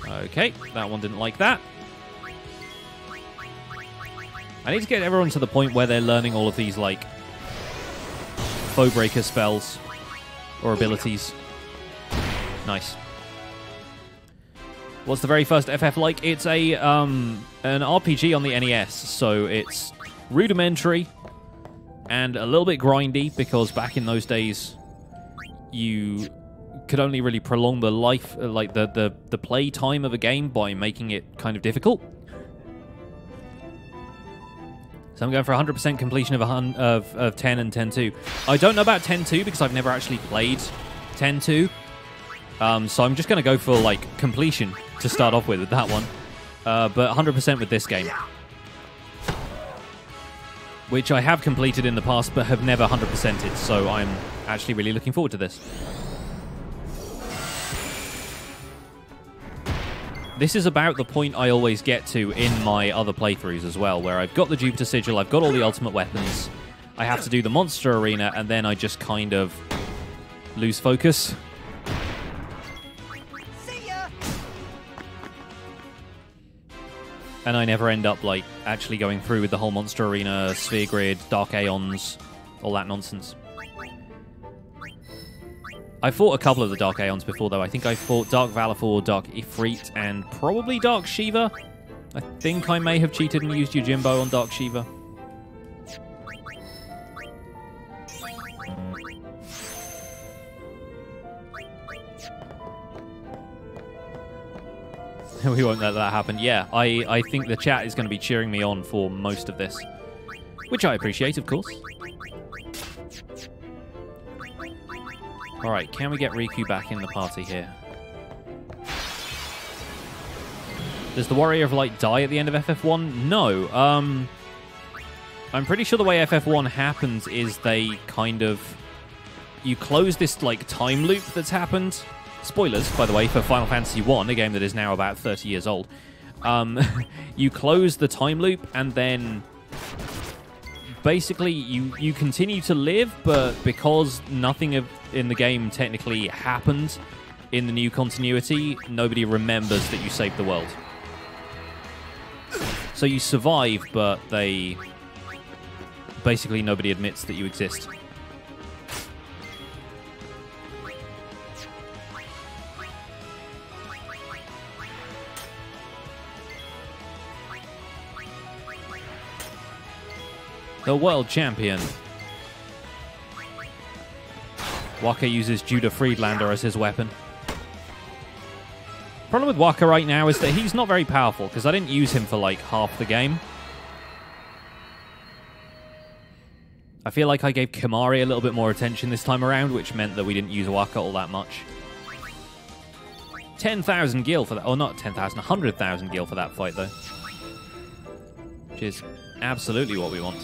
Okay, that one didn't like that. I need to get everyone to the point where they're learning all of these, like, foe breaker spells or abilities. Nice. What's the very first FF like? It's a an RPG on the NES, so it's rudimentary and a little bit grindy, because back in those days you could only really prolong the life, like the play time of a game by making it kind of difficult. So I'm going for 100% completion of 10 and 10-2. I don't know about 10-2 because I've never actually played 10-2. So I'm just going to go for, like, completion to start off with that one. But 100% with this game. Which I have completed in the past, but have never 100%ed. So I'm actually really looking forward to this. This is about the point I always get to in my other playthroughs as well, where I've got the Jupiter Sigil, I've got all the ultimate weapons, I have to do the monster arena, and then I just kind of lose focus. And I never end up, like, actually going through with the whole monster arena, sphere grid, dark aeons, all that nonsense. I fought a couple of the Dark Aeons before, though. I think I fought Dark Valifor, Dark Ifrit, and probably Dark Shiva. I think I may have cheated and used Yojimbo on Dark Shiva. We won't let that happen. Yeah, I think the chat is going to be cheering me on for most of this, which I appreciate, of course. Alright, can we get Riku back in the party here? Does the Warrior of Light die at the end of FF1? No. I'm pretty sure the way FF1 happens is they kind of... You close this, like, time loop that's happened. Spoilers, by the way, for Final Fantasy 1, a game that is now about 30 years old. You close the time loop, and then... Basically, you continue to live, but because nothing in the game technically happened in the new continuity, nobody remembers that you saved the world. So you survive, but basically nobody admits that you exist. The world champion. Waka uses Judah Friedlander as his weapon. Problem with Waka right now is that he's not very powerful, because I didn't use him for like half the game. I feel like I gave Kamari a little bit more attention this time around, which meant that we didn't use Waka all that much. 10,000 gil for that. Oh, not 10,000, 100,000 gil for that fight, though. Which is absolutely what we want.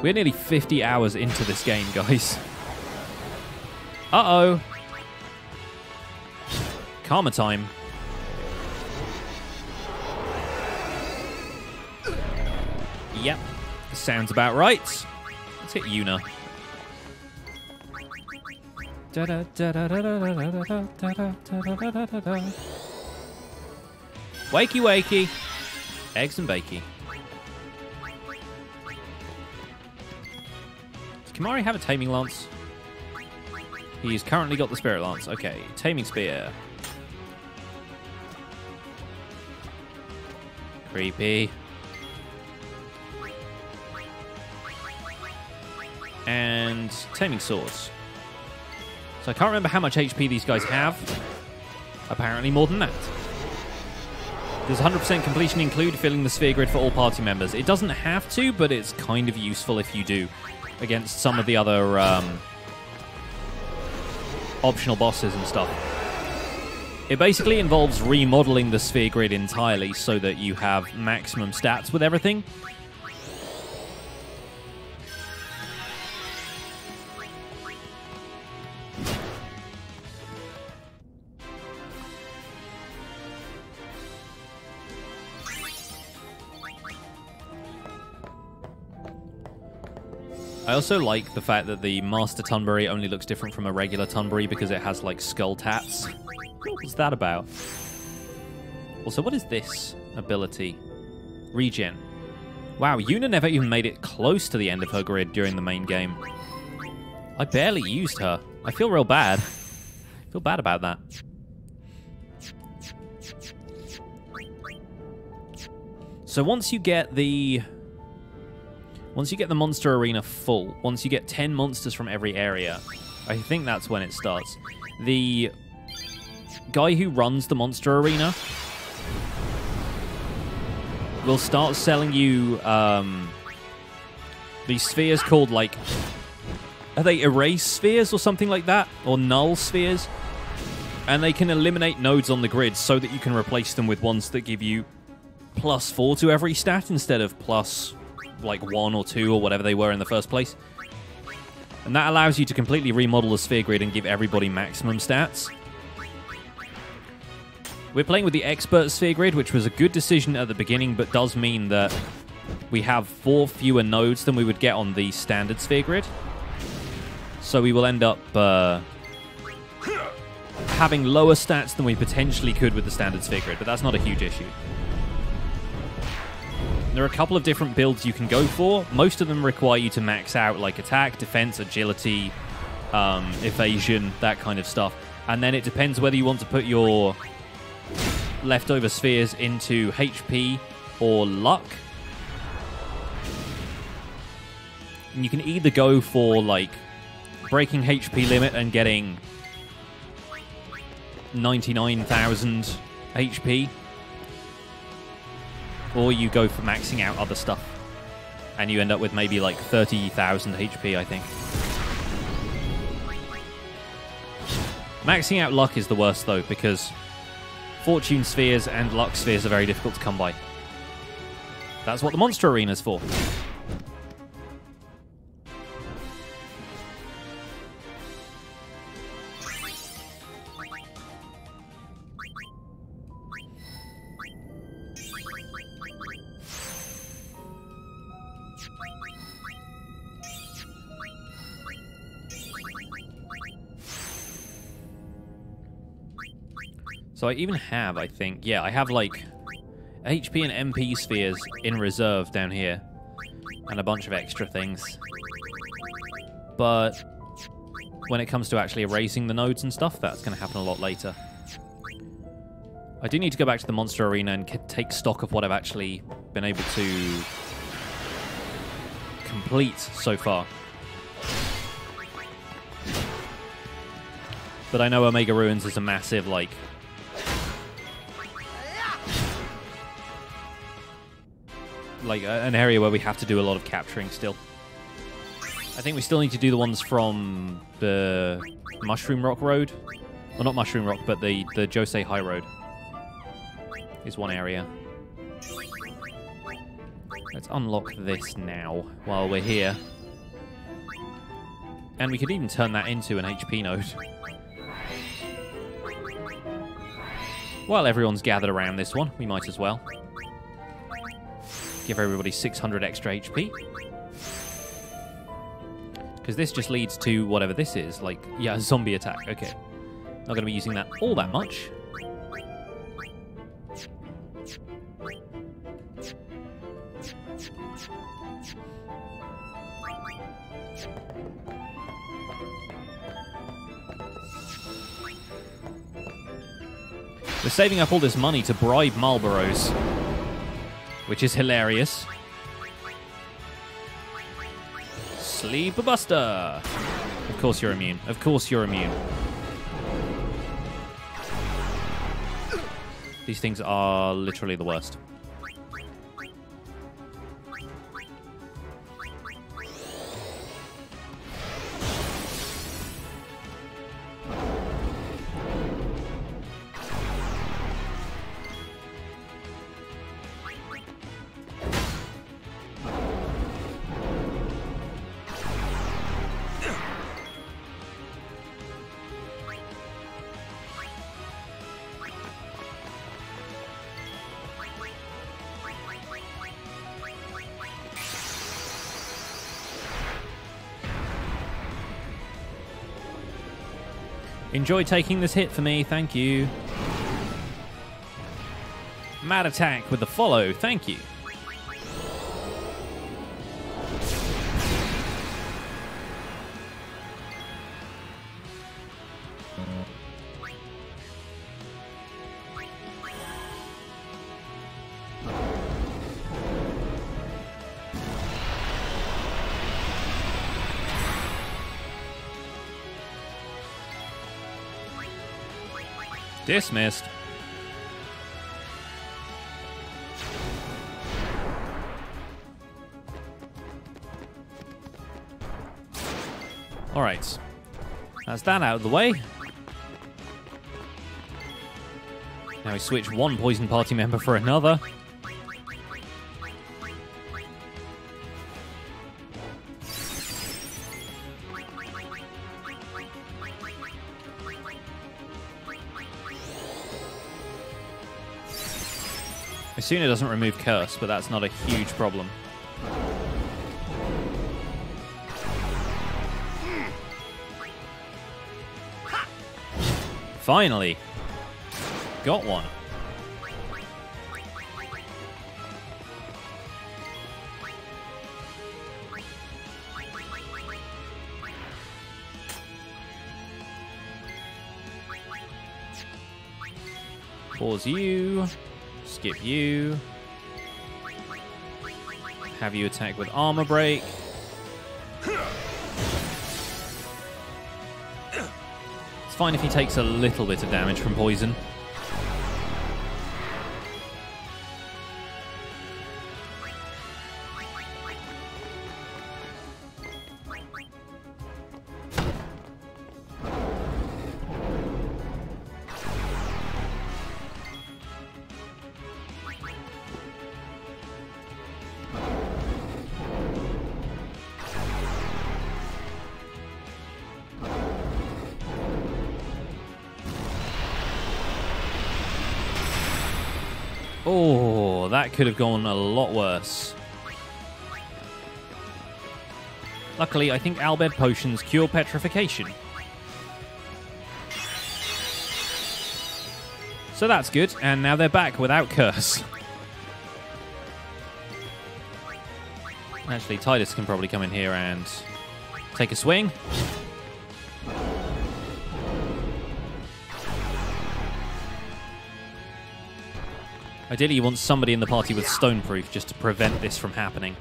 We're nearly 50 hours into this game, guys. Uh-oh. Karma time. Yep. Sounds about right. Let's hit Yuna. Wakey wakey. Eggs and bakey. Does Kamari have a taming lance? He's currently got the spirit lance. Okay, taming spear. Creepy. And taming swords. So I can't remember how much HP these guys have. Apparently more than that. Does 100% completion include filling the sphere grid for all party members? It doesn't have to, but it's kind of useful if you do, against some of the other optional bosses and stuff. It basically involves remodeling the sphere grid entirely so that you have maximum stats with everything. I also like the fact that the Master Tunbury only looks different from a regular Tunbury because it has, like, skull tats. What's that about? Also, what is this ability? Regen. Wow, Yuna never even made it close to the end of her grid during the main game. I barely used her. I feel real bad. I feel bad about that. So once you get the monster arena full, once you get 10 monsters from every area, I think that's when it starts. The guy who runs the monster arena will start selling you these spheres called, like, are they erase spheres or something like that? Or null spheres? And they can eliminate nodes on the grid so that you can replace them with ones that give you +4 to every stat instead of plus, like, 1 or 2 or whatever they were in the first place. And that allows you to completely remodel the sphere grid and give everybody maximum stats. We're playing with the expert sphere grid, which was a good decision at the beginning, but does mean that we have 4 fewer nodes than we would get on the standard sphere grid. So we will end up having lower stats than we potentially could with the standard sphere grid, but that's not a huge issue. There are a couple of different builds you can go for. Most of them require you to max out, like, attack, defense, agility, evasion, that kind of stuff. And then it depends whether you want to put your leftover spheres into HP or luck. And you can either go for, like, breaking HP limit and getting 99,000 HP, or you go for maxing out other stuff, and you end up with maybe like 30,000 HP, I think. Maxing out luck is the worst, though, because fortune spheres and luck spheres are very difficult to come by. That's what the monster arena is for. So I even have, I think, yeah, I have, like, HP and MP spheres in reserve down here, and a bunch of extra things. But when it comes to actually erasing the nodes and stuff, that's going to happen a lot later. I do need to go back to the monster arena and take stock of what I've actually been able to complete so far. But I know Omega Ruins is a massive, like... an area where we have to do a lot of capturing still. I think we still need to do the ones from the Mushroom Rock Road. Well, not Mushroom Rock, but the Josei High Road is one area. Let's unlock this now while we're here. And we could even turn that into an HP node. While everyone's gathered around this one, we might as well. Give everybody 600 extra HP. Because this just leads to whatever this is. Like, yeah, a zombie attack. Okay. Not going to be using that all that much. We're saving up all this money to bribe Marlboros, which is hilarious. Sleeper Buster! Of course you're immune. Of course you're immune. These things are literally the worst. Enjoy taking this hit for me, thank you. Mad attack with the follow, thank you. Dismissed. All right. That's that out of the way. Now we switch one poison party member for another. I assume it doesn't remove curse, but that's not a huge problem. Finally! Got one. Pause you. Skip you. Have you attack with armor break. It's fine if he takes a little bit of damage from poison. Oh, that could have gone a lot worse. Luckily, I think Albed potions cure petrification. So that's good, and now they're back without curse. Actually, Tidus can probably come in here and take a swing. Ideally, you want somebody in the party with Stoneproof just to prevent this from happening.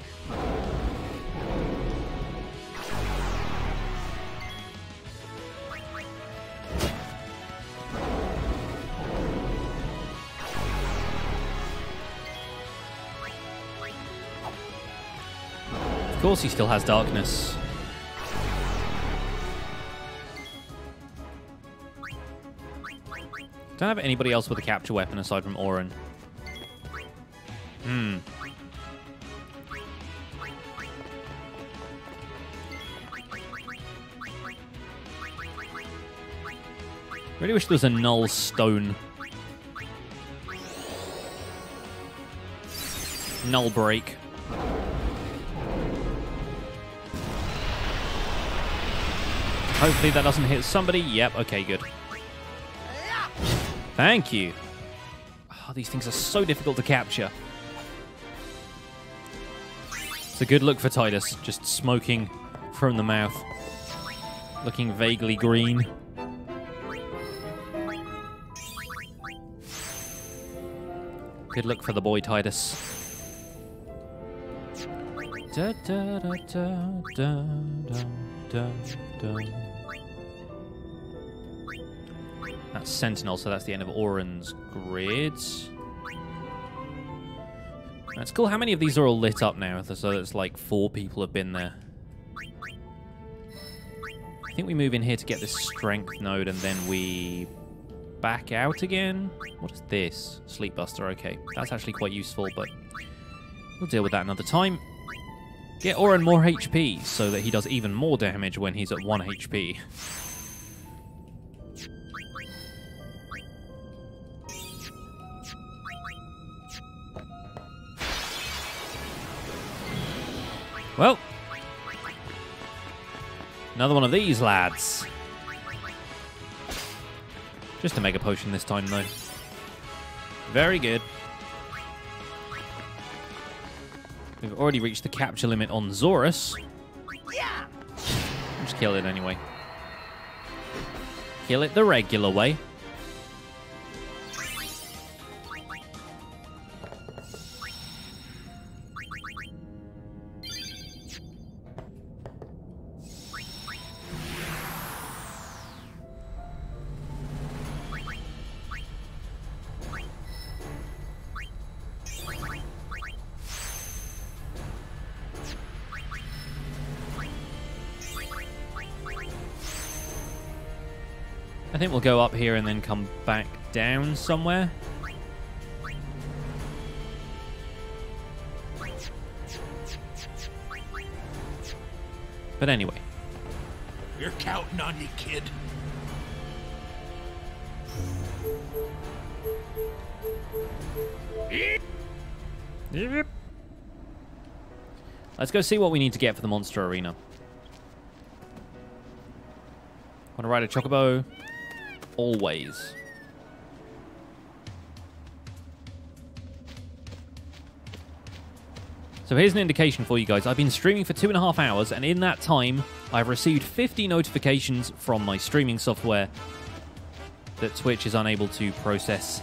Of course, he still has darkness. Don't have anybody else with a capture weapon aside from Auron. Really wish there was a null stone. Null break. Hopefully that doesn't hit somebody. Yep, okay, good. Thank you. Oh, these things are so difficult to capture. It's a good look for Titus, just smoking from the mouth. Looking vaguely green. Good look for the boy Titus. Da, da, da, da, da, da, da. That's Sentinel, so that's the end of Auron's grid. That's cool. How many of these are all lit up now? So it's like 4 people have been there. I think we move in here to get this strength node, and then we back out again. What is this? Sleep Buster. Okay, that's actually quite useful, but we'll deal with that another time. Get Auron more HP so that he does even more damage when he's at 1 HP. Well, another one of these lads. Just a Mega Potion this time, though. Very good. We've already reached the capture limit on Zorus. Yeah. Just kill it anyway. Kill it the regular way. I think we'll go up here and then come back down somewhere. But anyway. We're counting on you, kid. Yep. Let's go see what we need to get for the monster arena. Want to ride a chocobo? Always. So here's an indication for you guys. I've been streaming for 2.5 hours, and in that time, I've received 50 notifications from my streaming software that Twitch is unable to process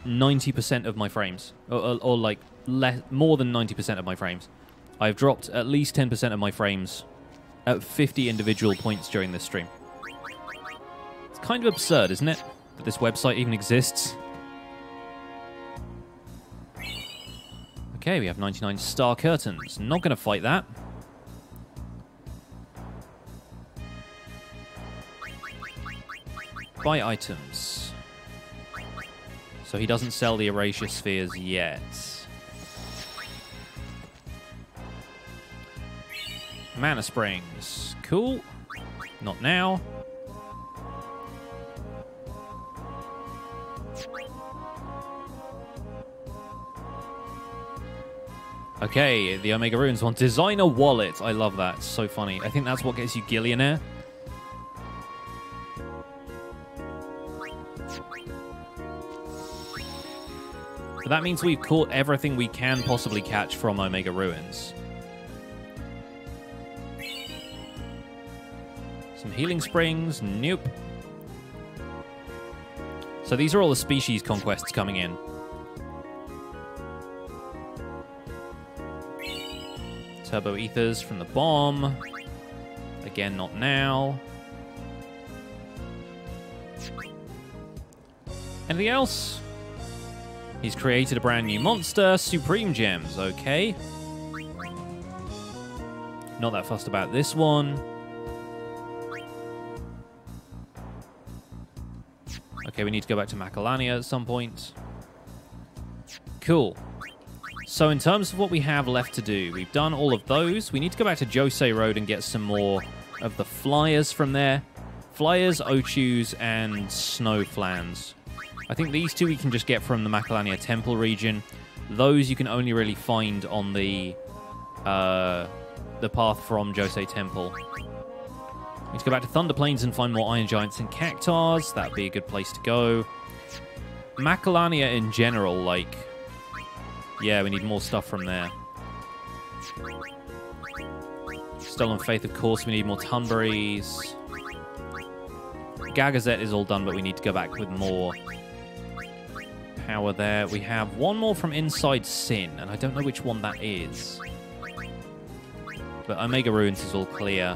90% of my frames, or like more than 90% of my frames. I've dropped at least 10% of my frames at 50 individual points during this stream. It's kind of absurd, isn't it, that this website even exists? Okay, we have 99 star curtains. Not going to fight that. Buy items. So he doesn't sell the Erasure Spheres yet. Mana Springs. Cool. Not now. Okay, the Omega Ruins one. Designer wallet. I love that. It's so funny. I think that's what gets you Gillionaire. So that means we've caught everything we can possibly catch from Omega Ruins. Some healing springs. Nope. So these are all the species conquests coming in. Turbo ethers from the bomb. Again, not now. Anything else? He's created a brand new monster, Supreme Gems. Okay. Not that fussed about this one. Okay, we need to go back to Macalania at some point. Cool. So in terms of what we have left to do, we've done all of those. We need to go back to Josei Road and get some more of the flyers from there. Flyers, Ochus, and Snow Flans. I think these two we can just get from the Macalania Temple region. Those you can only really find on the path from Josei Temple. We need to go back to Thunder Plains and find more Iron Giants and Cactars. That'd be a good place to go. Macalania in general, like... yeah, we need more stuff from there. Stolen Faith, of course, we need more Tunberries. Gagazet is all done, but we need to go back with more power there. We have one more from Inside Sin, and I don't know which one that is. But Omega Ruins is all clear.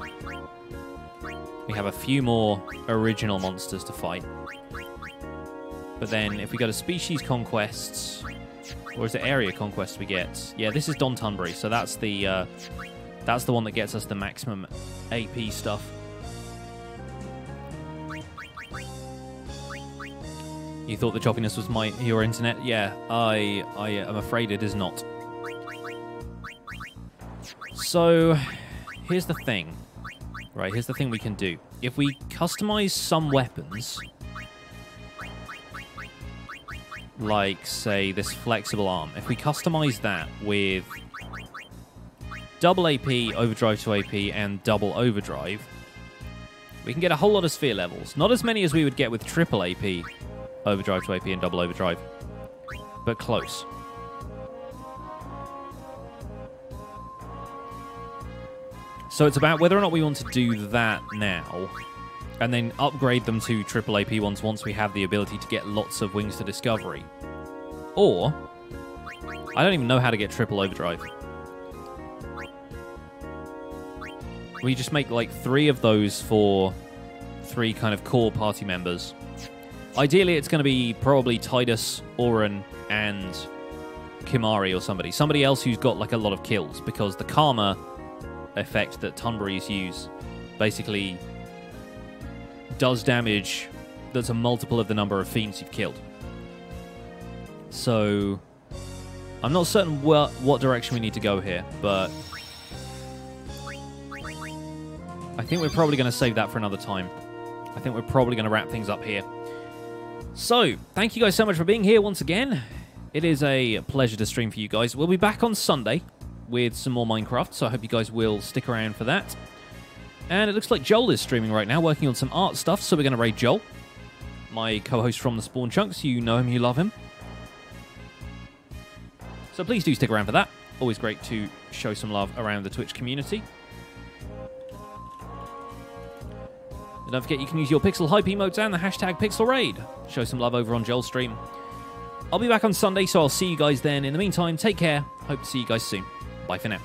We have a few more original monsters to fight. But then, if we go to Species Conquests, or is it Area Conquests we get? Yeah, this is Don Tunbury, so that's the one that gets us the maximum AP stuff. You thought the choppiness was your internet? Yeah, I am afraid it is not. So, here's the thing. Right, here's the thing we can do. If we customize some weapons, like, say, this flexible arm, if we customize that with double AP, overdrive to AP, and double overdrive, we can get a whole lot of sphere levels. Not as many as we would get with triple AP, overdrive to AP, and double overdrive, but close. So it's about whether or not we want to do that now, and then upgrade them to triple AP ones once we have the ability to get lots of Wings to Discovery. Or, I don't even know how to get triple overdrive. We just make like 3 of those for 3 kind of core party members. Ideally, it's going to be probably Tidus, Auron, and Kimari or somebody. Somebody else who's got like a lot of kills, because the Karma effect that Tunberries use basically does damage that's a multiple of the number of fiends you've killed. So I'm not certain what direction we need to go here, but I think we're probably going to save that for another time. I think we're probably going to wrap things up here. So, thank you guys so much for being here once again. It is a pleasure to stream for you guys. We'll be back on Sunday with some more Minecraft, so I hope you guys will stick around for that. And it looks like Joel is streaming right now, working on some art stuff, so we're going to raid Joel, my co-host from the Spawn Chunks. You know him, you love him. So please do stick around for that. Always great to show some love around the Twitch community. And don't forget you can use your Pixel Hype emotes and the hashtag PixelRaid. Show some love over on Joel's stream. I'll be back on Sunday, so I'll see you guys then. In the meantime, take care. Hope to see you guys soon. Bye for now.